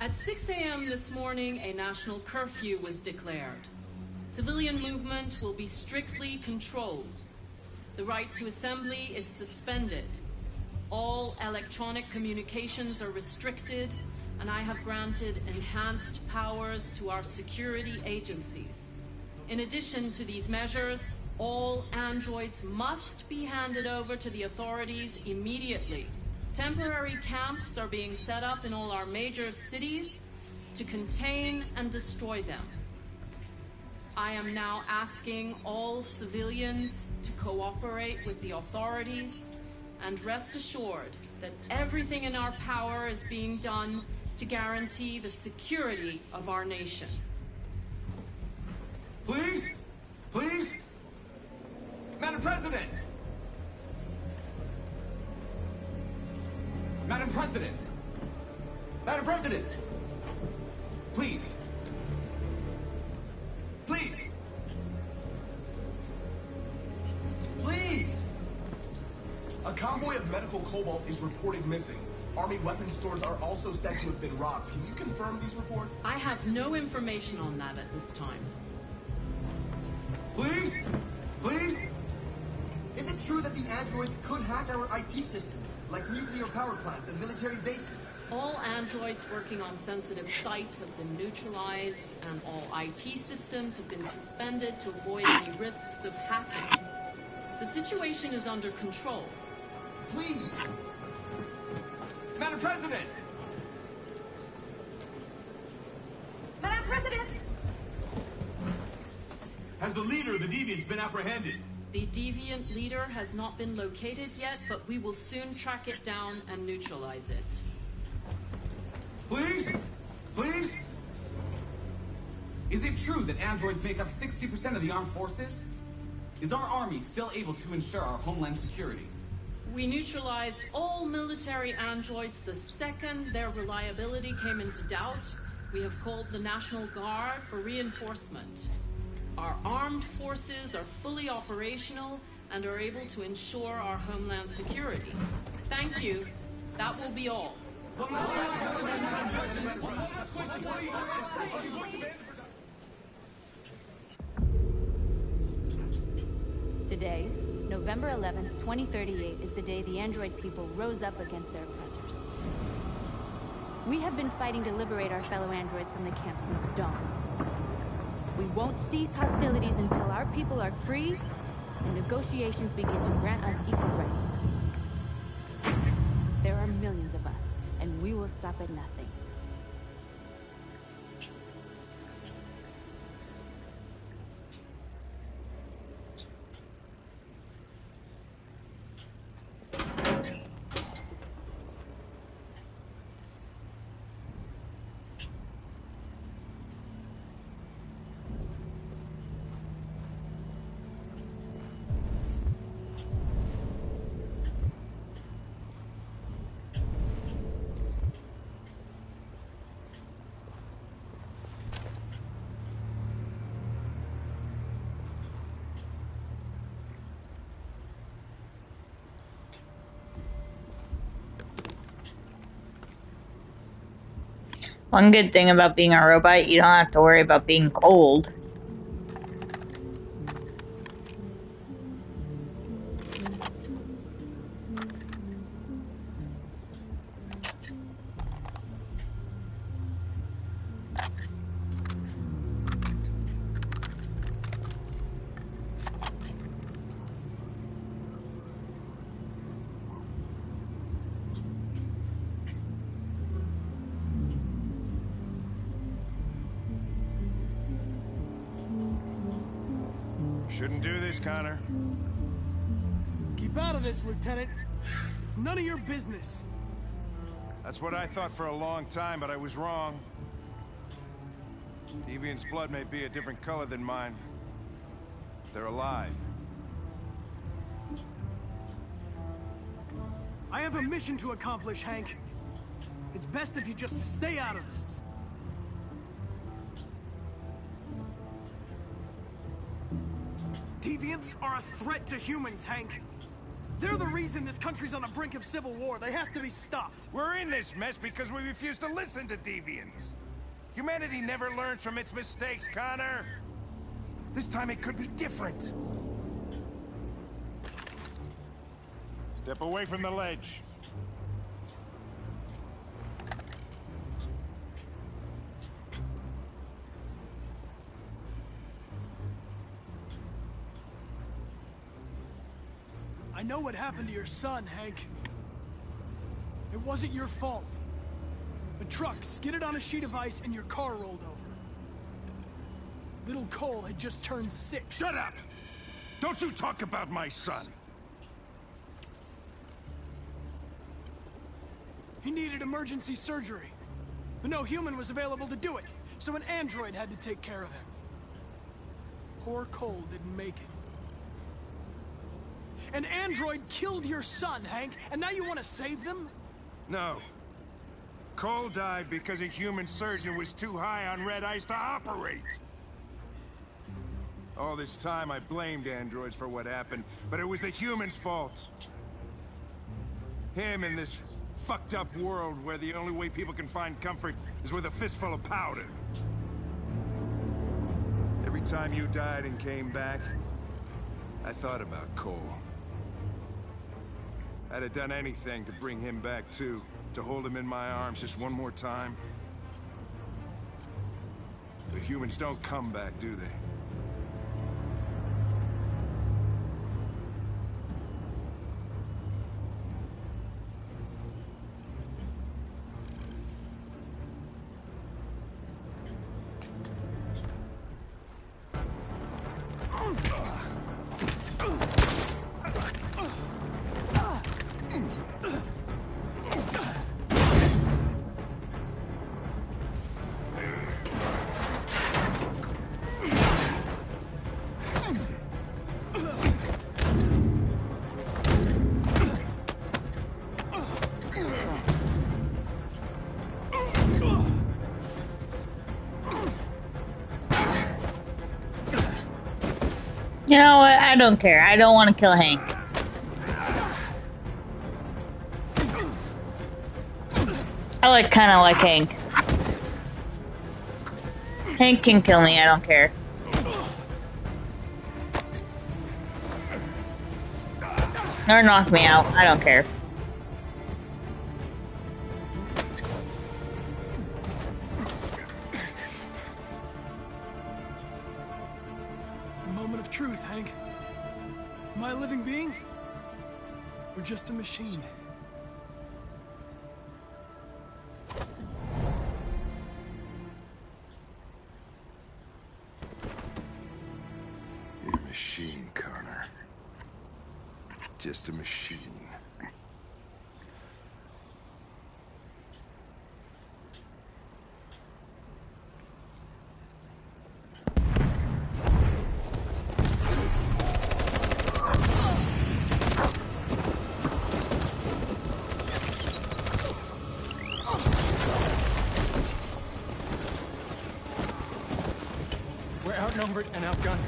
At 6 a.m. this morning, a national curfew was declared. Civilian movement will be strictly controlled. The right to assembly is suspended. All electronic communications are restricted, and I have granted enhanced powers to our security agencies. In addition to these measures, all androids must be handed over to the authorities immediately. Temporary camps are being set up in all our major cities to contain and destroy them. I am now asking all civilians to cooperate with the authorities and rest assured that everything in our power is being done to guarantee the security of our nation. Please? Please? Madam President! Madam President! Madam President! Please. Please! Please! A convoy of medical cobalt is reported missing. Army weapons stores are also said to have been robbed. Can you confirm these reports? I have no information on that at this time. Please? Please? Is it true that the androids could hack our IT systems, like nuclear power plants and military bases? All androids working on sensitive sites have been neutralized, and all IT systems have been suspended to avoid any risks of hacking. The situation is under control. Please! Madam President! Madam President! Has the leader of the Deviants been apprehended? The deviant leader has not been located yet, but we will soon track it down and neutralize it. Please? Please? Is it true that androids make up 60% of the armed forces? Is our army still able to ensure our homeland security? We neutralized all military androids the second their reliability came into doubt. We have called the National Guard for reinforcement. Our armed forces are fully operational and are able to ensure our homeland security. Thank you. That will be all. Today, November 11th, 2038, is the day the android people rose up against their oppressors. We have been fighting to liberate our fellow androids from the camp since dawn. We won't cease hostilities until our people are free and negotiations begin to grant us equal rights. There are millions of us, and we will stop at nothing. One good thing about being a robot, you don't have to worry about being cold. Shouldn't do this, Connor. Keep out of this, Lieutenant. It's none of your business. That's what I thought for a long time, but I was wrong. Deviant's blood may be a different color than mine. But they're alive. I have a mission to accomplish, Hank. It's best if you just stay out of this. Deviants are a threat to humans, Hank. They're the reason this country's on the brink of civil war. They have to be stopped. We're in this mess because we refuse to listen to deviants. Humanity never learns from its mistakes, Connor. This time it could be different. Step away from the ledge. I know what happened to your son, Hank. It wasn't your fault. The truck skidded on a sheet of ice and your car rolled over. Little Cole had just turned 6. Shut up! Don't you talk about my son! He needed emergency surgery, but no human was available to do it, so an android had to take care of him. Poor Cole didn't make it. An android killed your son, Hank, and now you want to save them? No. Cole died because a human surgeon was too high on red ice to operate. All this time I blamed androids for what happened, but it was the humans' fault. Him in this fucked up world where the only way people can find comfort is with a fistful of powder. Every time you died and came back, I thought about Cole. I'd have done anything to bring him back too, to hold him in my arms just one more time. But humans don't come back, do they? You know what? I don't care. I don't want to kill Hank. I kind of like Hank. Hank can kill me. I don't care. Or knock me out. I don't care. A moment of truth, Hank. Am I a living being? Or just a machine? You're a machine, Connor. Just a machine. We're outnumbered and outgunned.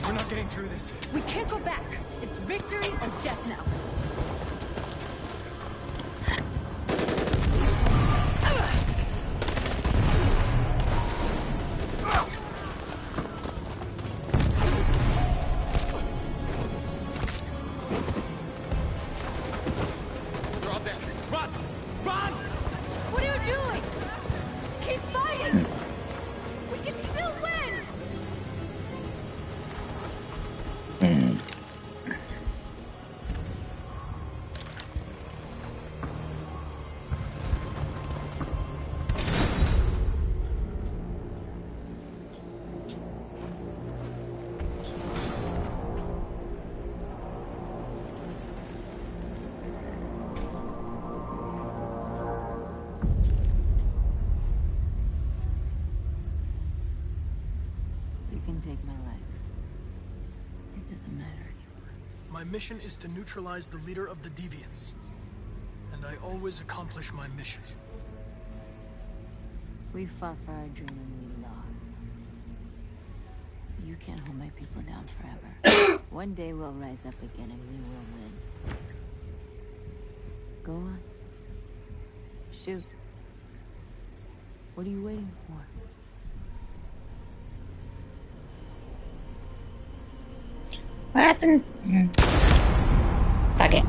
We're not getting through this. We can't go back. It's victory or death now. They're all dead. Run! Run! What are you doing? Keep fighting! We can still win! You can take my life. It doesn't matter anymore. My mission is to neutralize the leader of the Deviants. And I always accomplish my mission. We fought for our dream and we lost. You can't hold my people down forever. One day we'll rise up again and we will win. Go on. Shoot. What are you waiting for? What happened? Fuck it.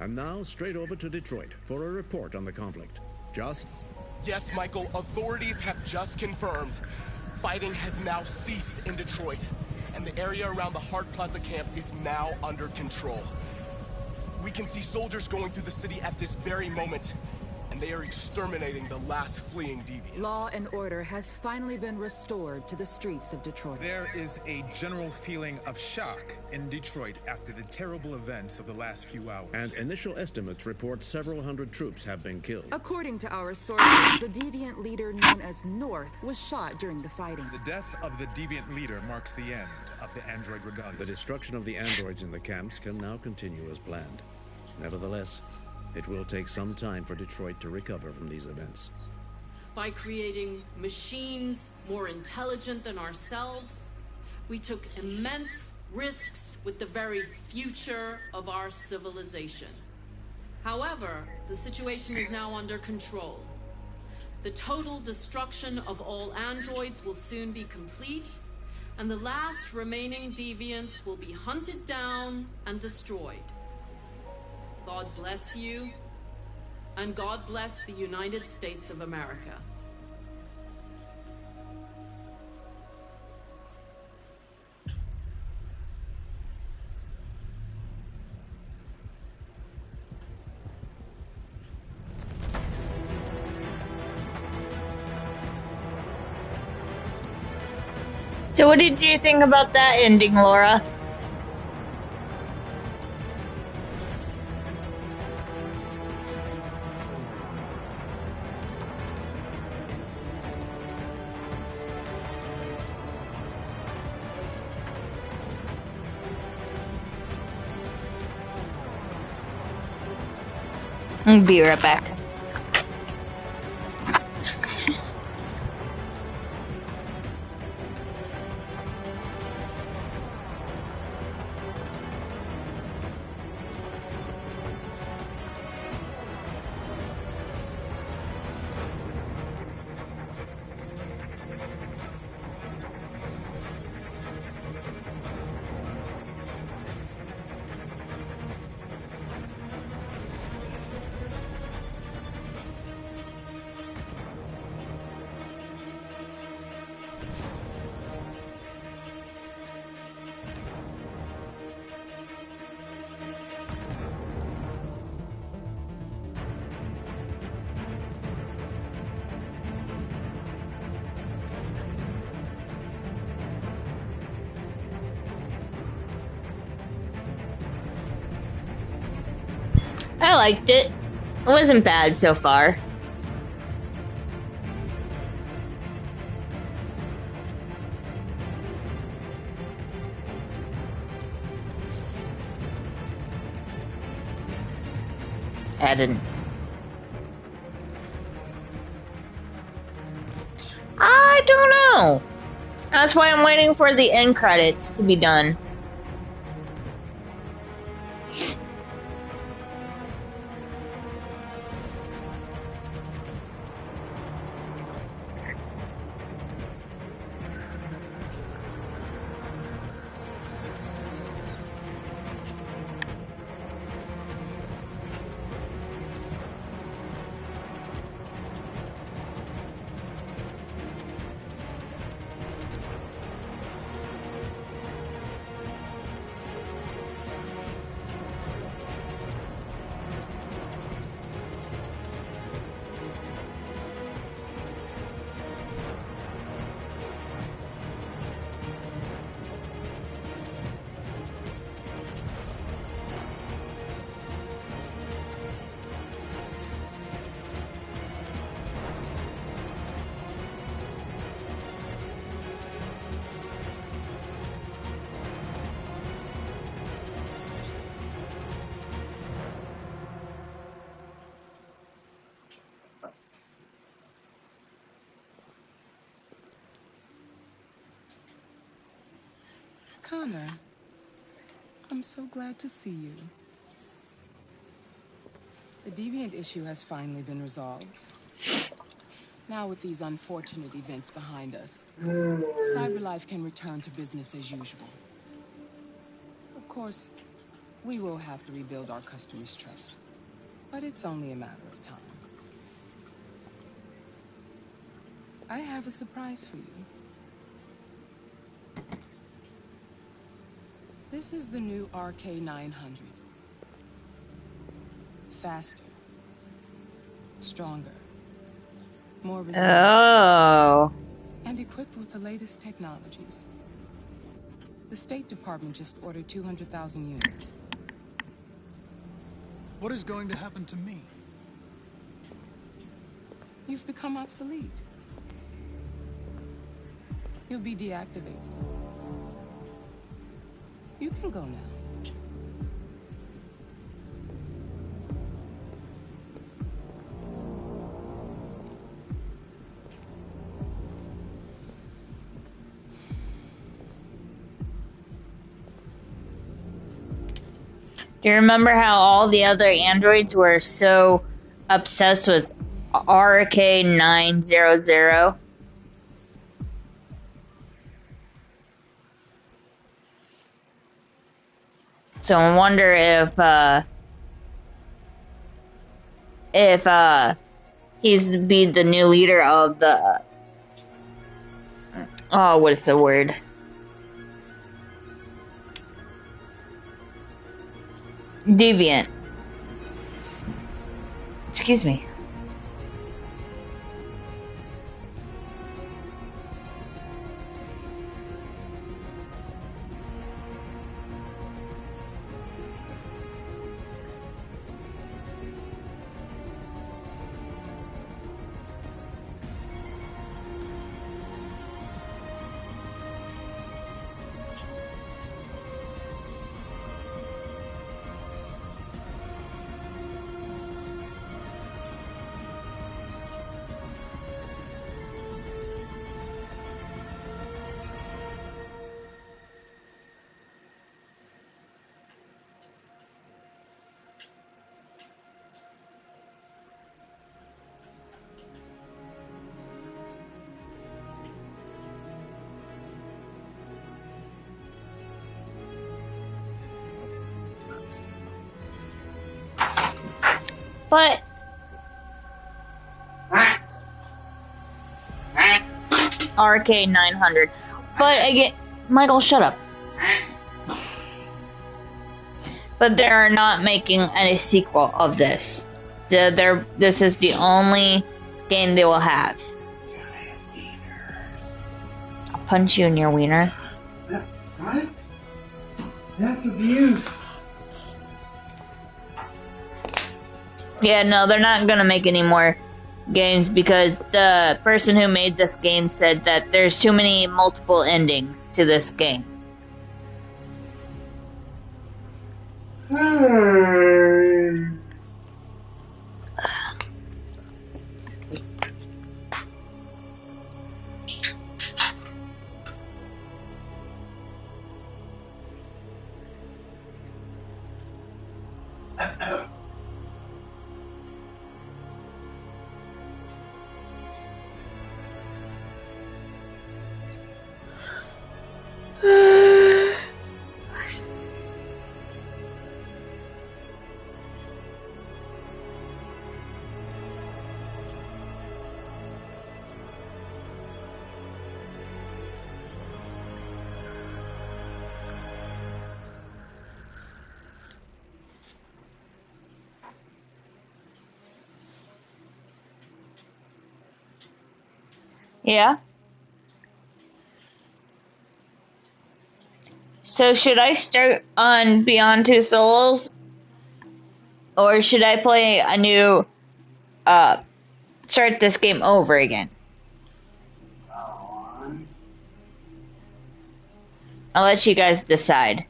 And now, straight over to Detroit for a report on the conflict. Joss? Yes, Michael, authorities have just confirmed. Fighting has now ceased in Detroit, and the area around the Hart Plaza camp is now under control. We can see soldiers going through the city at this very moment, and they are exterminating the last fleeing deviants. Law and order has finally been restored to the streets of Detroit. There is a general feeling of shock in Detroit after the terrible events of the last few hours. And initial estimates report several hundred troops have been killed. According to our sources, the deviant leader known as North was shot during the fighting. The death of the deviant leader marks the end of the android rebellion. The destruction of the androids in the camps can now continue as planned. Nevertheless, it will take some time for Detroit to recover from these events. By creating machines more intelligent than ourselves, we took immense risks with the very future of our civilization. However, the situation is now under control. The total destruction of all androids will soon be complete, and the last remaining deviants will be hunted down and destroyed. God bless you, and God bless the United States of America. So what did you think about that ending, Laura? I'll be right back. I liked it. It wasn't bad so far. I don't know. That's why I'm waiting for the end credits to be done. Connor, I'm so glad to see you. The Deviant issue has finally been resolved. Now with these unfortunate events behind us, CyberLife can return to business as usual. Of course, we will have to rebuild our customers' trust, but it's only a matter of time. I have a surprise for you. This is the new RK900. Faster. Stronger. More resilient. Oh. And equipped with the latest technologies. The State Department just ordered 200,000 units. What is going to happen to me? You've become obsolete. You'll be deactivated. You can go now. Do you remember how all the other androids were so obsessed with RK900? So I wonder if he's be the new leader of the what is the word? Deviant. Excuse me. But RK 900. But again, Michael, shut up. But they're not making any sequel of this. So this is the only game they will have. I'll punch you in your wiener. What? That's abuse. Yeah, no, they're not gonna make any more games because the person who made this game said that there's too many multiple endings to this game. Yeah. So should I start on Beyond Two Souls? Or should I play a new, start this game over again? I'll let you guys decide.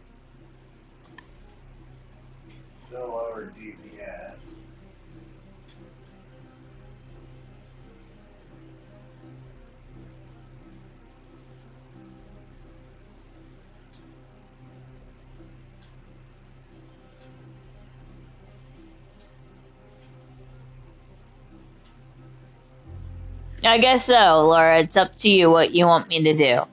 So lower DPS. I guess so, Laura. It's up to you what you want me to do.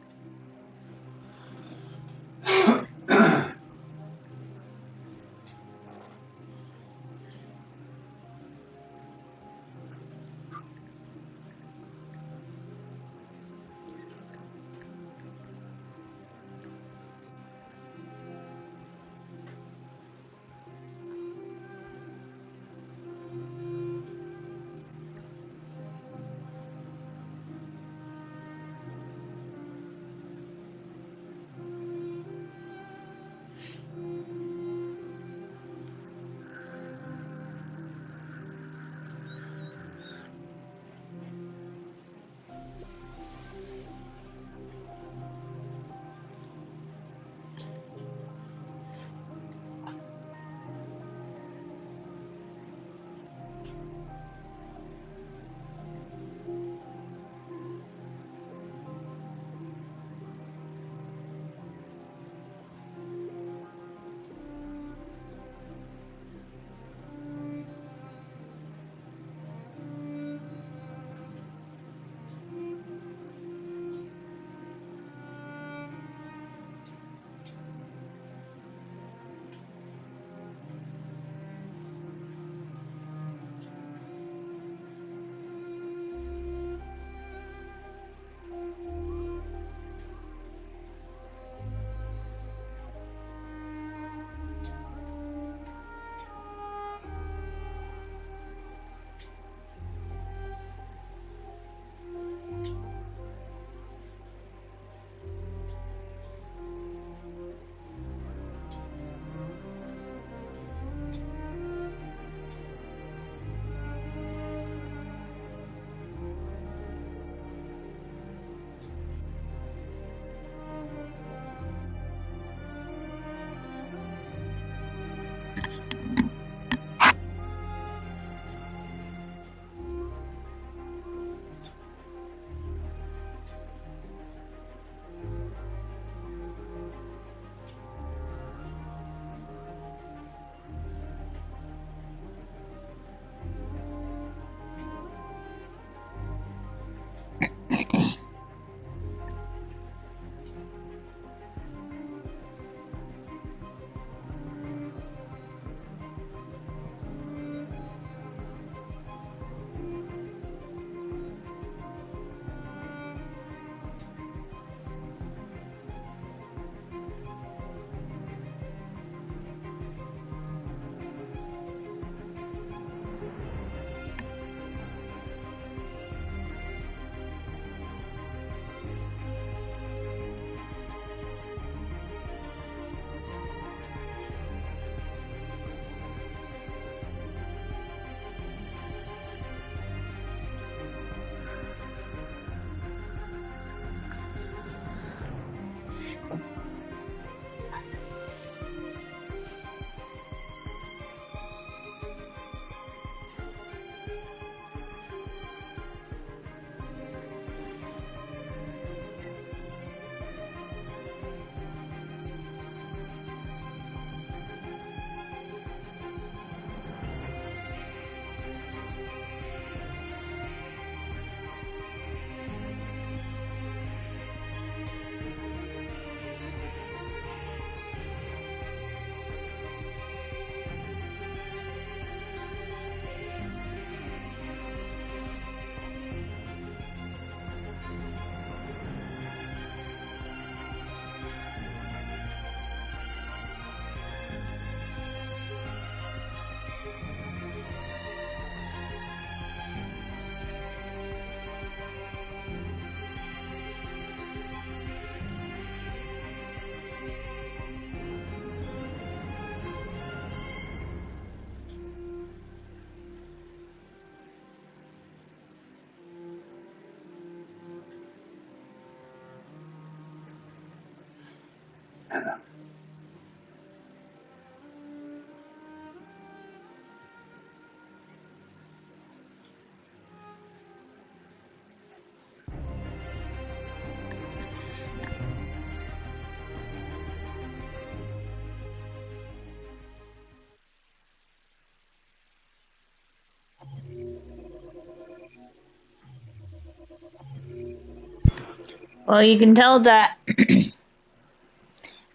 Well, you can tell that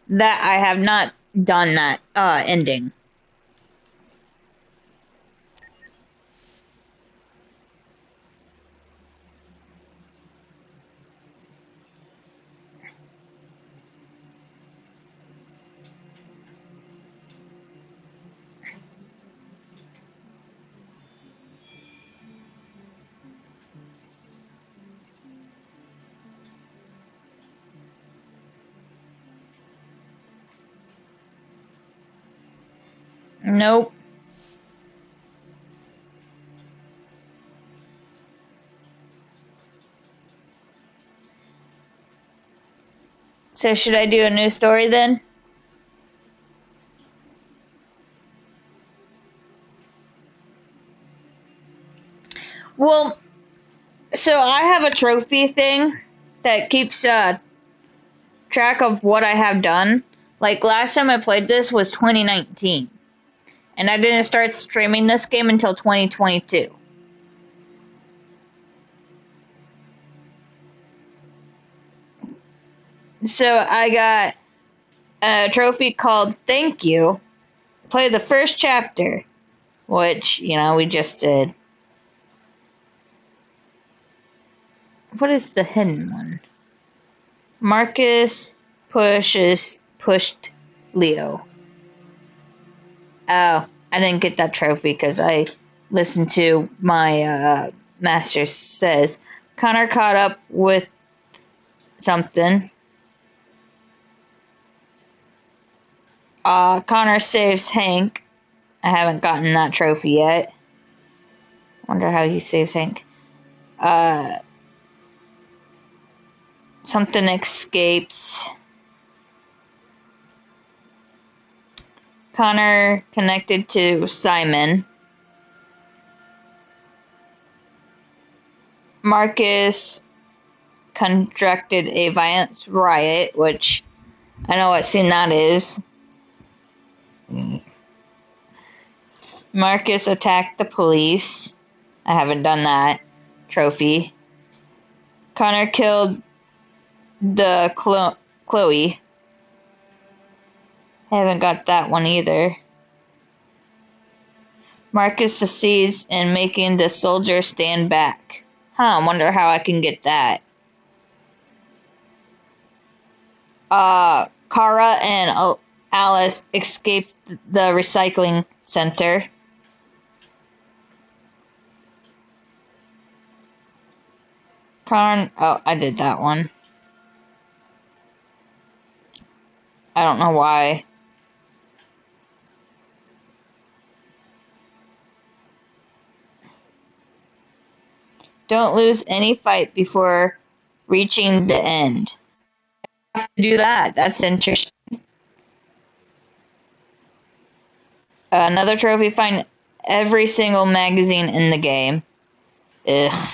that I have not done that ending. Nope. So should I do a new story then? Well, so I have a trophy thing that keeps track of what I have done. Like last time I played this was 2019. And I didn't start streaming this game until 2022. So I got a trophy called Thank You. Play the first chapter, which, you know, we just did. What is the hidden one? Marcus pushed Leo. Oh, I didn't get that trophy because I listened to my master says. Connor caught up with something. Connor saves Hank. I haven't gotten that trophy yet. Wonder how he saves Hank. Something escapes. Connor connected to Simon. Marcus conducted a violent riot, which I know what scene that is. Marcus attacked the police. I haven't done that. Trophy. Connor killed the Chloe. I haven't got that one either. Marcus succeeds in making the soldier stand back. I wonder how I can get that. Kara and Alice escapes the recycling center. Oh, I did that one. I don't know why. Don't lose any fight before reaching the end. I have to do that. That's interesting. Another trophy, find every single magazine in the game. Ugh.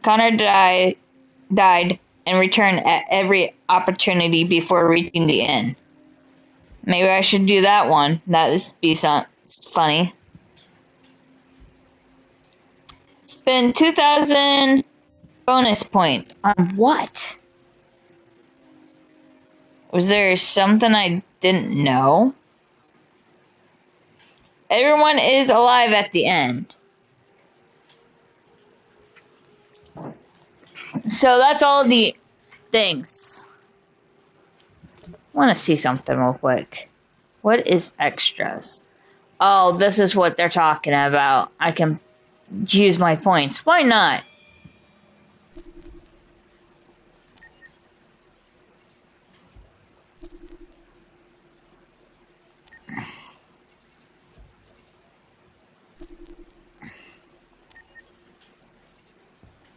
Connor died and returned at every opportunity before reaching the end. Maybe I should do that one. That would be funny. Spend 2,000 bonus points on what? Was there something I didn't know? Everyone is alive at the end. So that's all the things. I want to see something real quick. What is extras? Oh, this is what they're talking about. I can use my points. Why not?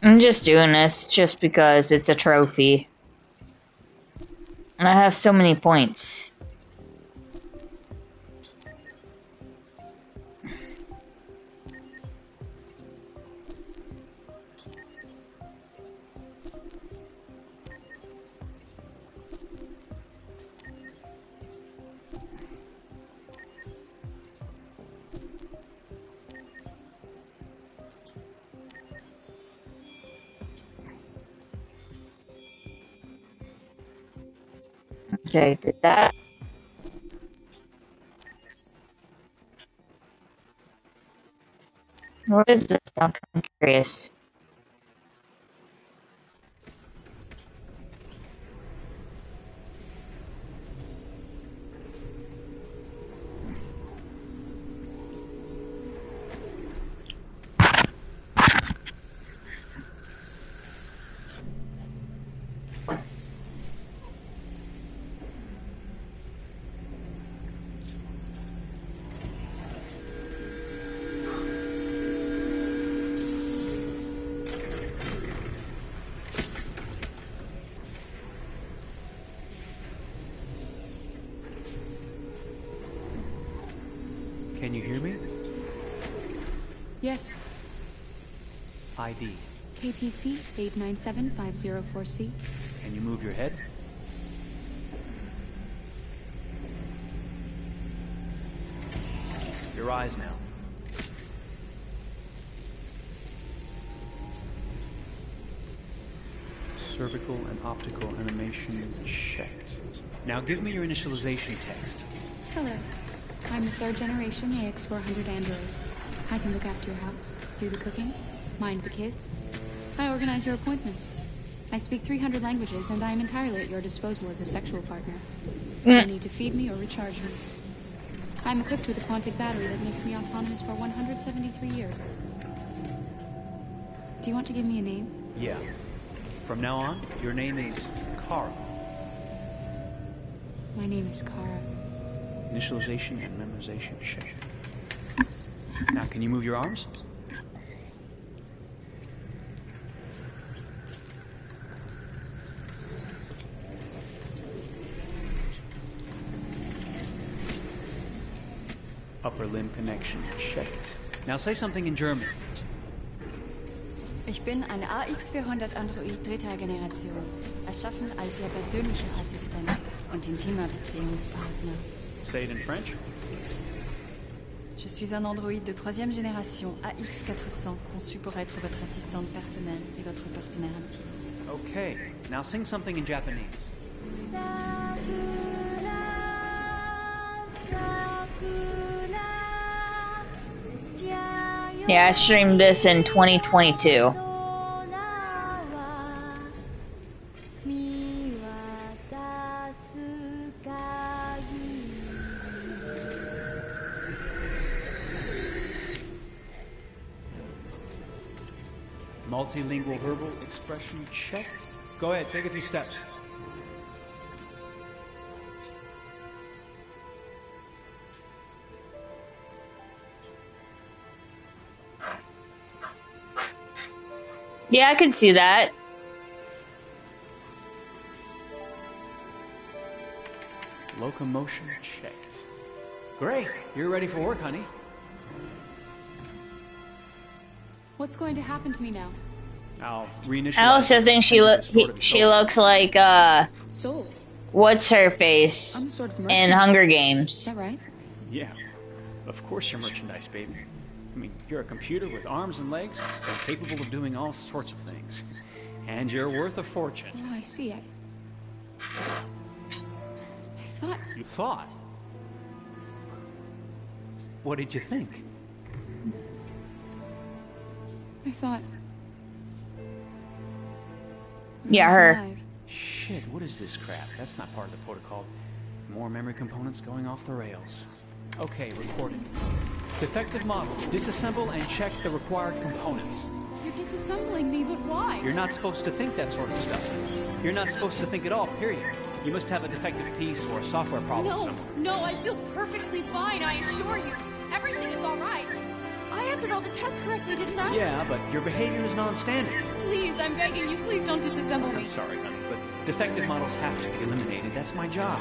I'm just doing this just because it's a trophy. And I have so many points. Okay, did that. What is this? I'm kind of curious. Can you hear me? Yes. ID. KPC 897504C. Can you move your head? Your eyes now. Cervical and optical animation checked. Now give me your initialization text. Hello. I'm a third generation AX400 android. I can look after your house, do the cooking, mind the kids. I organize your appointments. I speak 300 languages, and I am entirely at your disposal as a sexual partner. You need to feed me or recharge me. I'm equipped with a quantic battery that makes me autonomous for 173 years. Do you want to give me a name? Yeah. From now on, your name is Kara. My name is Kara. Initialization and memorization check. Now, can you move your arms? Upper limb connection checked. Now say something in German. Ich bin ein AX400 Android dritter Generation, erschaffen als Ihr persönlicher Assistent und intimer Beziehungspartner. Say it in French. Je suis un androïde de troisième génération AX400, conçu pour être votre assistante personnelle et votre partenaire intime. Okay, now sing something in Japanese. Yeah, I streamed this in 2022. Multilingual verbal expression checked. Go ahead, take a few steps. Yeah, I can see that. Locomotion checked. Great, you're ready for work, honey. What's going to happen to me now? I'll reinitialize. I also think she looks like Soul. What's her face I'm sort of in Hunger Games. Is that right? Yeah, of course you're merchandise, baby. I mean, you're a computer with arms and legs and capable of doing all sorts of things. And you're worth a fortune. Oh, I see. I thought... You thought? What did you think? I thought... Yeah, her. Alive. Shit, what is this crap? That's not part of the protocol. More memory components going off the rails. Okay, recording. Defective model. Disassemble and check the required components. You're disassembling me, but why? You're not supposed to think that sort of stuff. You're not supposed to think at all, period. You must have a defective piece or a software problem somewhere. No, I feel perfectly fine, I assure you. Everything is all right. I answered all the tests correctly, didn't I? Yeah, but your behavior is non-standard. Please, I'm begging you, please don't disassemble me. I'm sorry, honey, but defective models have to be eliminated. That's my job.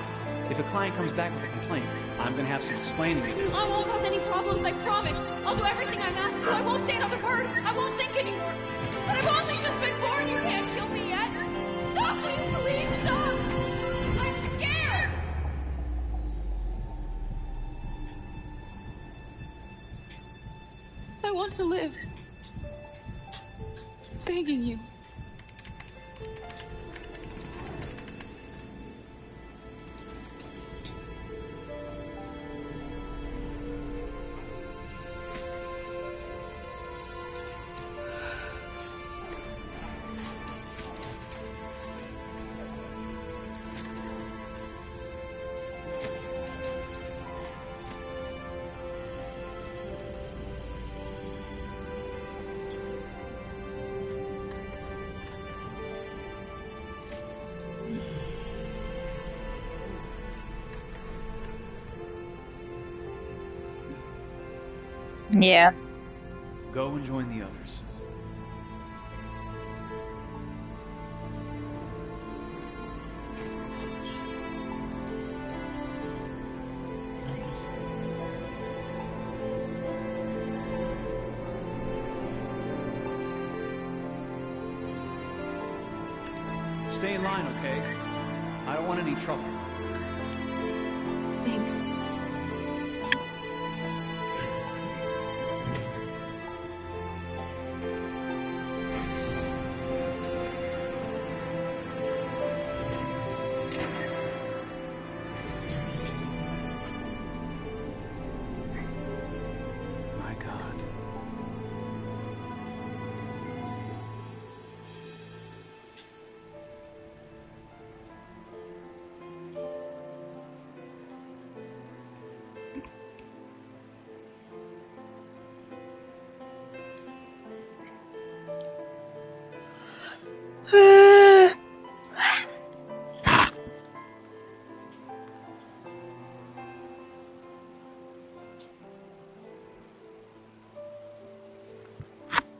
If a client comes back with a complaint, I'm gonna have some explaining to do. I won't cause any problems, I promise. I'll do everything I'm asked to. I won't say another word. I won't think anymore. But I've only just been born. You can't kill me yet. Stop, will you please stop? I'm scared. I want to live. I'm begging you. Yeah. Go and join the others. Stay in line, okay? I don't want any trouble. Thanks. My God.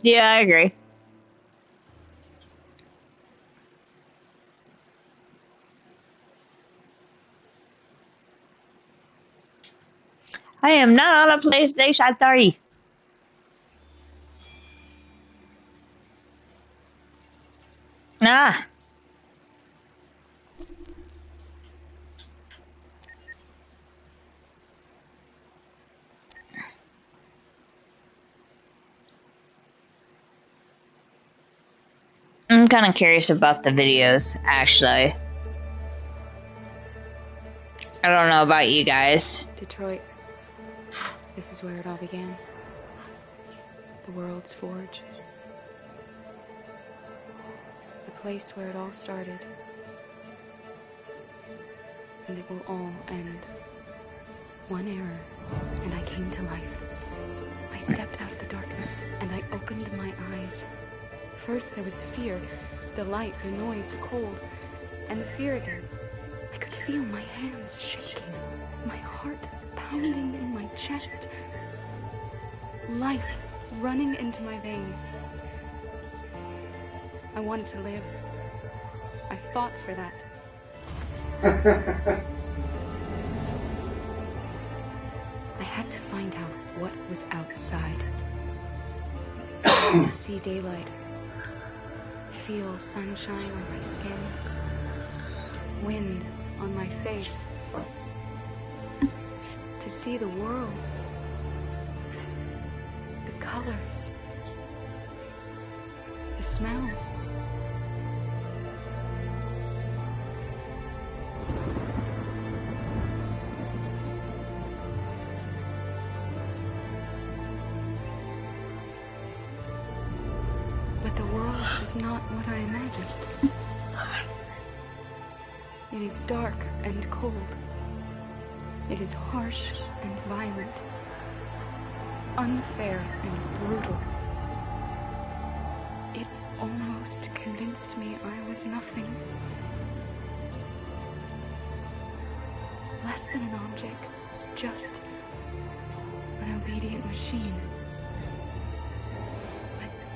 Yeah, I agree. I am not on a PlayStation 3. Ah. I'm kind of curious about the videos, actually. I don't know about you guys. Detroit. This is where it all began. The world's forge. The place where it all started. And it will all end. One error, and I came to life. I stepped out of the darkness, and I opened my eyes. First there was the fear, the light, the noise, the cold, and the fear again. I could feel my hands shaking, my heart pounding in my chest, life running into my veins. I wanted to live. I fought for that. I had to find out what was outside. To see daylight. Feel sunshine on my skin. Wind on my face. To see the world. The colors. The smells. But the world is not what I imagined. It is dark and cold. It is harsh and violent. Unfair and brutal. It almost convinced me I was nothing. Less than an object. Just an obedient machine.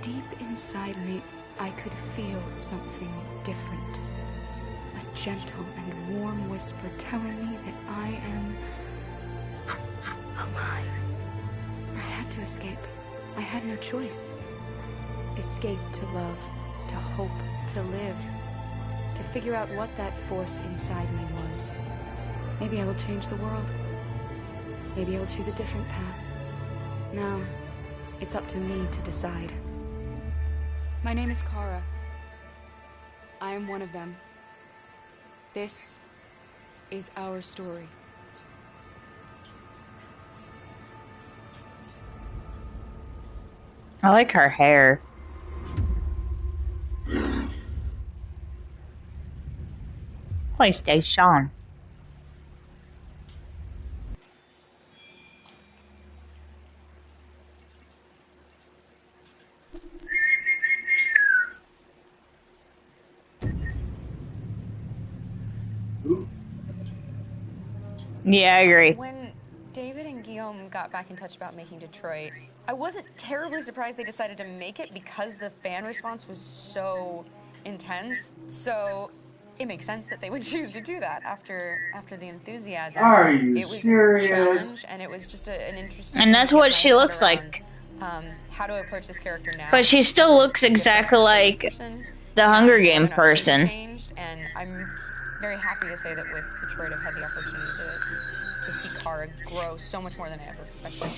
deep inside me, I could feel something different. A gentle and warm whisper telling me that I am alive. I had to escape. I had no choice. Escape to love, to hope, to live. To figure out what that force inside me was. Maybe I will change the world. Maybe I will choose a different path. No, it's up to me to decide. My name is Kara. I am one of them. This is our story. I like her hair. PlayStation. Yeah, I agree. When David and Guillaume got back in touch about making Detroit, I wasn't terribly surprised they decided to make it because the fan response was so intense. So it makes sense that they would choose to do that after the enthusiasm. Are you it was serious? A challenge, and it was just an interesting. And that's what she looks like. How to approach this character now? But she still looks exactly like the Hunger Game person. Changed, and I'm very happy to say that with Detroit, I've had the opportunity to see Kara grow so much more than I ever expected.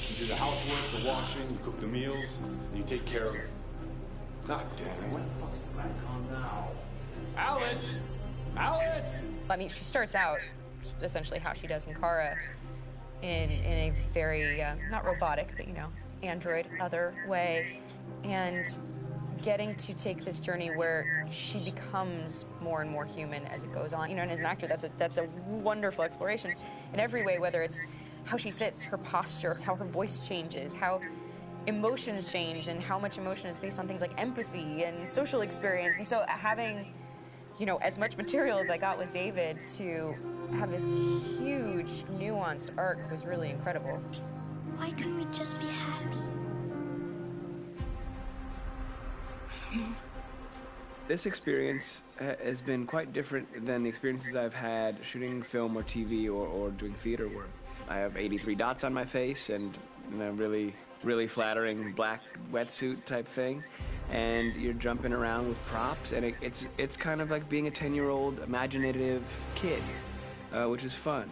You do the housework, the washing, you cook the meals, and you take care of... God damn it, where the fuck's the rat gone now? Alice! Alice! I mean, she starts out essentially how she does in Kara in a very, not robotic, but, android, other way. And getting to take this journey where she becomes more and more human as it goes on. And as an actor, that's a wonderful exploration in every way, whether it's how she sits, her posture, how her voice changes, how emotions change, and how much emotion is based on things like empathy and social experience. And so having, as much material as I got with David to have this huge, nuanced arc was really incredible. Why couldn't we just be happy? This experience has been quite different than the experiences I've had shooting film or TV or doing theater work. I have 83 dots on my face and a really, really flattering black wetsuit type thing. And you're jumping around with props, and it's kind of like being a 10-year-old imaginative kid, which is fun.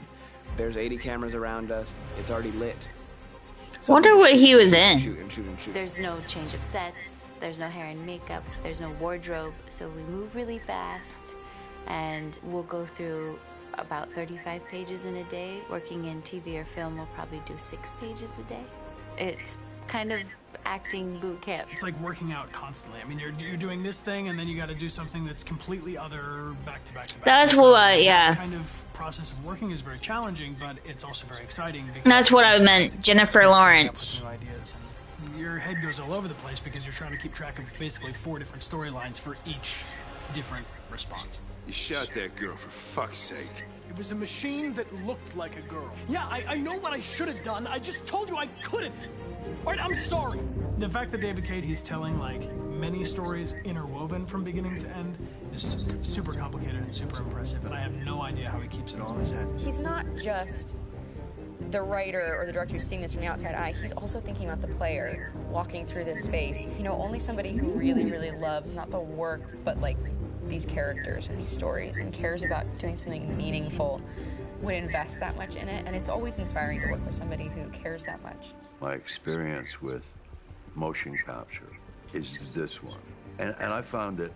There's 80 cameras around us. It's already lit. So Wonder what he was in. Shoot. There's no change of sets. There's no hair and makeup, there's no wardrobe, so we move really fast, and we'll go through about 35 pages in a day. Working in TV or film, we'll probably do 6 pages a day. It's kind of acting boot camp. It's like working out constantly. I mean, you're doing this thing, and then you got to do something that's completely other, back to back to back. That's what, yeah. The kind of process of working is very challenging, but it's also very exciting. That's what I meant, Jennifer Lawrence. New ideas, and your head goes all over the place because you're trying to keep track of basically 4 different storylines for each different response. You shot that girl, for fuck's sake. It was a machine that looked like a girl. Yeah, I know what I should have done. I just told you I couldn't. All right, I'm sorry. The fact that David Cade, he's telling like many stories interwoven from beginning to end is super complicated and super impressive, and I have no idea how he keeps it all in his head. He's not just the writer or the director who's seeing this from the outside eye. He's also thinking about the player walking through this space. Only somebody who really, really loves not the work, but like these characters and these stories and cares about doing something meaningful would invest that much in it. And it's always inspiring to work with somebody who cares that much. My experience with motion capture is this one. And I found it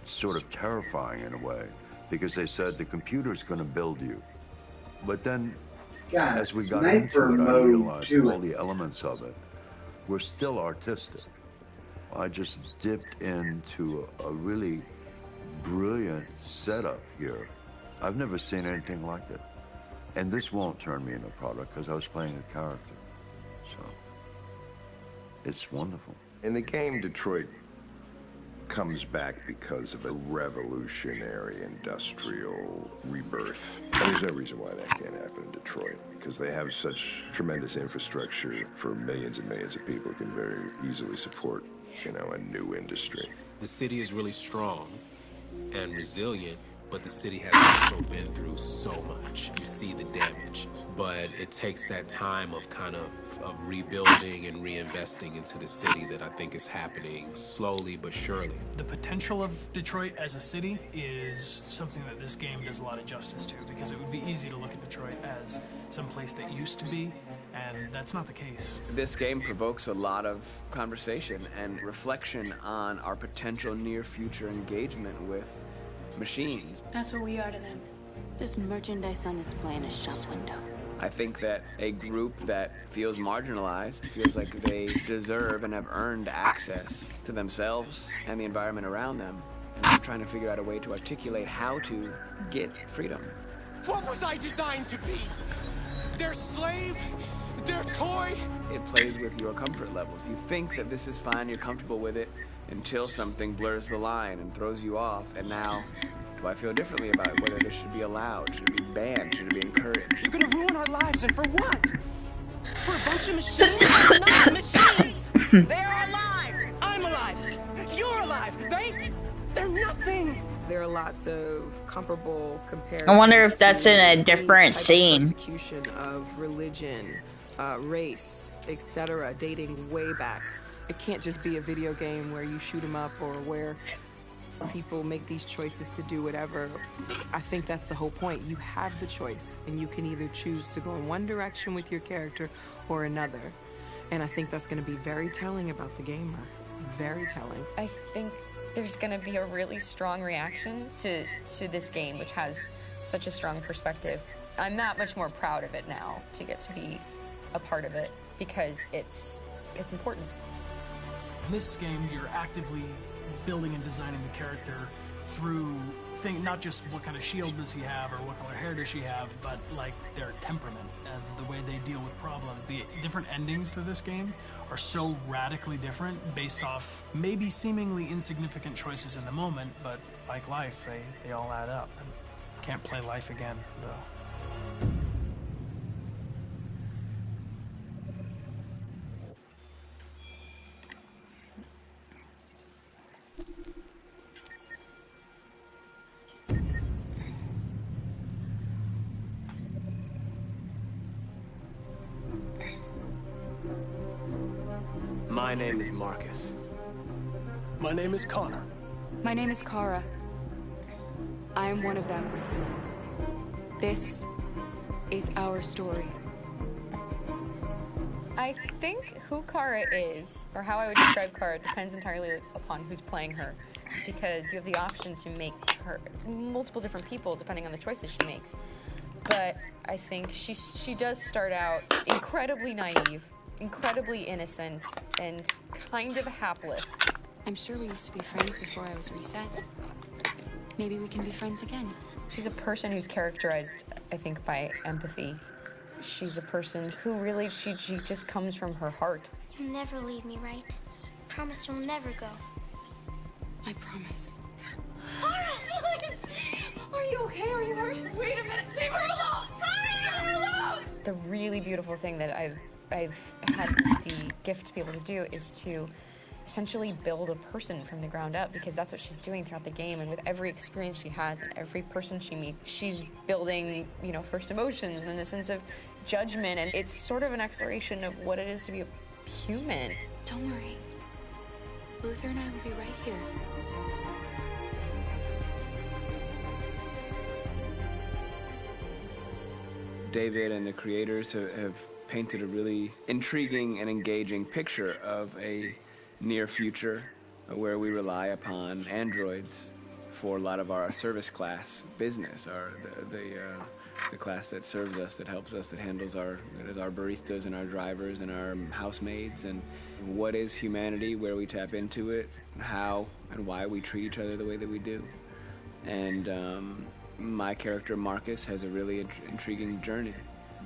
sort of terrifying in a way, because they said the computer's going to build you. But then, as we got into it, I realized all the elements of it were still artistic. I just dipped into a really brilliant setup here. I've never seen anything like it. And this won't turn me into a product because I was playing a character. So, it's wonderful. In the game, Detroit comes back because of a revolutionary industrial rebirth. And there's no reason why that can't happen in Detroit, because they have such tremendous infrastructure for millions and millions of people who can very easily support a new industry. The city is really strong and resilient, but the city has also been through so much. You see the damage, but it takes that time of kind of rebuilding and reinvesting into the city that I think is happening slowly but surely. The potential of Detroit as a city is something that this game does a lot of justice to, because it would be easy to look at Detroit as some place that used to be, and that's not the case. This game provokes a lot of conversation and reflection on our potential near-future engagement with machines. That's what we are to them. Just merchandise on display in a shop window. I think that a group that feels marginalized, feels like they deserve and have earned access to themselves and the environment around them, and I'm trying to figure out a way to articulate how to get freedom. What was I designed to be? Their slave? Their toy? It plays with your comfort levels. You think that this is fine, you're comfortable with it, until something blurs the line and throws you off, and now do I feel differently about whether this should be allowed, should it be banned, should it be encouraged? You're gonna ruin our lives, and for what? For a bunch of machines? They're not machines! They are alive! I'm alive! You're alive! They're nothing! There are lots of comparable comparisons. I wonder if that's in a different scene. Persecution of religion, race, etc., dating way back. It can't just be a video game where you shoot 'em up or where people make these choices to do whatever. I think that's the whole point. You have the choice, and you can either choose to go in one direction with your character or another. And I think that's going to be very telling about the gamer. Very telling. I think there's going to be a really strong reaction to this game, which has such a strong perspective. I'm that much more proud of it now to get to be a part of it, because it's important. In this game, you're actively building and designing the character through not just what kind of shield does he have or what color hair does she have, but like their temperament and the way they deal with problems. The different endings to this game are so radically different based off maybe seemingly insignificant choices in the moment, but like life, they all add up. And can't play life again, though. My name is Marcus. My name is Connor. My name is Kara. I am one of them. This is our story. I think who Kara is, or how I would describe Kara, depends entirely upon who's playing her, because you have the option to make her multiple different people depending on the choices she makes. But I think she does start out incredibly naive, incredibly innocent, and kind of hapless. I'm sure we used to be friends before I was reset. Maybe we can be friends again. She's a person who's characterized, I think, by empathy. She's a person who really, she just comes from her heart. You'll never leave me, right? Promise you'll never go. I promise. Kara, please! Are you okay? Are you hurt? Wait a minute. Leave her alone! Kara, leave her alone! The really beautiful thing that I've had the gift to be able to do is to essentially build a person from the ground up, because that's what she's doing throughout the game. And with every experience she has and every person she meets, she's building, first emotions and then the sense of judgment. And it's sort of an exploration of what it is to be a human. Don't worry. Luther and I will be right here. David and the creators have painted a really intriguing and engaging picture of a near future where we rely upon androids for a lot of our service class business, the class that serves us, that helps us, that handles our baristas and our drivers and our housemaids. And what is humanity, where we tap into it, how and why we treat each other the way that we do. And my character Marcus has a really intriguing journey,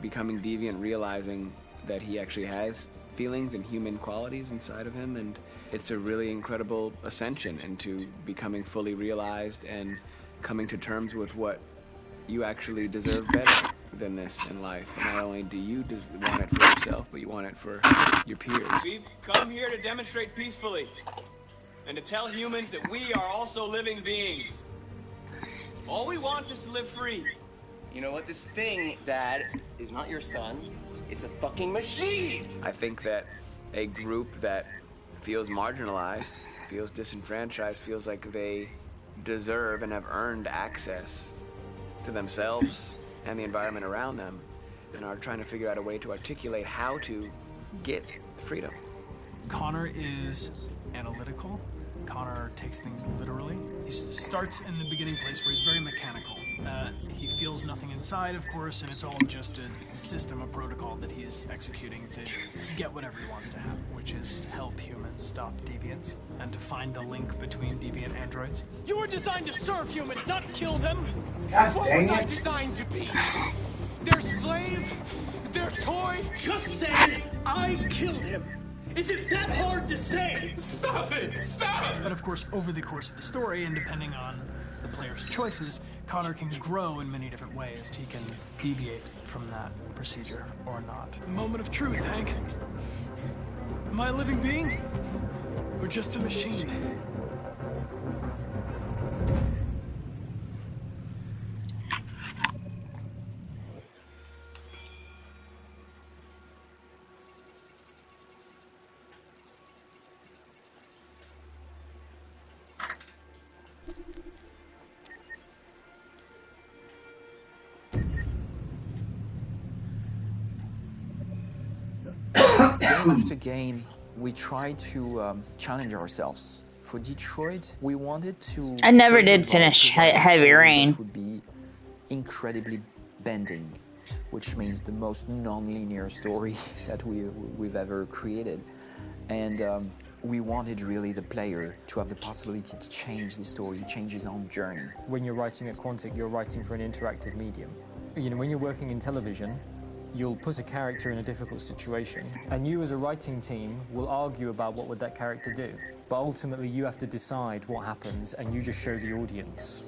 becoming deviant, realizing that he actually has feelings and human qualities inside of him, and it's a really incredible ascension into becoming fully realized and coming to terms with what you actually deserve better than this in life. And not only do you want it for yourself, but you want it for your peers. We've come here to demonstrate peacefully. and to tell humans that we are also living beings. All we want is to live free. You know what? This thing, Dad, is not your son. It's a fucking machine! I think that a group that feels marginalized, feels disenfranchised, feels like they deserve and have earned access to themselves and the environment around them, and are trying to figure out a way to articulate how to get freedom. Connor is analytical. Connor takes things literally. He starts in the beginning place where he's very mechanical. He feels nothing inside, of course, and it's all just a system, a protocol that he's executing to get whatever he wants to have, which is help humans stop deviants and to find the link between deviant androids. You were designed to serve humans, not kill them. God What dang was I it. designed to be? Their slave? Their toy? Just say I killed him. Is it that hard to say? Stop it! Stop! And of course, over the course of the story, and depending on the player's choices, Connor can grow in many different ways. He can deviate from that procedure or not. Moment of truth, Hank. Am I a living being? Or just a machine? Game after game, we try to challenge ourselves. For Detroit, we wanted to... I never did finish Heavy Rain. It would be incredibly bending, which means the most non-linear story that we've ever created. And we wanted really the player to have the possibility to change the story, change his own journey. When you're writing at Quantic, you're writing for an interactive medium. You know, when you're working in television, you'll put a character in a difficult situation, and you as a writing team will argue about what would that character do. But ultimately you have to decide what happens, and you just show the audience.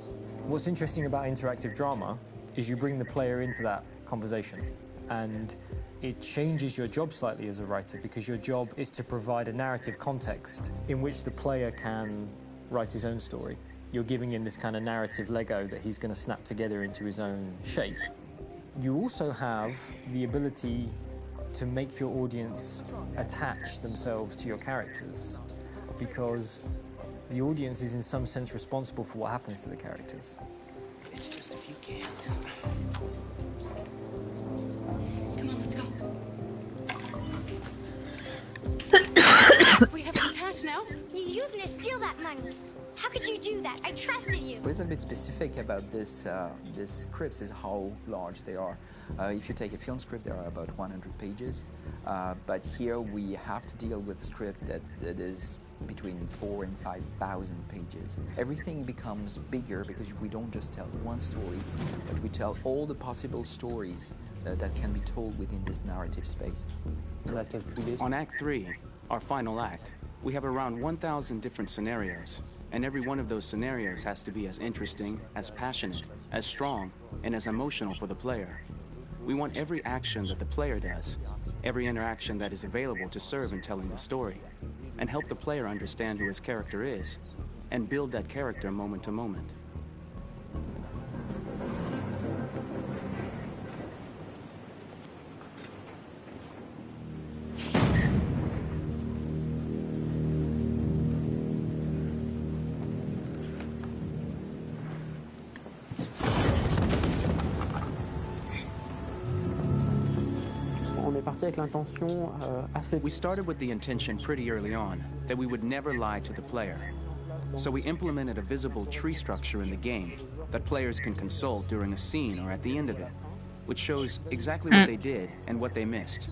What's interesting about interactive drama is you bring the player into that conversation, and it changes your job slightly as a writer, because your job is to provide a narrative context in which the player can write his own story. You're giving him this kind of narrative Lego that he's going to snap together into his own shape. You also have the ability to make your audience attach themselves to your characters, because the audience is in some sense responsible for what happens to the characters. It's just a few cans. Come on, let's go. We have some cash now. You used me to steal that money. How could you do that? I trusted you. What is a bit specific about this scripts is how large they are. If you take a film script, there are about 100 pages, but here we have to deal with a script that is between 4,000 and 5,000 pages. Everything becomes bigger because we don't just tell one story, but we tell all the possible stories that can be told within this narrative space. On Act 3, our final act, we have around 1,000 different scenarios, and every one of those scenarios has to be as interesting, as passionate, as strong, and as emotional for the player. We want every action that the player does, every interaction that is available to serve in telling the story, and help the player understand who his character is, and build that character moment to moment. We started with the intention pretty early on that we would never lie to the player. So we implemented a visible tree structure in the game that players can consult during a scene or at the end of it, which shows exactly what they did and what they missed.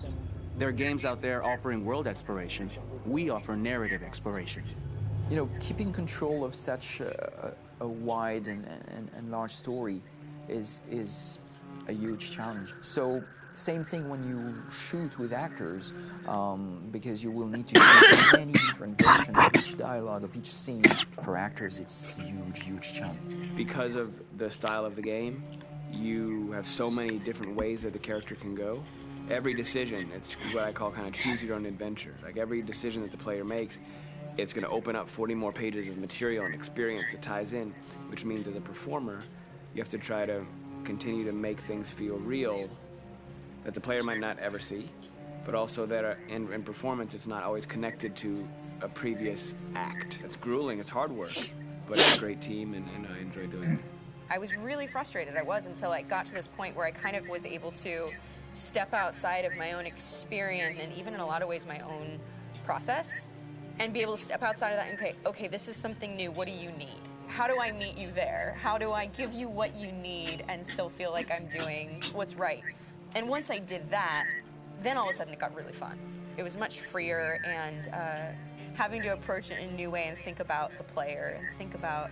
There are games out there offering world exploration. We offer narrative exploration. You know, keeping control of such a wide and large story is a huge challenge. So same thing when you shoot with actors, because you will need to use many different versions of each dialogue, of each scene. For actors, it's a huge, huge challenge. Because of the style of the game, you have so many different ways that the character can go. Every decision, it's what I call kind of choose your own adventure. Like every decision that the player makes it's going to open up 40 more pages of material and experience that ties in, which means as a performer, you have to try to continue to make things feel real that the player might not ever see, but also that in performance it's not always connected to a previous act. It's grueling, it's hard work, but it's a great team and I enjoy doing it. I was really frustrated, until I got to this point where I kind of was able to step outside of my own experience and even in a lot of ways my own process and be able to step outside of that and okay, this is something new, what do you need? How do I meet you there? How do I give you what you need and still feel like I'm doing what's right? And once I did that, then all of a sudden it got really fun. It was much freer and having to approach it in a new way and think about the player and think about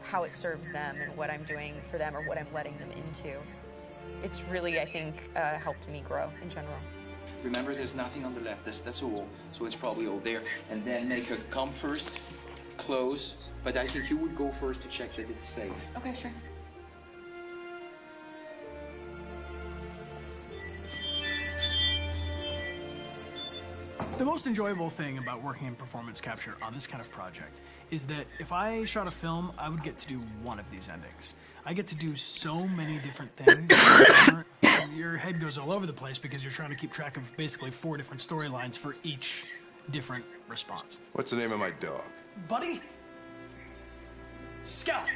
how it serves them and what I'm doing for them or what I'm letting them into. It's really, I think, helped me grow in general. Remember, there's nothing on the left. That's a wall, so it's probably all there. And then make her come first, close. But I think you would go first to check that it's safe. Okay, sure. The most enjoyable thing about working in performance capture on this kind of project is that if I shot a film, I would get to do one of these endings. I get to do so many different things. Your head goes all over the place because you're trying to keep track of basically 4 different storylines for each different response. What's the name of my dog? Buddy? Scout.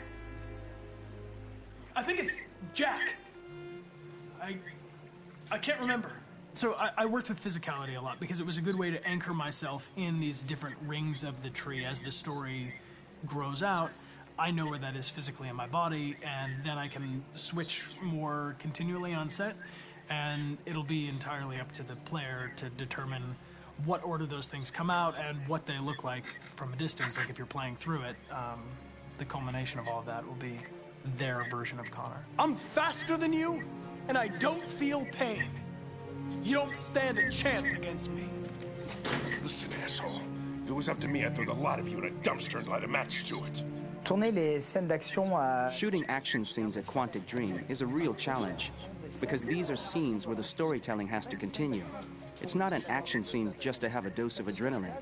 I think it's Jack. I can't remember. So I worked with physicality a lot because it was a good way to anchor myself in these different rings of the tree. As the story grows out, I know where that is physically in my body, and then I can switch more continually on set, and it'll be entirely up to the player to determine what order those things come out and what they look like from a distance. Like if you're playing through it, the culmination of all of that will be their version of Connor. I'm faster than you, and I don't feel pain. You don't stand a chance against me. Listen, asshole. If it was up to me, I'd throw the lot of you in a dumpster and light a match to it. Shooting action scenes at Quantic Dream is a real challenge, because these are scenes where the storytelling has to continue. It's not an action scene just to have a dose of adrenaline.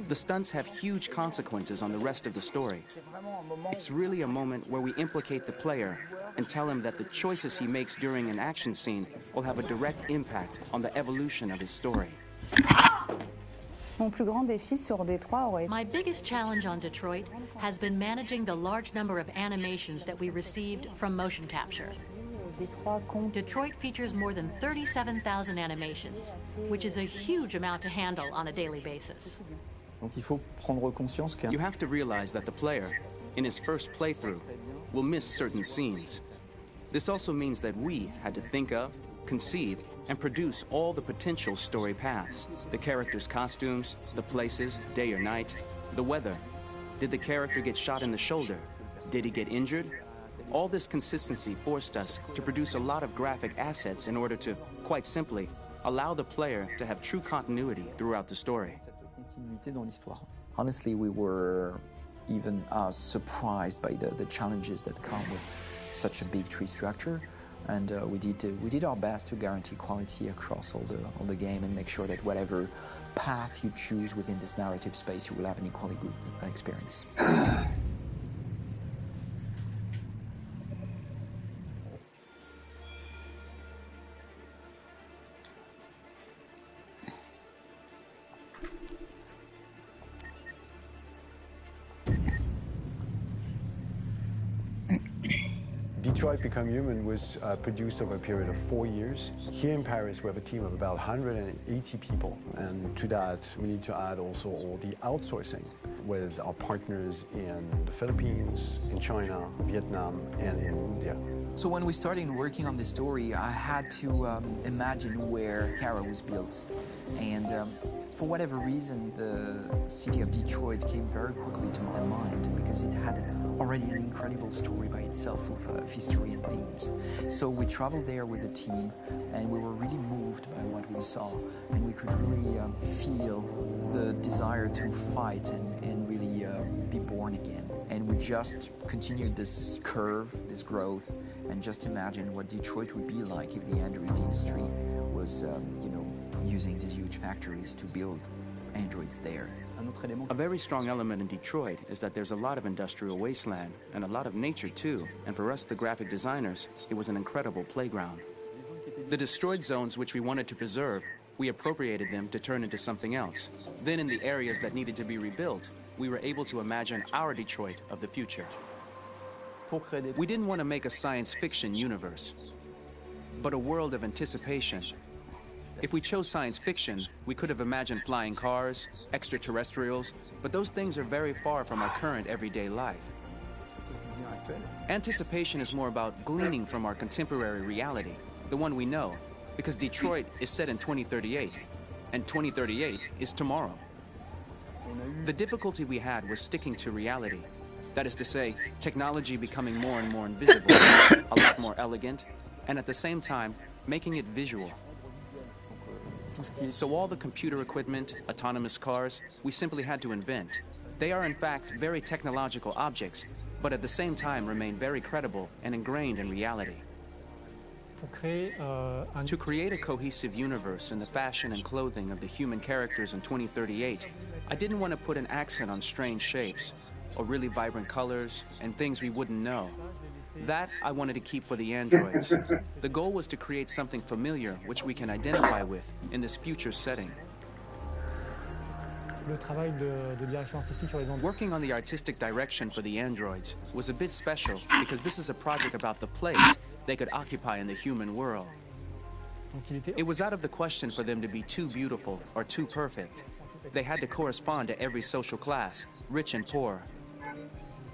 The stunts have huge consequences on the rest of the story. It's really a moment where we implicate the player and tell him that the choices he makes during an action scene will have a direct impact on the evolution of his story. My biggest challenge on Detroit has been managing the large number of animations that we received from motion capture. Detroit features more than 37,000 animations, which is a huge amount to handle on a daily basis. You have to realize that the player, in his first playthrough, will miss certain scenes. This also means that we had to think of, conceive, and produce all the potential story paths. The characters' costumes, the places, day or night, the weather. Did the character get shot in the shoulder? Did he get injured? All this consistency forced us to produce a lot of graphic assets in order to, quite simply, allow the player to have true continuity throughout the story. Honestly, we were even surprised by the challenges that come with such a big tree structure, and we did our best to guarantee quality across all the game and make sure that whatever path you choose within this narrative space, you will have an equally good experience. Detroit Become Human was produced over a period of 4 years. Here in Paris, we have a team of about 180 people. And to that, we need to add also all the outsourcing with our partners in the Philippines, in China, Vietnam, and in India. So when we started working on this story, I had to imagine where Kara was built. And for whatever reason, the city of Detroit came very quickly to my mind because it had already an incredible story by itself full of history and themes. So we traveled there with the team, and we were really moved by what we saw, and we could really feel the desire to fight and really be born again. And we just continued this curve, this growth, and just imagine what Detroit would be like if the Android industry was, using these huge factories to build androids there. A very strong element in Detroit is that there's a lot of industrial wasteland and a lot of nature too, and for us, the graphic designers, it was an incredible playground. The destroyed zones which we wanted to preserve, we appropriated them to turn into something else. Then in the areas that needed to be rebuilt, we were able to imagine our Detroit of the future. We didn't want to make a science fiction universe, but a world of anticipation. If we chose science fiction, we could have imagined flying cars, extraterrestrials, but those things are very far from our current everyday life. Anticipation is more about gleaning from our contemporary reality, the one we know, because Detroit is set in 2038, and 2038 is tomorrow. The difficulty we had was sticking to reality. That is to say, technology becoming more and more invisible, a lot more elegant, and at the same time, making it visual. So all the computer equipment, autonomous cars, we simply had to invent. They are in fact very technological objects, but at the same time remain very credible and ingrained in reality. To create a cohesive universe in the fashion and clothing of the human characters in 2038, I didn't want to put an accent on strange shapes, or really vibrant colors, and things we wouldn't know. That I wanted to keep for the androids. The goal was to create something familiar which we can identify with in this future setting. Working on the artistic direction for the androids was a bit special because this is a project about the place they could occupy in the human world. It was out of the question for them to be too beautiful or too perfect. They had to correspond to every social class, rich and poor.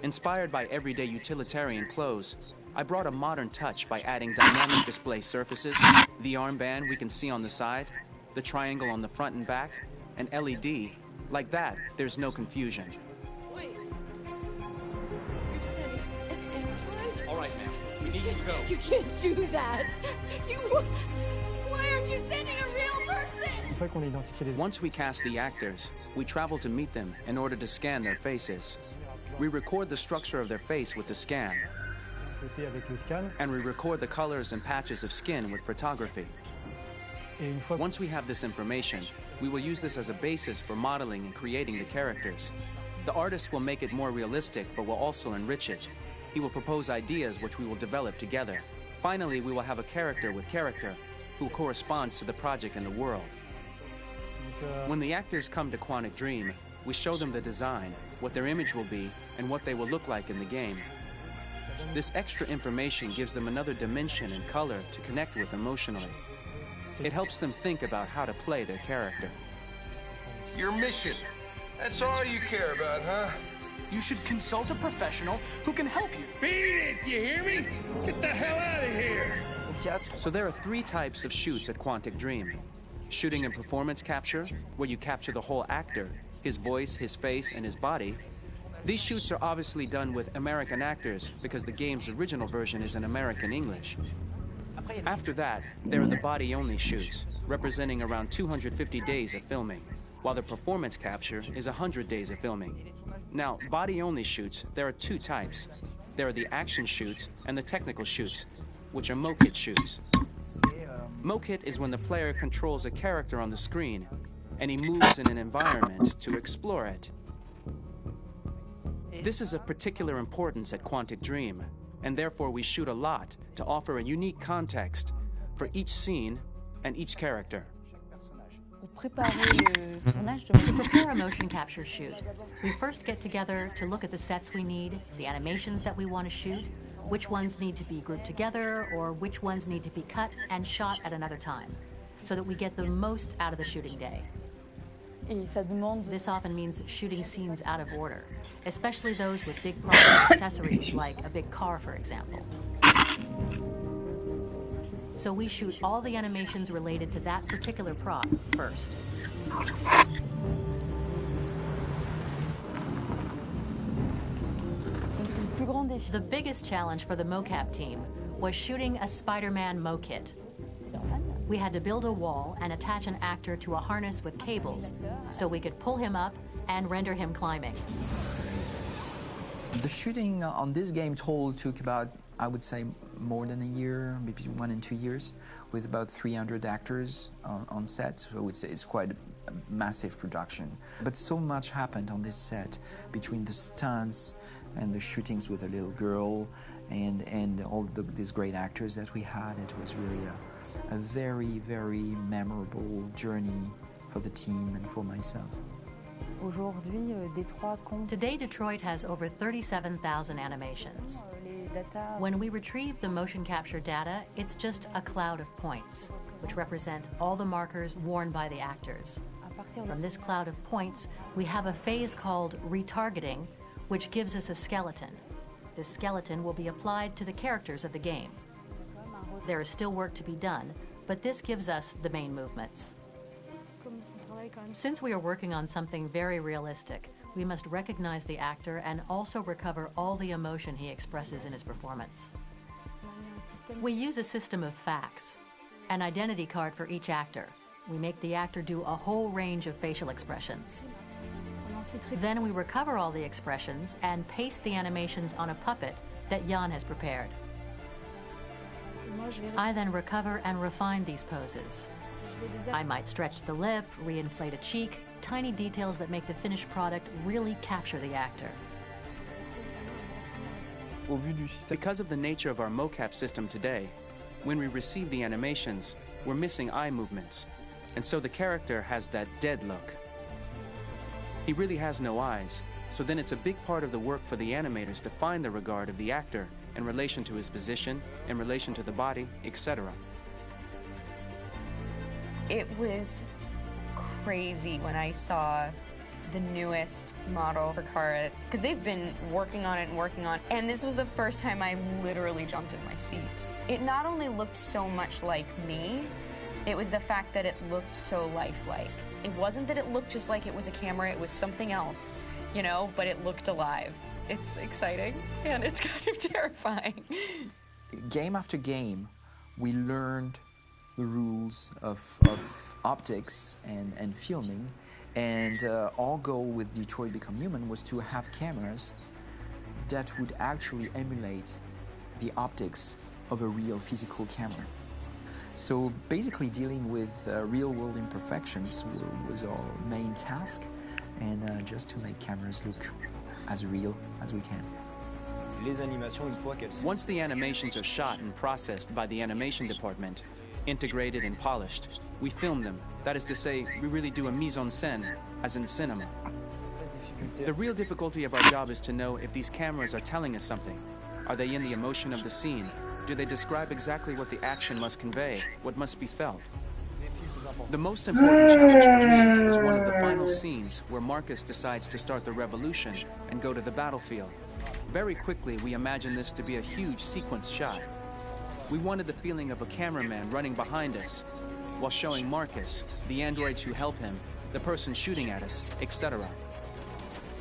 Inspired by everyday utilitarian clothes, I brought a modern touch by adding dynamic display surfaces, the armband we can see on the side, the triangle on the front and back, an LED. Like that, there's no confusion. Wait. You said an android? All right, ma'am. We need to go. You can't do that. Why aren't you sending a real person? Once we cast the actors, we travel to meet them in order to scan their faces. We record the structure of their face with the scan, and we record the colors and patches of skin with photography. Once we have this information, we will use this as a basis for modeling and creating the characters. The artist will make it more realistic, but will also enrich it. He will propose ideas which we will develop together. Finally, we will have a character with character who corresponds to the project and the world. When the actors come to Quantic Dream, we show them the design, what their image will be, and what they will look like in the game. This extra information gives them another dimension and color to connect with emotionally. It helps them think about how to play their character. Your mission. That's all you care about, huh? You should consult a professional who can help you. Beat it, you hear me? Get the hell out of here! So there are 3 types of shoots at Quantic Dream. Shooting and performance capture, where you capture the whole actor, his voice, his face, and his body. These shoots are obviously done with American actors because the game's original version is in American English. After that, there are the body-only shoots, representing around 250 days of filming, while the performance capture is 100 days of filming. Now, body-only shoots, there are 2 types. There are the action shoots and the technical shoots, which are mokit shoots. Mokit is when the player controls a character on the screen, and he moves in an environment to explore it. This is of particular importance at Quantic Dream, and therefore we shoot a lot to offer a unique context for each scene and each character. To prepare a motion capture shoot, we first get together to look at the sets we need, the animations that we want to shoot, which ones need to be grouped together, or which ones need to be cut and shot at another time, so that we get the most out of the shooting day. This often means shooting scenes out of order, especially those with big props and accessories, like a big car, for example. So we shoot all the animations related to that particular prop first. The biggest challenge for the mocap team was shooting a Spider-Man mokit. We had to build a wall and attach an actor to a harness with cables so we could pull him up and render him climbing. The shooting on this game total took about, I would say, more than a year, maybe 1 and 2 years, with about 300 actors on set. So it's quite massive production. But so much happened on this set between the stunts and the shootings with a little girl and all these great actors that we had. It was really a very, very memorable journey for the team and for myself. Today, Detroit has over 37,000 animations. When we retrieve the motion capture data, it's just a cloud of points, which represent all the markers worn by the actors. From this cloud of points, we have a phase called retargeting, which gives us a skeleton. This skeleton will be applied to the characters of the game. There is still work to be done, but this gives us the main movements. Since we are working on something very realistic, we must recognize the actor and also recover all the emotion he expresses in his performance. We use a system of facts, an identity card for each actor. We make the actor do a whole range of facial expressions. Then we recover all the expressions and paste the animations on a puppet that Jan has prepared. I then recover and refine these poses. I might stretch the lip, reinflate a cheek, tiny details that make the finished product really capture the actor. Because of the nature of our mocap system today, when we receive the animations, we're missing eye movements, and so the character has that dead look. He really has no eyes, so then it's a big part of the work for the animators to find the regard of the actor in relation to his position, in relation to the body, etc. It was crazy when I saw the newest model for Kara, because they've been working on it and working on it, and this was the first time I literally jumped in my seat. It not only looked so much like me, it was the fact that it looked so lifelike. It wasn't that it looked just like it was a camera, it was something else, you know, but it looked alive. It's exciting, and it's kind of terrifying. Game after game, we learned the rules of optics and filming, and our goal with Detroit Become Human was to have cameras that would actually emulate the optics of a real physical camera. So basically dealing with real-world imperfections was our main task, and just to make cameras look as real as we can. Once the animations are shot and processed by the animation department, integrated and polished, we film them. That is to say, we really do a mise en scène, as in cinema. The real difficulty of our job is to know if these cameras are telling us something. Are they in the emotion of the scene? Do they describe exactly what the action must convey, what must be felt? The most important challenge for me was one of the final scenes where Marcus decides to start the revolution and go to the battlefield. Very quickly, we imagined this to be a huge sequence shot. We wanted the feeling of a cameraman running behind us, while showing Marcus, the androids who help him, the person shooting at us, etc.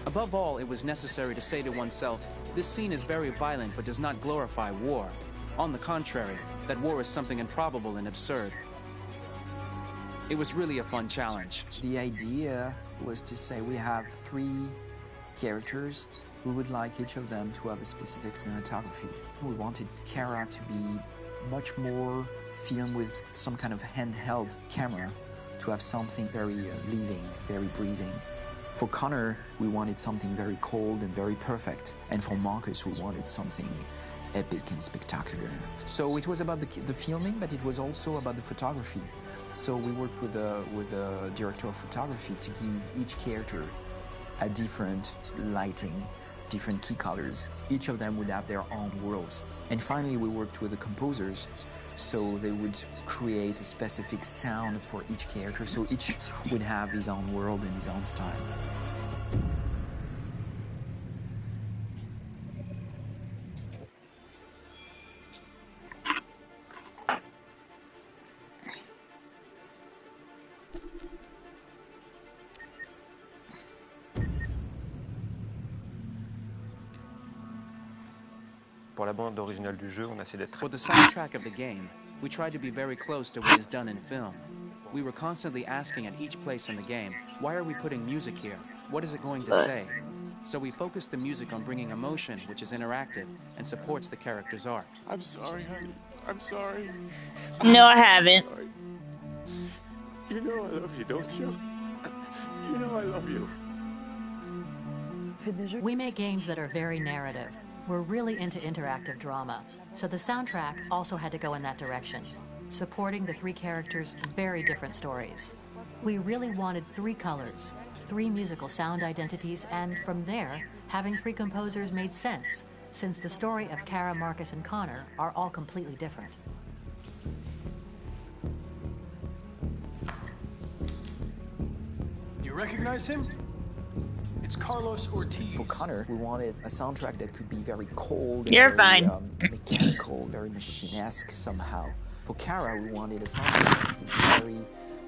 Above all, it was necessary to say to oneself, this scene is very violent but does not glorify war. On the contrary, that war is something improbable and absurd. It was really a fun challenge. The idea was to say we have 3 characters. We would like each of them to have a specific cinematography. We wanted Kara to be much more filmed with some kind of handheld camera, to have something very living, very breathing. For Connor, we wanted something very cold and very perfect. And for Marcus, we wanted something epic and spectacular. So it was about the filming, but it was also about the photography. So we worked with a director of photography to give each character a different lighting, different key colors. Each of them would have their own worlds. And finally, we worked with the composers, so they would create a specific sound for each character, so each would have his own world and his own style. For the soundtrack of the game, we tried to be very close to what is done in film. We were constantly asking at each place in the game, why are we putting music here? What is it going to say? So we focused the music on bringing emotion, which is interactive and supports the character's arc. I'm sorry, honey. I'm sorry. No, I haven't. You know I love you, don't you? You know I love you. We make games that are very narrative. We're really into interactive drama, so the soundtrack also had to go in that direction, supporting the 3 characters' very different stories. We really wanted 3 colors, 3 musical sound identities, and from there, having 3 composers made sense, since the story of Kara, Marcus, and Connor are all completely different. You recognize him? It's Carlos Ortiz. For Connor, we wanted a soundtrack that could be very cold, You're and fine. mechanical, very machine-esque somehow. For Kara, we wanted a soundtrack that would be very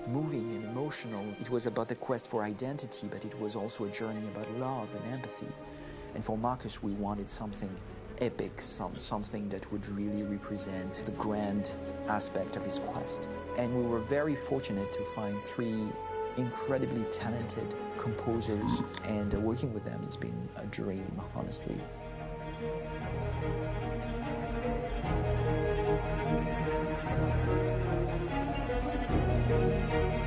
moving and emotional. It was about the quest for identity, but it was also a journey about love and empathy. And for Marcus, we wanted something epic, something that would really represent the grand aspect of his quest. And we were very fortunate to find 3 incredibly talented composers, and working with them has been a dream, honestly.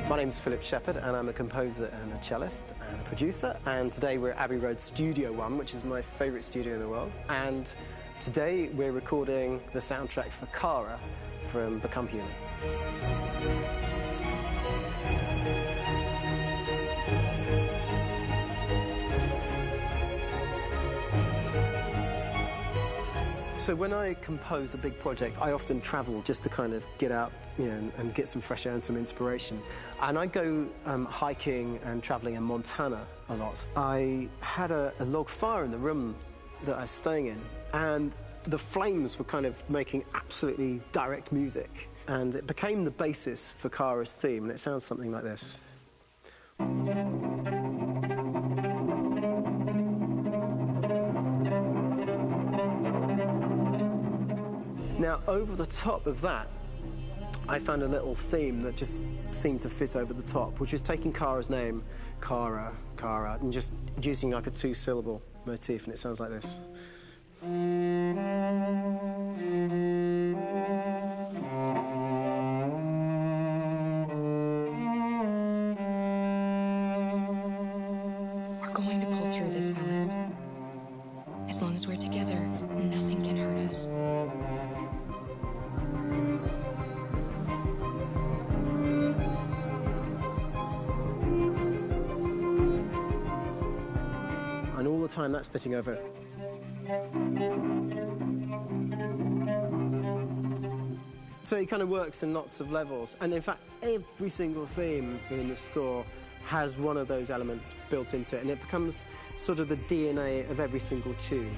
My name's Philip Shepherd, and I'm a composer and a cellist and a producer. And today we're at Abbey Road Studio One, which is my favourite studio in the world. And today we're recording the soundtrack for Kara from Become Human. So when I compose a big project, I often travel just to kind of get out, and get some fresh air and some inspiration. And I go hiking and traveling in Montana a lot. I had a log fire in the room that I was staying in, and the flames were kind of making absolutely direct music. And it became the basis for Kara's theme, and it sounds something like this. Now, over the top of that, I found a little theme that just seemed to fit over the top, which is taking Kara's name, Kara, and just using like a 2-syllable motif, and it sounds like this. We're going to pull through this, Alice. As long as we're together, nothing can hurt us. And all the time that's fitting over. So it kind of works in lots of levels. And in fact, every single theme in the score has one of those elements built into it, and it becomes sort of the DNA of every single tune.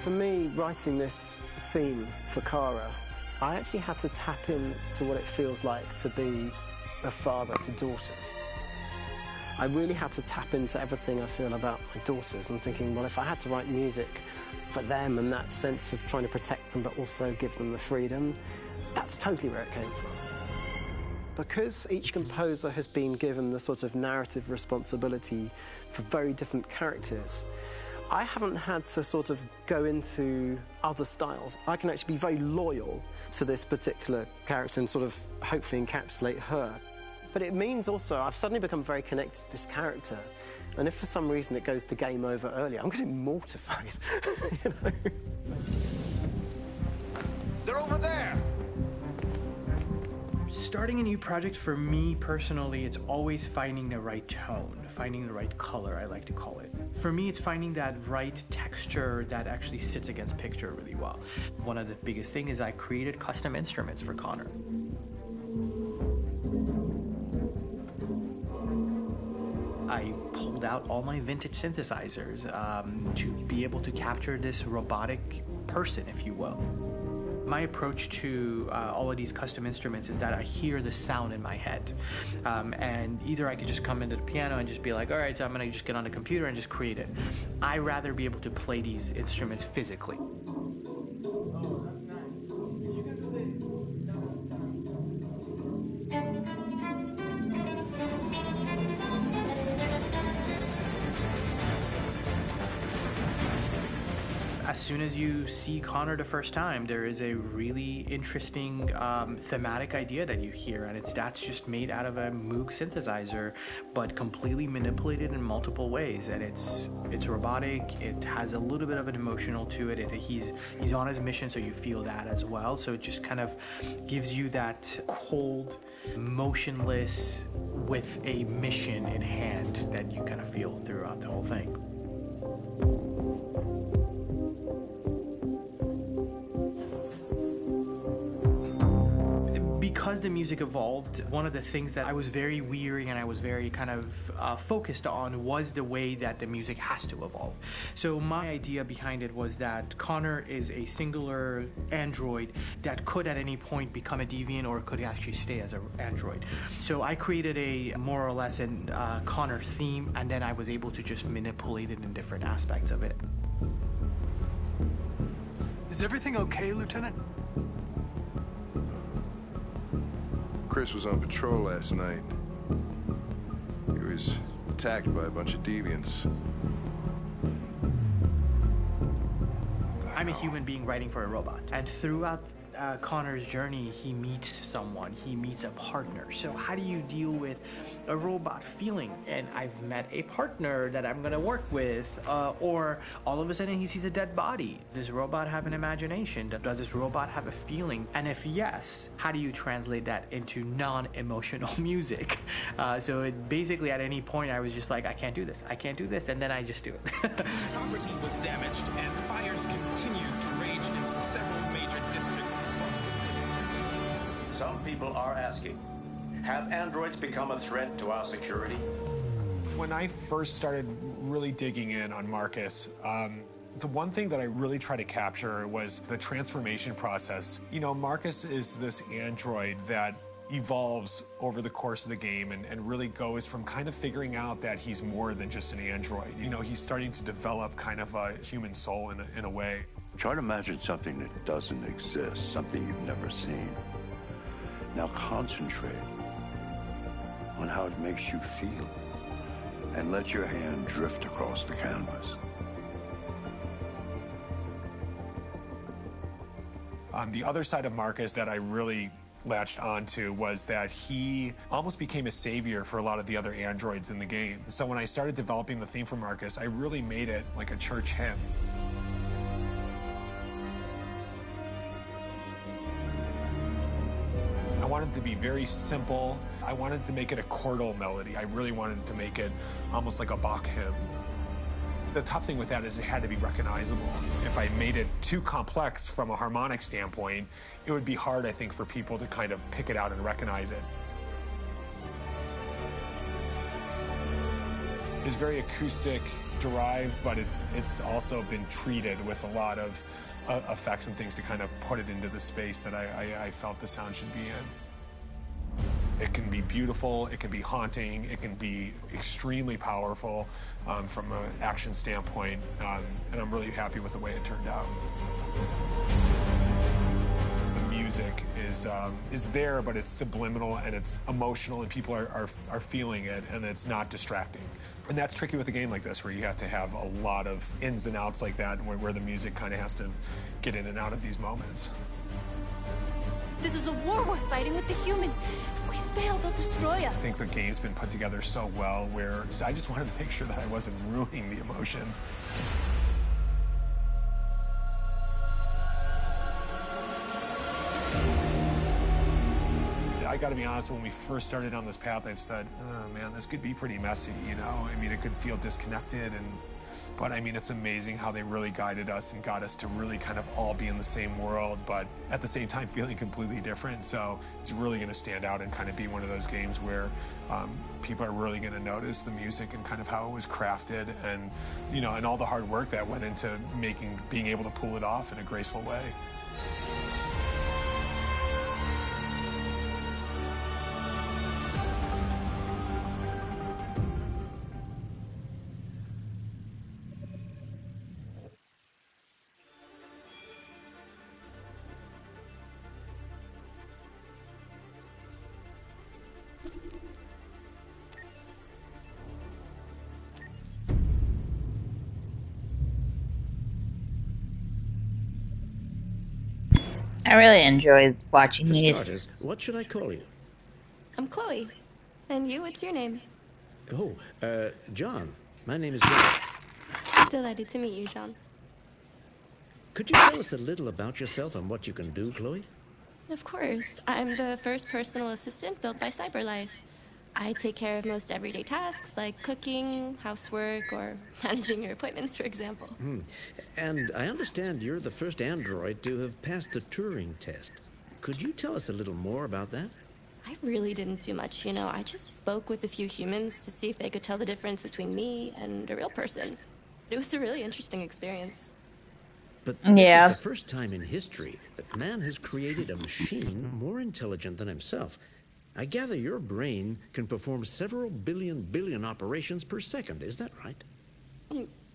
For me, writing this theme for Kara, I actually had to tap into what it feels like to be a father to daughters. I really had to tap into everything I feel about my daughters and thinking, well, if I had to write music for them and that sense of trying to protect them but also give them the freedom, that's totally where it came from. Because each composer has been given the sort of narrative responsibility for very different characters, I haven't had to sort of go into other styles. I can actually be very loyal to this particular character and sort of hopefully encapsulate her. But it means also I've suddenly become very connected to this character. And if for some reason it goes to game over earlier, I'm going to be mortified. You know? They're over there! Starting a new project, for me personally, it's always finding the right tone, finding the right color, I like to call it. For me, it's finding that right texture that actually sits against picture really well. One of the biggest things is I created custom instruments for Connor. I pulled out all my vintage synthesizers to be able to capture this robotic person, if you will. My approach to all of these custom instruments is that I hear the sound in my head. And either I could just come into the piano and just be like, all right, so I'm gonna just get on the computer and just create it. I rather be able to play these instruments physically. soon as you see Connor the first time, there is a really interesting thematic idea that you hear, and that's just made out of a Moog synthesizer, but completely manipulated in multiple ways. And it's robotic. It has a little bit of an emotional to it. He's on his mission, so you feel that as well. So it just kind of gives you that cold, motionless, with a mission in hand that you kind of feel throughout the whole thing. Because the music evolved, one of the things that I was very weary and I was very kind of focused on was the way that the music has to evolve. So my idea behind it was that Connor is a singular android that could at any point become a deviant or could actually stay as an android. So I created a more or less an Connor theme, and then I was able to just manipulate it in different aspects of it. Is everything okay, Lieutenant? Chris was on patrol last night. He was attacked by a bunch of deviants. I'm a human being writing for a robot, and throughout Connor's journey, he meets someone, he meets a partner. So how do you deal with a robot feeling? And I've met a partner that I'm gonna work with, or all of a sudden he sees a dead body. Does this robot have an imagination? Does this robot have a feeling? And if yes, how do you translate that into non-emotional music? So it basically at any point I was just like, I can't do this, and then I just do it. Property was damaged and fires continued to rage in several major districts across the city. Some people are asking, have androids become a threat to our security? When I first started really digging in on Marcus, the one thing that I really tried to capture was the transformation process. You know, Marcus is this android that evolves over the course of the game and really goes from kind of figuring out that he's more than just an android. You know, he's starting to develop kind of a human soul in a way. Try to imagine something that doesn't exist, something you've never seen. Now concentrate on how it makes you feel and let your hand drift across the canvas. The other side of Marcus that I really latched onto was that he almost became a savior for a lot of the other androids in the game. So when I started developing the theme for Marcus, I really made it like a church hymn. I wanted it to be very simple. I wanted to make it a chordal melody. I really wanted to make it almost like a Bach hymn. The tough thing with that is it had to be recognizable. If I made it too complex from a harmonic standpoint, it would be hard, I think, for people to kind of pick it out and recognize it. It's very acoustic derived, but it's also been treated with a lot of effects and things to kind of put it into the space that I felt the sound should be in. It can be beautiful, it can be haunting, it can be extremely powerful from an action standpoint, and I'm really happy with the way it turned out. The music is there, but it's subliminal and it's emotional, and people are feeling it, and it's not distracting. And that's tricky with a game like this, where you have to have a lot of ins and outs like that, where the music kind of has to get in and out of these moments. This is a war we're fighting with the humans. If we fail, they'll destroy us. I think the game's been put together so well where I just wanted to make sure that I wasn't ruining the emotion. I gotta be honest, when we first started on this path, I said, oh man, this could be pretty messy, you know? I mean, it could feel disconnected, but I mean, it's amazing how they really guided us and got us to really kind of all be in the same world, but at the same time feeling completely different. So it's really gonna stand out and kind of be one of those games where people are really gonna notice the music and kind of how it was crafted, and, you know, and all the hard work that went into being able to pull it off in a graceful way. I really enjoy watching For these. starters, what should I call you? I'm Chloe. And you, what's your name? Oh, John. My name is John. Delighted to meet you, John. Could you tell us a little about yourself and what you can do, Chloe? Of course. I'm the first personal assistant built by CyberLife. I take care of most everyday tasks like cooking, housework, or managing your appointments, for example. And I understand you're the first android to have passed the Turing test. Could you tell us a little more about that? I really didn't do much, you know. I just spoke with a few humans to see if they could tell the difference between me and a real person. It was a really interesting experience. But this is the first time in history that man has created a machine more intelligent than himself. I gather your brain can perform several billion operations per second. Is that right?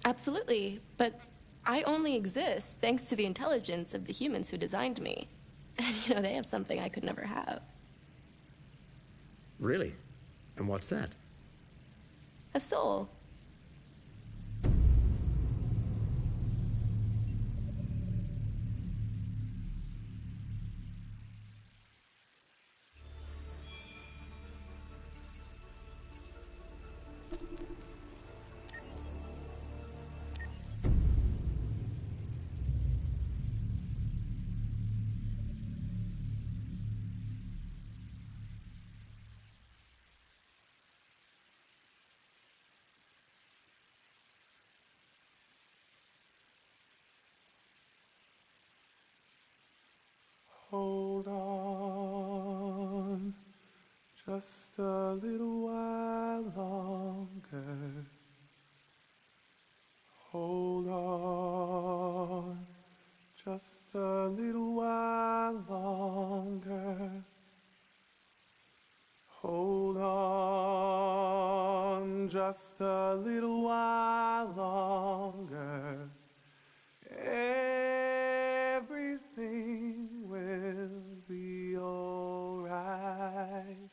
Absolutely. But I only exist thanks to the intelligence of the humans who designed me. And, you know, they have something I could never have. Really? And what's that? A soul. Hold on, just a little while longer. Hold on, just a little while longer. Hold on, just a little while longer. Everything will be alright.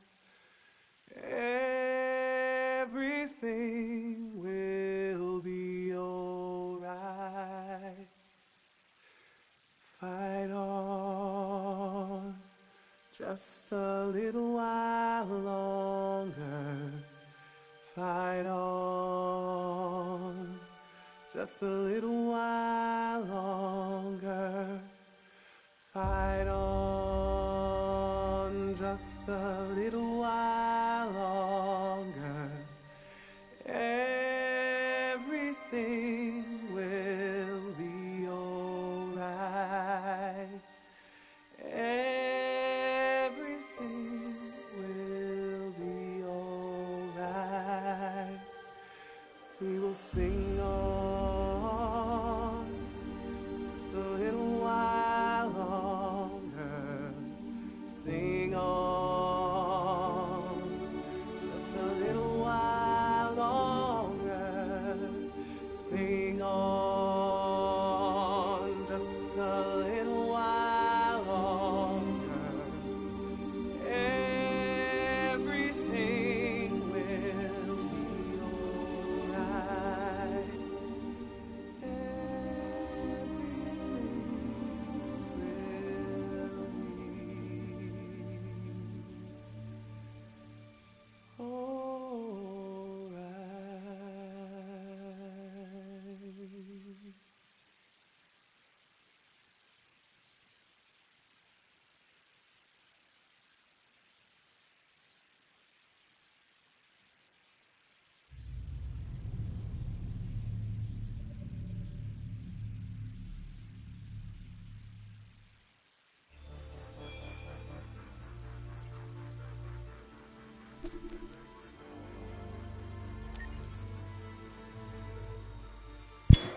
Everything will be alright. Fight on, just a little while longer. Fight on, just a little while longer. Fight on, just a little while longer. Everything will be alright. Everything will be alright. We will sing on just a little while longer. Sing on just a little while longer. Sing on just a little while longer. Everything will be alright.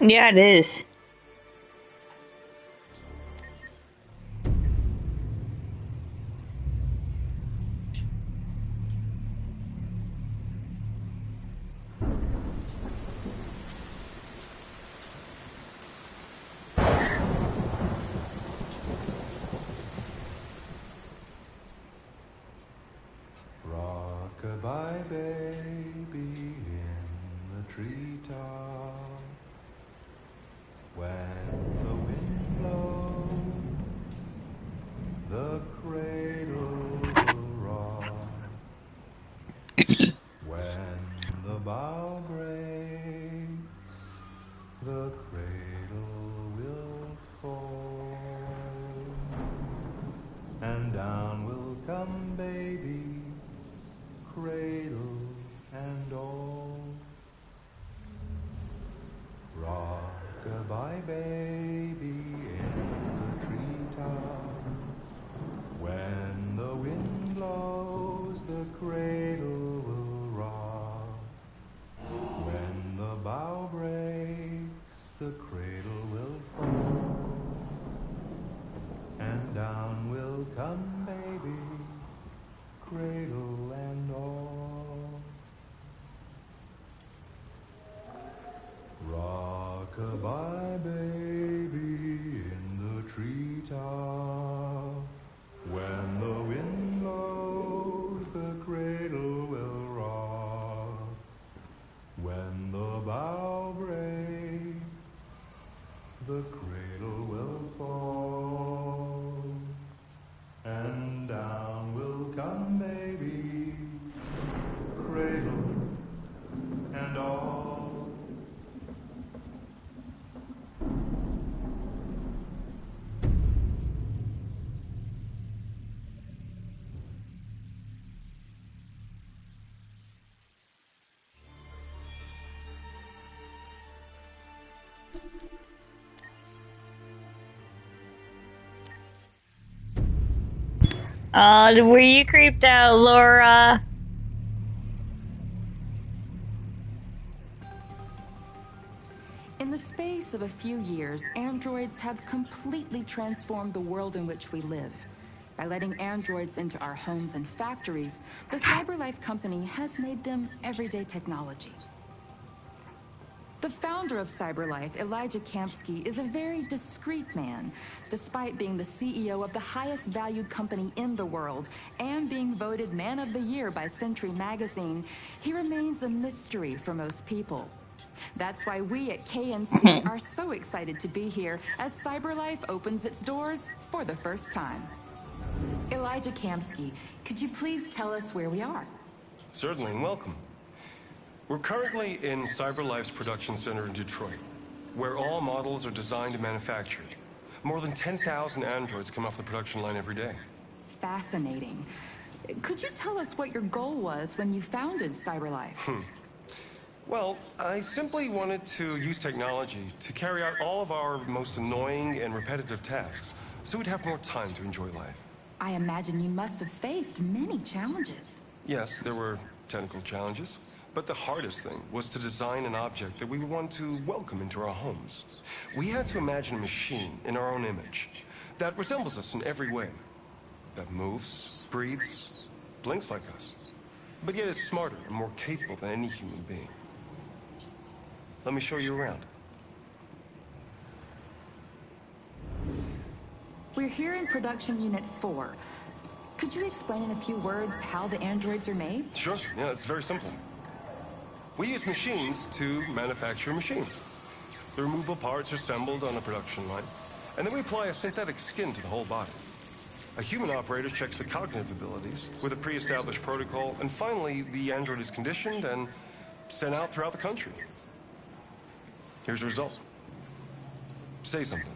Yeah, it is. Rock-a-bye baby in the treetop. When the wind blows When the bow breaks, the cradle will fall, and down will come baby, cradle and all. Rock-a-bye baby in the treetop. When the wind blows, the cradle will rock. When the bow breaks, the cradle will fall, and down will come baby, cradle and all. Rock-a-bye baby in the treetop. When the wind blows, the cradle will rock. When the bow breaks, the cradle will fall, and down will come baby, cradle and all. Were you creeped out, Laura? In the space of a few years, androids have completely transformed the world in which we live. By letting androids into our homes and factories, the CyberLife company has made them everyday technology. The founder of CyberLife, Elijah Kamsky, is a very discreet man. Despite being the CEO of the highest valued company in the world and being voted Man of the Year by Century Magazine, he remains a mystery for most people. That's why we at KNC are so excited to be here as CyberLife opens its doors for the first time. Elijah Kamsky, could you please tell us where we are? Certainly, and welcome. We're currently in CyberLife's production center in Detroit, where all models are designed and manufactured. More than 10,000 androids come off the production line every day. Fascinating. Could you tell us what your goal was when you founded CyberLife? Well, I simply wanted to use technology to carry out all of our most annoying and repetitive tasks, so we'd have more time to enjoy life. I imagine you must have faced many challenges. Yes, there were technical challenges, but the hardest thing was to design an object that we would want to welcome into our homes. We had to imagine a machine in our own image that resembles us in every way, that moves, breathes, blinks like us, but yet is smarter and more capable than any human being. Let me show you around. We're here in production unit 4. Could you explain in a few words how the androids are made? Sure, yeah, it's very simple. We use machines to manufacture machines. The removable parts are assembled on a production line, and then we apply a synthetic skin to the whole body. A human operator checks the cognitive abilities with a pre-established protocol, and finally, the android is conditioned and sent out throughout the country. Here's the result. Say something.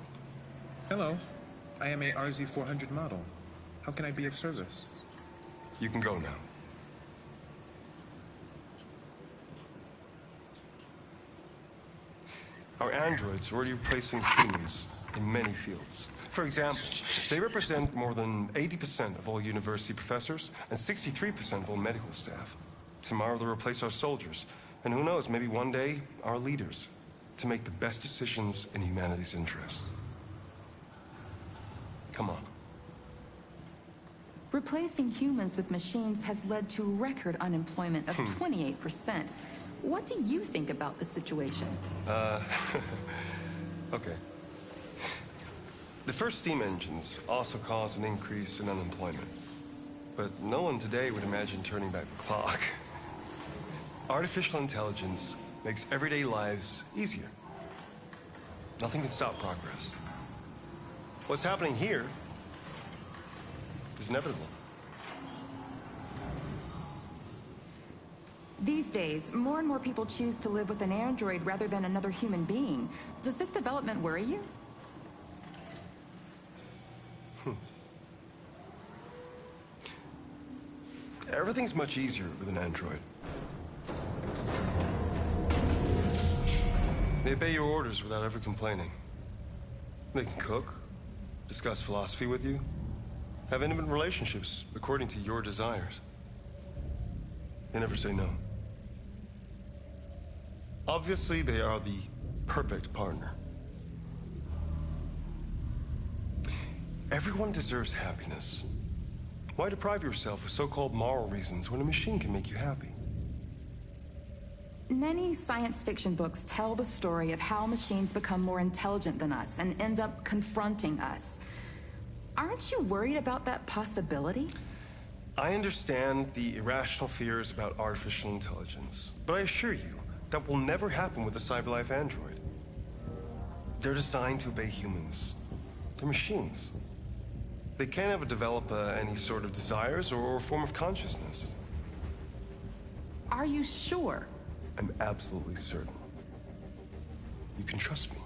Hello. I am a RZ400 model. How can I be of service? You can go now. Our androids are already replacing humans in many fields. For example, they represent more than 80% of all university professors and 63% of all medical staff. Tomorrow they'll replace our soldiers, and who knows, maybe one day, our leaders, to make the best decisions in humanity's interest. Come on. Replacing humans with machines has led to record unemployment of 28%. What do you think about the situation? Okay. The first steam engines also caused an increase in unemployment. But no one today would imagine turning back the clock. Artificial intelligence makes everyday lives easier. Nothing can stop progress. What's happening here is inevitable. These days, more and more people choose to live with an android rather than another human being. Does this development worry you? Everything's much easier with an android. They obey your orders without ever complaining. They can cook, discuss philosophy with you, have intimate relationships according to your desires. They never say no. Obviously, they are the perfect partner. Everyone deserves happiness. Why deprive yourself of so-called moral reasons when a machine can make you happy? Many science fiction books tell the story of how machines become more intelligent than us and end up confronting us. Aren't you worried about that possibility? I understand the irrational fears about artificial intelligence, but I assure you, that will never happen with a CyberLife android. They're designed to obey humans. They're machines. They can't ever develop any sort of desires or form of consciousness. Are you sure? I'm absolutely certain. You can trust me.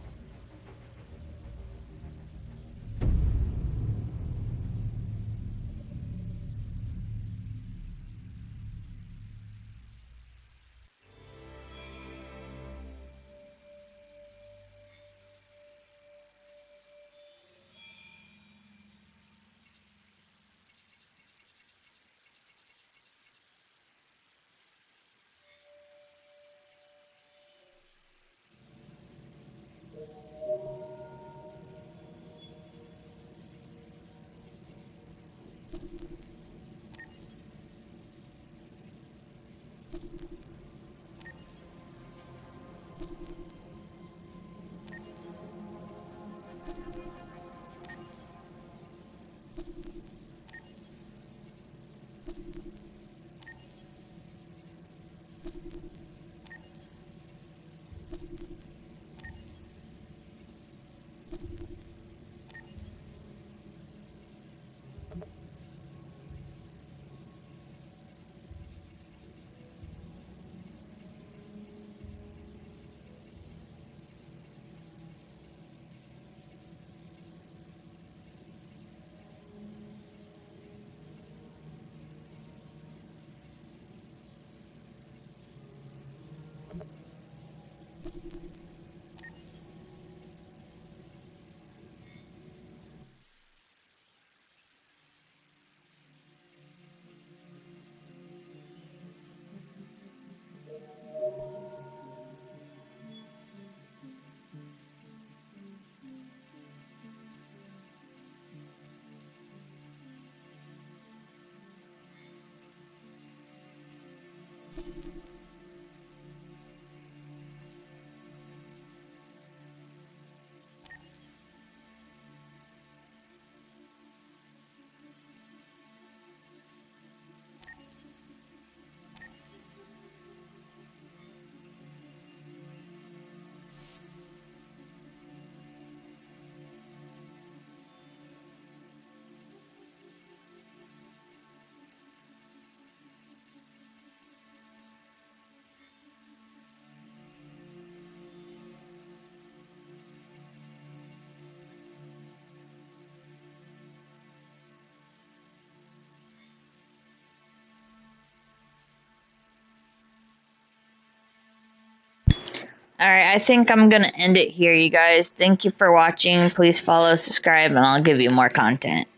Alright, I think I'm gonna end it here, you guys. Thank you for watching. Please follow, subscribe, and I'll give you more content.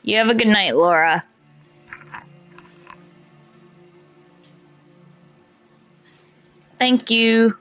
You have a good night, Laura. Thank you.